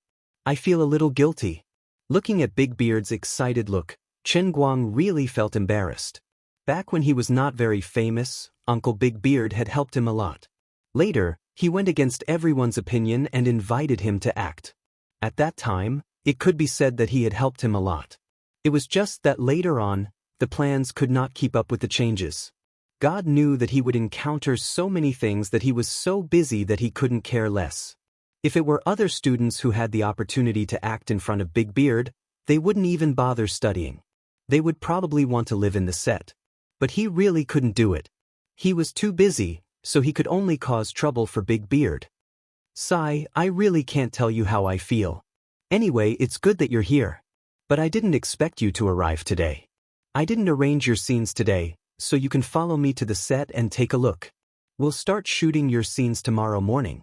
I feel a little guilty. Looking at Big Beard's excited look, Chen Guang really felt embarrassed. Back when he was not very famous, Uncle Big Beard had helped him a lot. Later, he went against everyone's opinion and invited him to act. At that time, it could be said that he had helped him a lot. It was just that later on, the plans could not keep up with the changes. God knew that he would encounter so many things that he was so busy that he couldn't care less. If it were other students who had the opportunity to act in front of Big Beard, they wouldn't even bother studying. They would probably want to live in the set. But he really couldn't do it. He was too busy, so he could only cause trouble for Big Beard. Sigh, I really can't tell you how I feel. Anyway, it's good that you're here. But I didn't expect you to arrive today. I didn't arrange your scenes today, so you can follow me to the set and take a look. We'll start shooting your scenes tomorrow morning.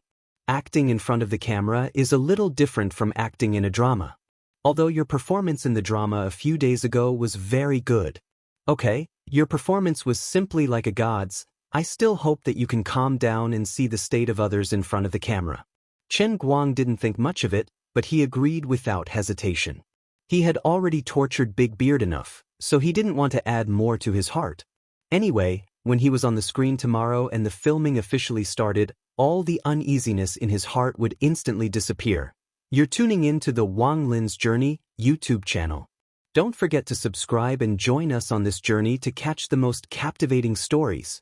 Acting in front of the camera is a little different from acting in a drama. Although your performance in the drama a few days ago was very good. Okay, your performance was simply like a god's. I still hope that you can calm down and see the state of others in front of the camera. Chen Guang didn't think much of it, but he agreed without hesitation. He had already tortured Big Beard enough, so he didn't want to add more to his heart. Anyway, when he was on the screen tomorrow and the filming officially started, all the uneasiness in his heart would instantly disappear. You're tuning in to the Wang Lin's Journey YouTube channel. Don't forget to subscribe and join us on this journey to catch the most captivating stories.